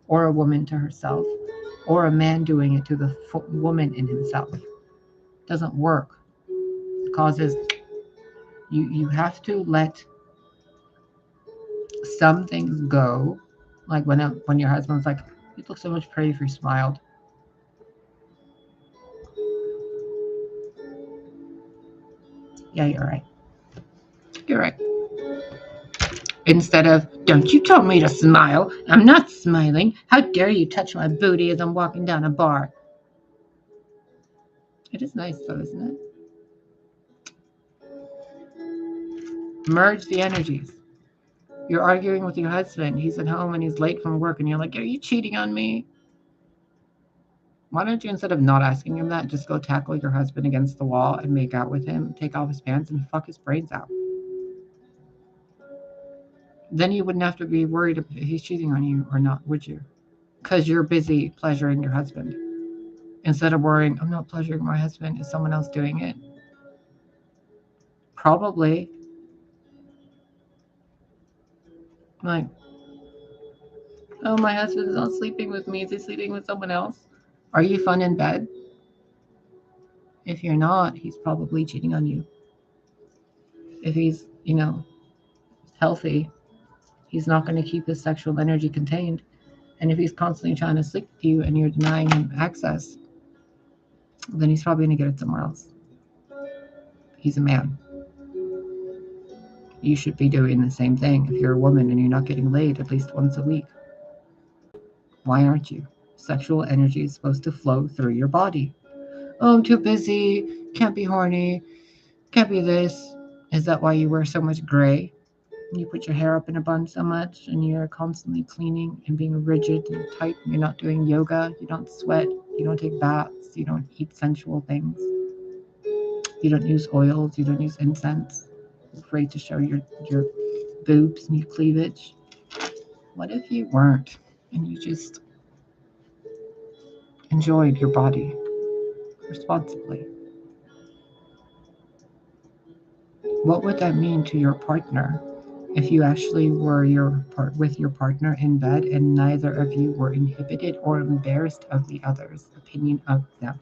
S1: or a woman to herself, or a man doing it to the woman in himself. It doesn't work. It causes you have to let some things go. Like when your husband's like, you look so much prettier if you smiled. Yeah, you're right. You're right. Instead of, don't you tell me to smile. I'm not smiling. How dare you touch my booty as I'm walking down a bar? It is nice though, isn't it? Merge the energies. You're arguing with your husband. He's at home and he's late from work, and you're like, are you cheating on me? Why don't you, instead of not asking him that, just go tackle your husband against the wall and make out with him, take off his pants, and fuck his brains out? Then you wouldn't have to be worried if he's cheating on you or not, would you? Because you're busy pleasuring your husband. Instead of worrying, I'm not pleasuring my husband, is someone else doing it? Probably. Like, oh, my husband's not sleeping with me. Is he sleeping with someone else? Are you fun in bed? If you're not, he's probably cheating on you. If he's, healthy, he's not going to keep his sexual energy contained. And if he's constantly trying to sleep with you and you're denying him access, then he's probably going to get it somewhere else. He's a man. You should be doing the same thing if you're a woman and you're not getting laid at least once a week. Why aren't you? Sexual energy is supposed to flow through your body. Oh, I'm too busy, can't be horny, can't be this. Is that why you wear so much gray? You put your hair up in a bun so much and you're constantly cleaning and being rigid and tight. You're not doing yoga, you don't sweat, you don't take baths, you don't eat sensual things. You don't use oils, you don't use incense. You're afraid to show your boobs and your cleavage. What if you weren't and you just enjoyed your body responsibly? What would that mean to your partner if you actually were with your partner in bed and neither of you were inhibited or embarrassed of the other's opinion of them?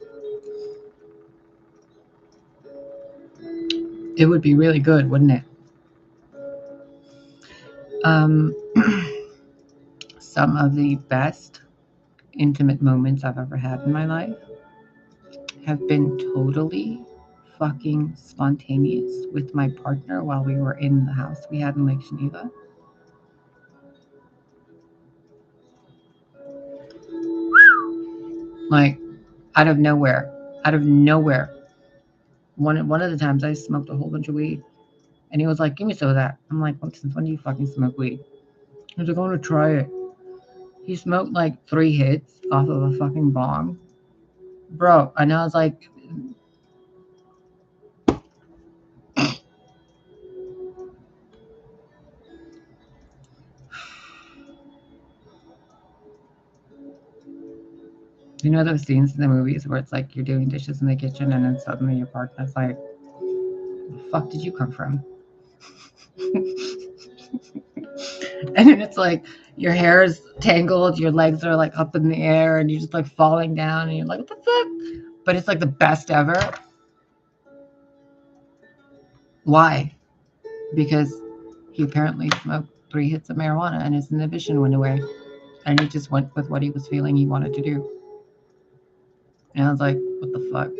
S1: It would be really good, wouldn't it? Some of the best intimate moments I've ever had in my life have been totally fucking spontaneous with my partner while we were in the house we had in Lake Geneva. Like, out of nowhere. One of the times I smoked a whole bunch of weed, and he was like, "Give me some of that." I'm like, "Well, since when do you fucking smoke weed?" He was like, "I want to try it." He smoked like 3 hits off of a fucking bong, bro. And I was like, you know those scenes in the movies where it's like you're doing dishes in the kitchen and then suddenly your partner's like, "Where the fuck did you come from?" And then it's like your hair is tangled, your legs are like up in the air, and you're just like falling down, and you're like, "What the fuck?" But it's like the best ever. Why? Because he apparently smoked 3 hits of marijuana and his inhibition went away. And he just went with what he was feeling he wanted to do. And I was like, what the fuck?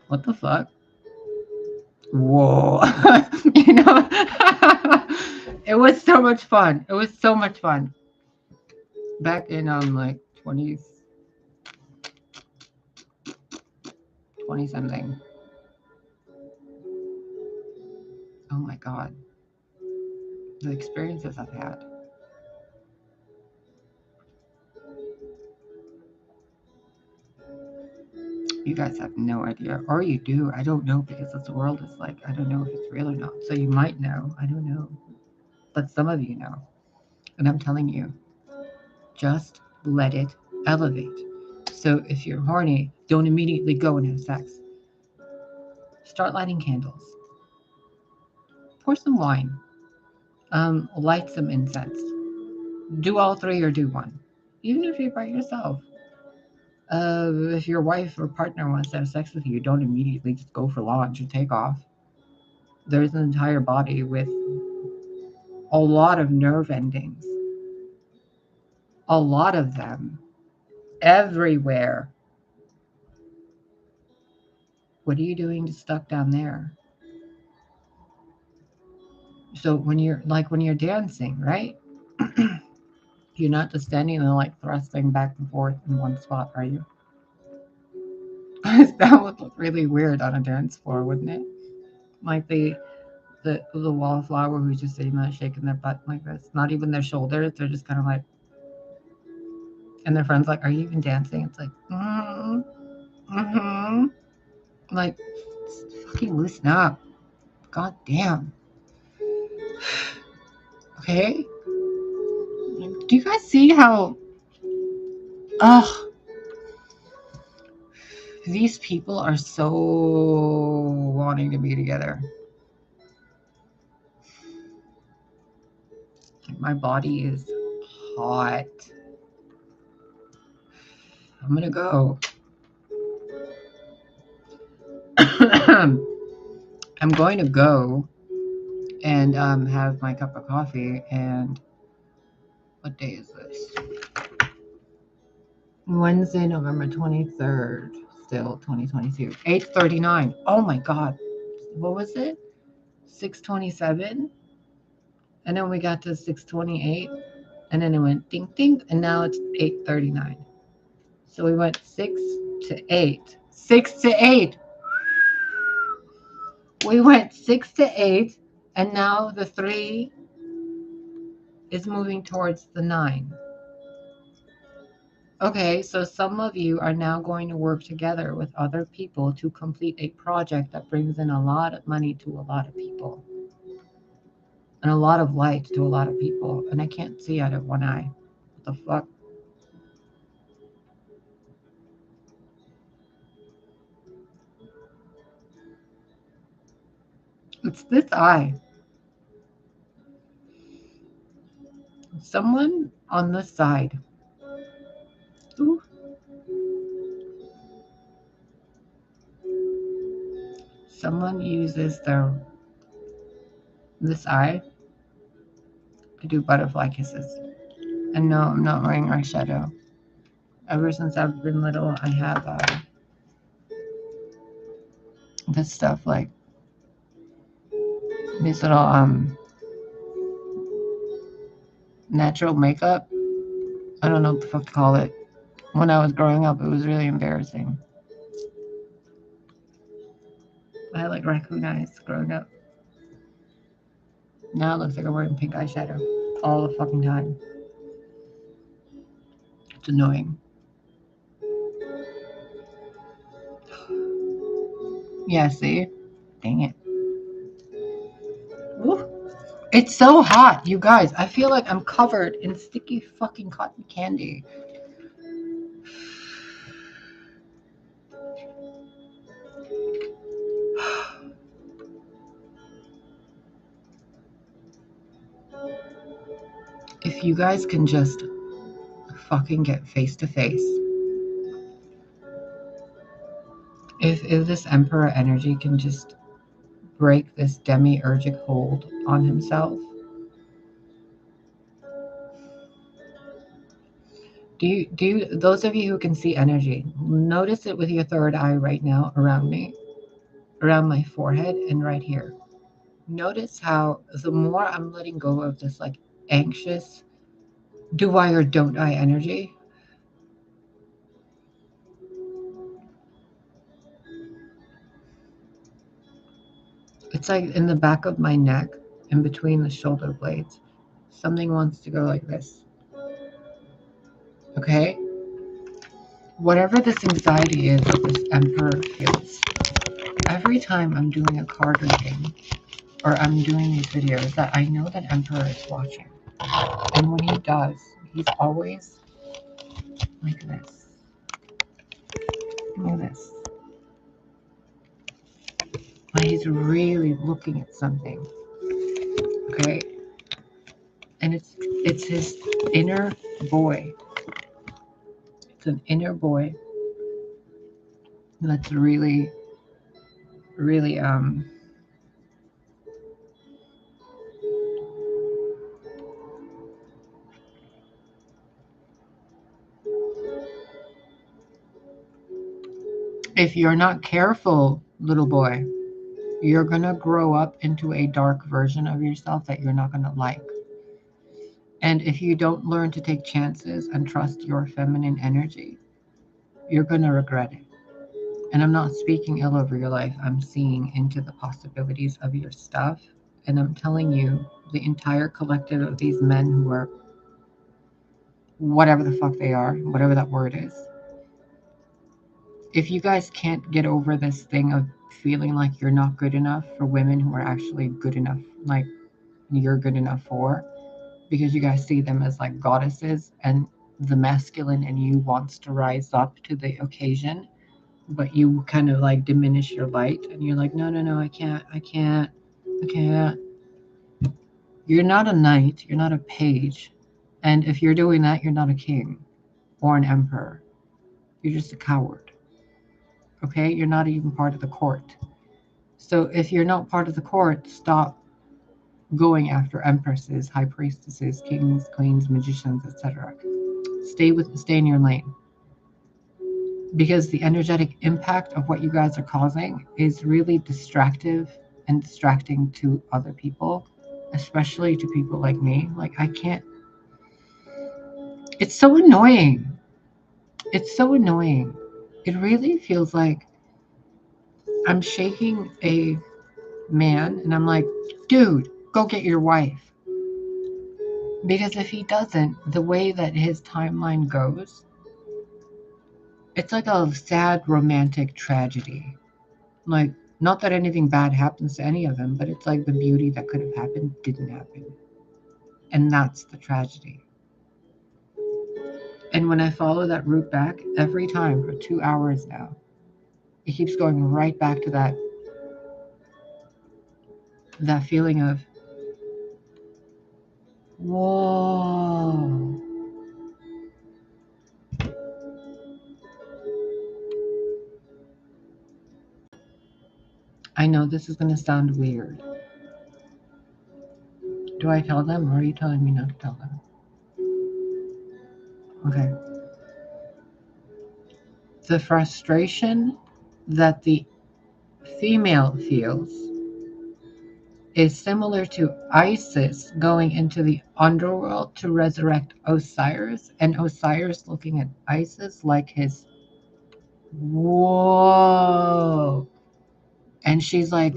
S1: What the fuck? Whoa. You know? It was so much fun. It was so much fun. Back in like 20 something. Oh my god. The experiences I've had. You guys have no idea. Or you do. I don't know, because this world is like, I don't know if it's real or not. So you might know. I don't know. But some of you know. And I'm telling you, just let it elevate. So if you're horny, don't immediately go and have sex. Start lighting candles. Pour some wine. Light some incense. Do all 3 or do 1. Even if you're by yourself. If your wife or partner wants to have sex with you, don't immediately just go for launch or take off. There's an entire body with a lot of nerve endings. A lot of them. Everywhere. What are you doing stuck down there? So when you're dancing, right? You're not just standing there like thrusting back and forth in one spot, are you? That would look really weird on a dance floor, wouldn't it? Like the wallflower who's just sitting there shaking their butt like this. Not even their shoulders. They're just kind of like, and their friend's like, "Are you even dancing?" It's like, like, fucking loosen up. God damn. Okay. Do you guys see how? Ugh. These people are so wanting to be together. My body is hot. I'm gonna go. I'm going to go and have my cup of coffee. And what day is this? Wednesday, November 23rd, still 2022. 8:39. Oh my God. What was it? 6:27? And then we got to 6:28. And then it went ding ding. And now it's 8:39. So we went 6 to 8. 6 to 8. We went 6 to 8. And now the 3 is moving towards the 9. Okay, so some of you are now going to work together with other people to complete a project that brings in a lot of money to a lot of people and a lot of light to a lot of people. And I can't see out of one eye. What the fuck? It's this eye. Someone on this side. Ooh. Someone uses this eye to do butterfly kisses. And no, I'm not wearing eyeshadow. Ever since I've been little, I have this stuff like these little natural makeup. I don't know what the fuck to call it. When I was growing up, it was really embarrassing. I had like raccoon eyes growing up. Now it looks like I'm wearing pink eyeshadow all the fucking time. It's annoying. Yeah, see? Dang it. Woo. It's so hot, you guys. I feel like I'm covered in sticky fucking cotton candy. If you guys can just fucking get face to face. If this Emperor energy can just break this demiurgic hold on himself. Do you those of you who can see energy, notice it with your third eye right now around me, around my forehead and right here. Notice how the more I'm letting go of this like anxious do I or don't I energy, it's like in the back of my neck, in between the shoulder blades, something wants to go like this. Okay? Whatever this anxiety is that this Emperor feels, every time I'm doing a card reading or I'm doing these videos, that I know that Emperor is watching. And when he does, he's always like this. Like this. Like he's really looking at something. Okay? And it's his inner boy. It's an inner boy that's really, really if you're not careful, little boy, you're gonna grow up into a dark version of yourself that you're not gonna like. And if you don't learn to take chances and trust your feminine energy, you're gonna regret it. And I'm not speaking ill over your life. I'm seeing into the possibilities of your stuff. And I'm telling you, the entire collective of these men who are whatever the fuck they are, whatever that word is, if you guys can't get over this thing of feeling like you're not good enough for women who are actually good enough, like you're good enough for, because you guys see them as like goddesses and the masculine in you wants to rise up to the occasion, but you kind of like diminish your light and you're like, no, I can't. You're not a knight, you're not a page. And if you're doing that, you're not a king or an emperor. You're just a coward. Okay? You're not even part of the court. So if you're not part of the court, stop going after empresses, high priestesses, kings, queens, magicians, etc. Stay in your lane. Because the energetic impact of what you guys are causing is really distractive and distracting to other people, especially to people like me. Like, I can't. It's so annoying. It's so annoying. It really feels like I'm shaking a man and I'm like, dude, go get your wife. Because if he doesn't, the way that his timeline goes, it's like a sad romantic tragedy. Like, not that anything bad happens to any of them, but it's like the beauty that could have happened didn't happen. And that's the tragedy. And when I follow that route back, every time for 2 hours now, it keeps going right back to that feeling of, whoa. I know this is going to sound weird. Do I tell them, or are you telling me not to tell them? Okay. The frustration that the female feels is similar to Isis going into the underworld to resurrect Osiris, and Osiris looking at Isis like his, whoa. And she's like,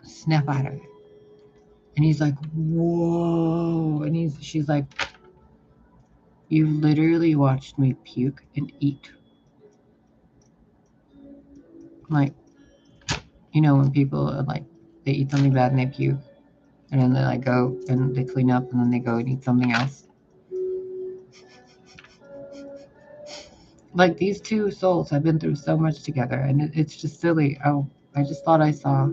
S1: snap out of it. And he's like, whoa. And she's like, you literally watched me puke and eat. Like, you know, when people are like, they eat something bad and they puke, and then they like go and they clean up and then they go and eat something else. Like, these two souls have been through so much together, and it's just silly. Oh, I just thought I saw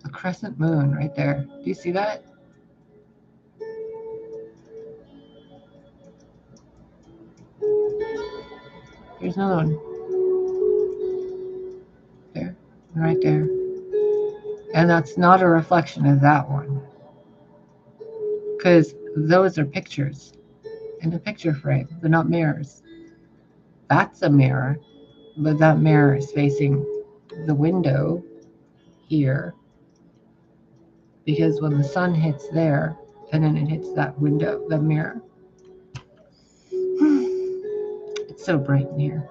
S1: a crescent moon right there. Do you see that? There's another one. There. And right there. And that's not a reflection of that one. Because those are pictures in a picture frame. They're not mirrors. That's a mirror, but that mirror is facing the window here. Because when the sun hits there, and then it hits that window, the mirror, it's so bright in here.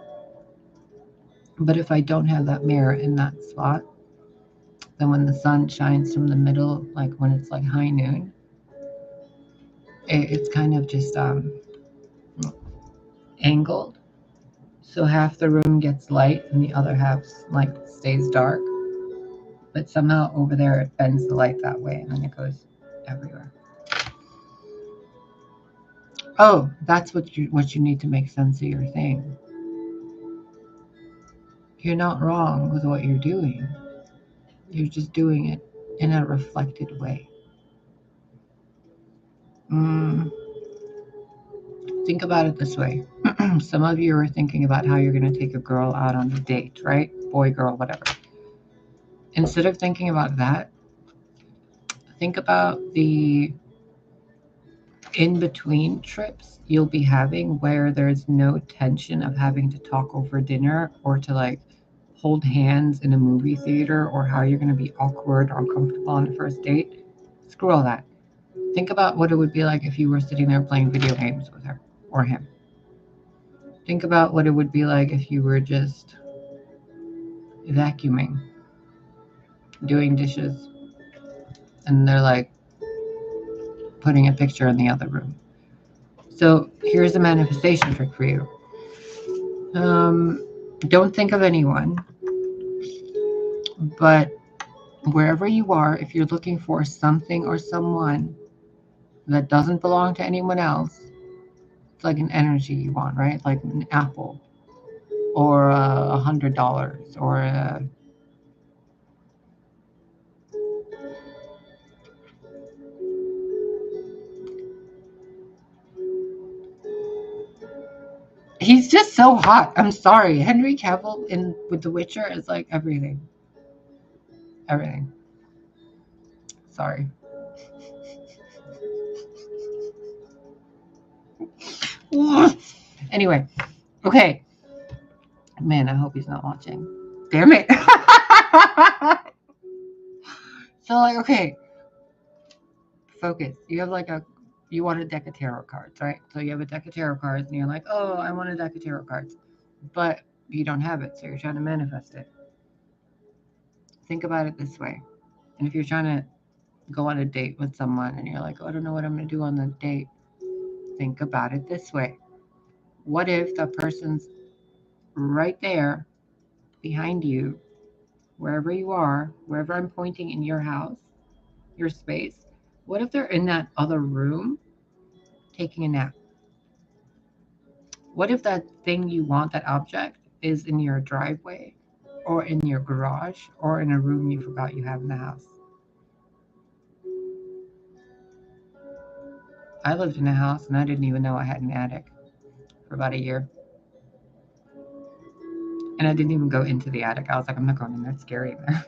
S1: But if I don't have that mirror in that spot, then when the sun shines from the middle, like when it's like high noon, it's kind of just angled. So half the room gets light and the other half like stays dark. But somehow over there it bends the light that way and then it goes everywhere. Oh, that's what you need to make sense of your thing. You're not wrong with what you're doing. You're just doing it in a reflected way. Think about it this way. Some of you are thinking about how you're going to take a girl out on a date, right? Boy, girl, whatever. Instead of thinking about that, think about the in-between trips you'll be having where there's no tension of having to talk over dinner or to like hold hands in a movie theater, or how you're going to be awkward or uncomfortable on the first date. Screw all that. Think about what it would be like if you were sitting there playing video games with her or him. Think about what it would be like if you were just vacuuming, doing dishes, and they're like putting a picture in the other room. So here's a manifestation trick for you. Don't think of anyone, but wherever you are, if you're looking for something or someone that doesn't belong to anyone else, it's like an energy you want, right? Like an apple or $100 or He's just so hot. I'm sorry. Henry Cavill in with The Witcher is like everything. Everything. Sorry. Anyway, okay. Man, I hope he's not watching. Damn it. So, like, okay. Focus. You want a deck of tarot cards, right? So you have a deck of tarot cards and you're like, oh, I want a deck of tarot cards. But you don't have it, so you're trying to manifest it. Think about it this way. And if you're trying to go on a date with someone and you're like, oh, I don't know what I'm going to do on the date, think about it this way. What if the person's right there behind you, wherever you are, wherever I'm pointing in your house, your space, what if they're in that other room taking a nap? What if that thing you want, that object, is in your driveway or in your garage or in a room you forgot you have in the house? I lived in a house and I didn't even know I had an attic for about a year. And I didn't even go into the attic. I was like, I'm not going in there. It's scary in there.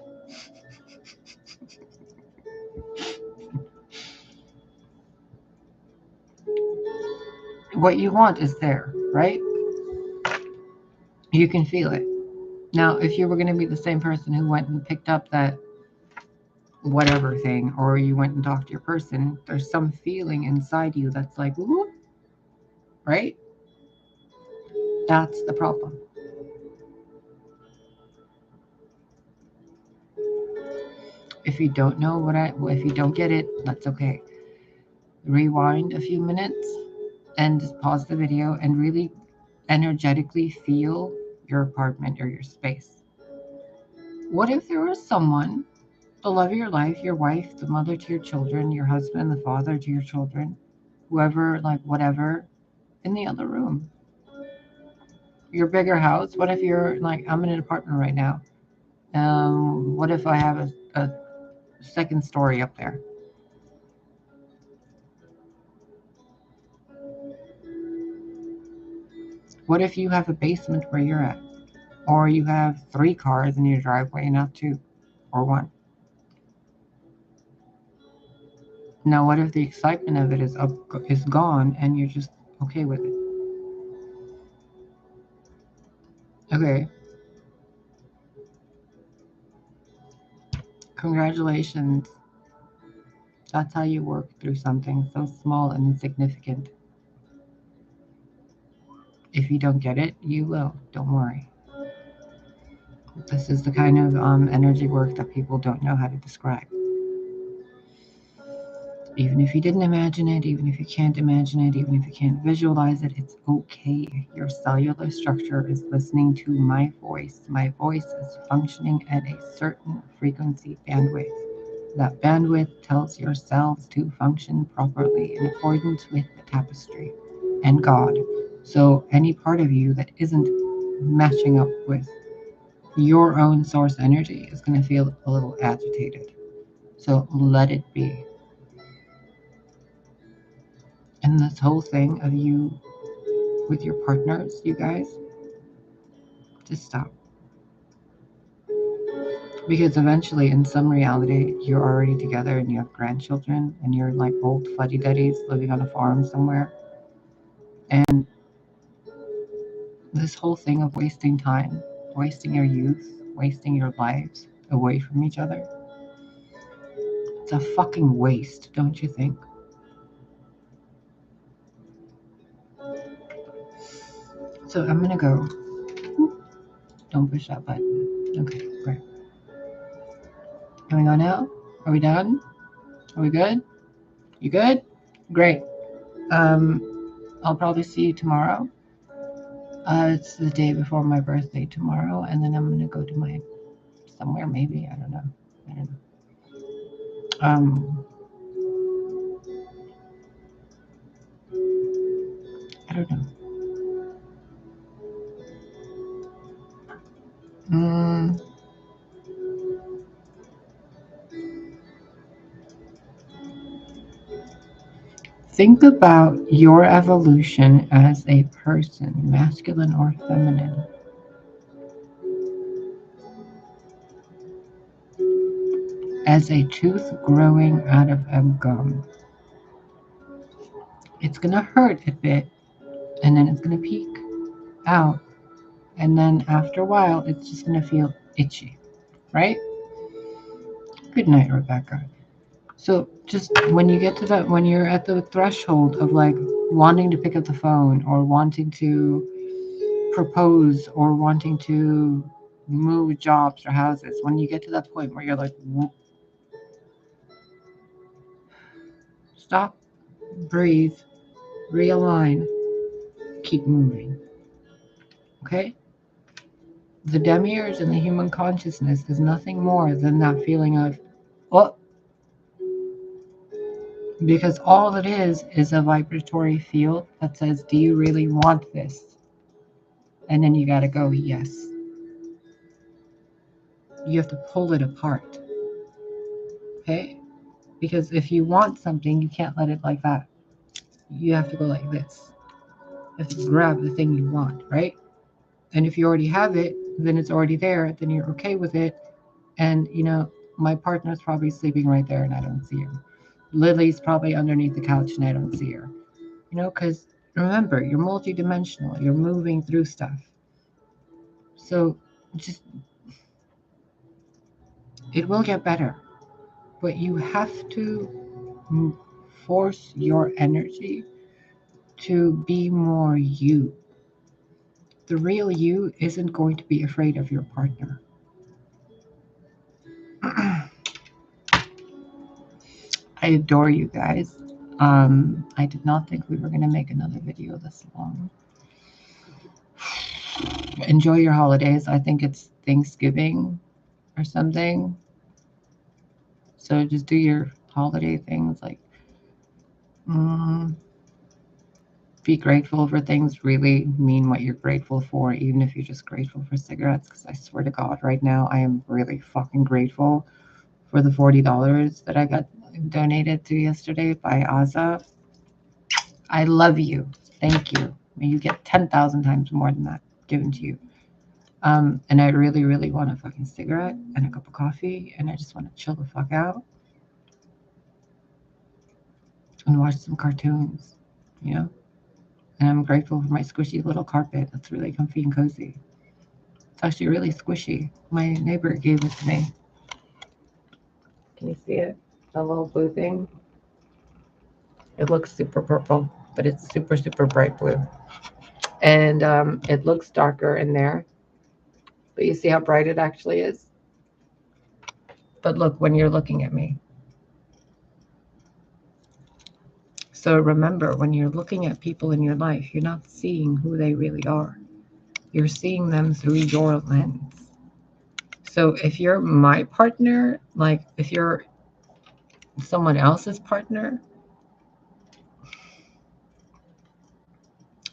S1: What you want is there, right? You can feel it. Now, if you were going to be the same person who went and picked up that whatever thing, or you went and talked to your person, there's some feeling inside you that's like, whoop, right? That's the problem. If you don't know if you don't get it, that's okay. Rewind a few minutes and just pause the video and really energetically feel your apartment or your space. What if there was someone, the love of your life, your wife, the mother to your children, your husband, the father to your children, whoever, like whatever, in the other room? Your bigger house. What if you're like, I'm in an apartment right now? What if I have a second story up there? What if you have a basement where you're at? Or you have 3 cars in your driveway, not 2 or 1? Now, what if the excitement of it is gone and you're just okay with it? Okay. Congratulations. That's how you work through something so small and insignificant. If you don't get it, you will. Don't worry. This is the kind of energy work that people don't know how to describe. Even if you didn't imagine it, even if you can't imagine it, even if you can't visualize it, it's okay. Your cellular structure is listening to my voice. My voice is functioning at a certain frequency bandwidth. That bandwidth tells your cells to function properly in accordance with the tapestry and God. So any part of you that isn't matching up with your own source energy is going to feel a little agitated. So let it be. And this whole thing of you with your partners, you guys, just stop. Because eventually, in some reality, you're already together and you have grandchildren and you're like old fuddy-duddies living on a farm somewhere. And this whole thing of wasting time, wasting your youth, wasting your lives away from each other, it's a fucking waste, don't you think? So I'm gonna go. Don't push that button. Okay, great. Can we go now? Are we done? Are we good? You good? Great. I'll probably see you tomorrow. It's the day before my birthday tomorrow, and then I'm gonna go to my somewhere maybe. I don't know. I don't know. I don't know. Think about your evolution as a person, masculine or feminine. As a tooth growing out of a gum. It's going to hurt a bit, and then it's going to peek out, and then after a while, it's just going to feel itchy, right? Good night, Rebecca. So just when you get to that, when you're at the threshold of like wanting to pick up the phone or wanting to propose or wanting to move jobs or houses, when you get to that point where you're like, stop, breathe, realign, keep moving. Okay? The demiurge in the human consciousness is nothing more than that feeling of, oh, because all it is a vibratory field that says, do you really want this? And then you got to go, yes. You have to pull it apart. Okay? Because if you want something, you can't let it like that. You have to go like this. You have to grab the thing you want, right? And if you already have it, then it's already there. Then you're okay with it. And, you know, my partner's probably sleeping right there and I don't see him. Lily's probably underneath the couch and I don't see her. You know, because remember, you're multidimensional. You're moving through stuff. So just, it will get better. But you have to force your energy to be more you. The real you isn't going to be afraid of your partner. I adore you guys. I did not think we were going to make another video this long. Enjoy your holidays. I think it's Thanksgiving or something. So just do your holiday things like be grateful for things. Really mean what you're grateful for, even if you're just grateful for cigarettes. Because I swear to God, right now I am really fucking grateful for the $40 that I got donated to yesterday by Aza. I love you. Thank you. May you get 10,000 times more than that given to you. And I really, really want a fucking cigarette and a cup of coffee, and I just want to chill the fuck out and watch some cartoons, you know? And I'm grateful for my squishy little carpet that's really comfy and cozy. It's actually really squishy. My neighbor gave it to me. Can you see it? The little blue thing? It looks super purple, but it's super, super bright blue. And it looks darker in there. But you see how bright it actually is? But look, when you're looking at me. So remember, when you're looking at people in your life, you're not seeing who they really are. You're seeing them through your lens. So if you're my partner, like if you're someone else's partner,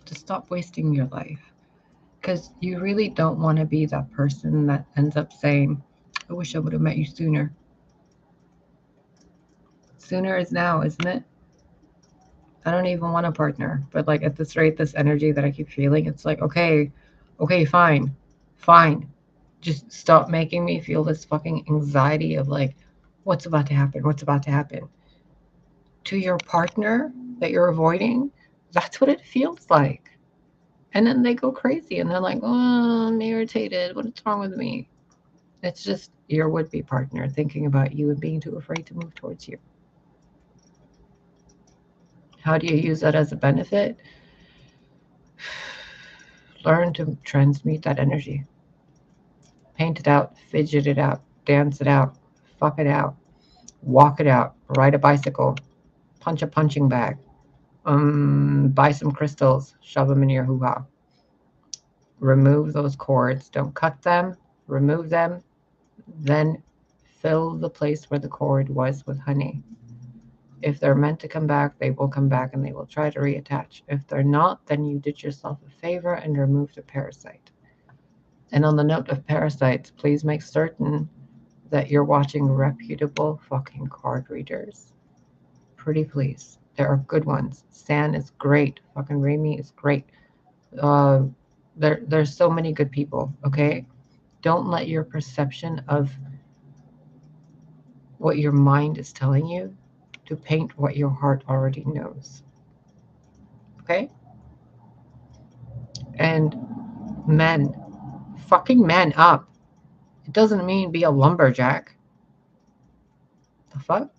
S1: just stop wasting your life. Because you really don't want to be that person that ends up saying, I wish I would have met you sooner. Sooner is now, isn't it? I don't even want a partner. But like at this rate, this energy that I keep feeling, it's like, okay, fine. Just stop making me feel this fucking anxiety of like, what's about to happen? What's about to happen? To your partner that you're avoiding, that's what it feels like. And then they go crazy and they're like, oh, I'm irritated. What's wrong with me? It's just your would-be partner thinking about you and being too afraid to move towards you. How do you use that as a benefit? Learn to transmute that energy. Paint it out, fidget it out, dance it out, fuck it out, walk it out, ride a bicycle, punch a punching bag, buy some crystals, shove them in your hoo-ha. Remove those cords. Don't cut them, remove them, then fill the place where the cord was with honey. If they're meant to come back, they will come back and they will try to reattach. If they're not, then you did yourself a favor and remove the parasite. And on the note of parasites, please make certain that you're watching reputable fucking card readers. Pretty please. There are good ones. San is great. Fucking Rami is great. There's so many good people, okay? Don't let your perception of what your mind is telling you to paint what your heart already knows. Okay? And men, fucking man up. It doesn't mean be a lumberjack. The fuck?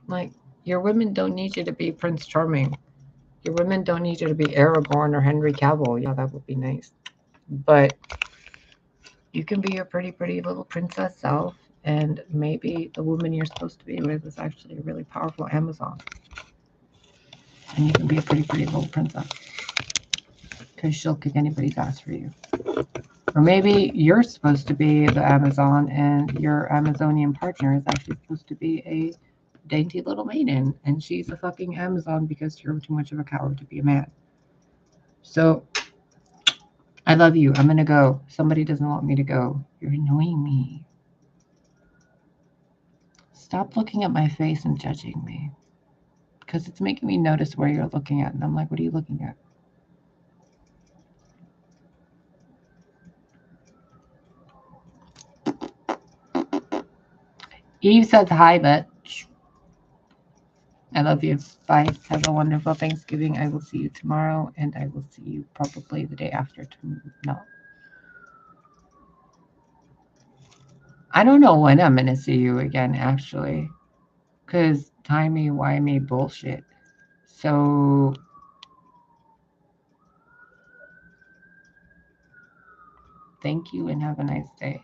S1: Like, your women don't need you to be Prince Charming. Your women don't need you to be Aragorn or Henry Cavill. Yeah, that would be nice. But you can be your pretty, pretty little princess self, and maybe the woman you're supposed to be with is actually a really powerful Amazon. And you can be a pretty, pretty little princess. Because she'll kick anybody's ass for you. Or maybe you're supposed to be the Amazon, and your Amazonian partner is actually supposed to be a dainty little maiden, and she's a fucking Amazon because you're too much of a coward to be a man. So, I love you. I'm gonna go. Somebody doesn't want me to go. You're annoying me. Stop looking at my face and judging me. Because it's making me notice where you're looking at. And I'm like, what are you looking at? Eve says hi, bitch. I love you. Bye. Have a wonderful Thanksgiving. I will see you tomorrow, and I will see you probably the day after tomorrow. I don't know when I'm going to see you again, actually. Because timey-wimey bullshit. So, thank you and have a nice day.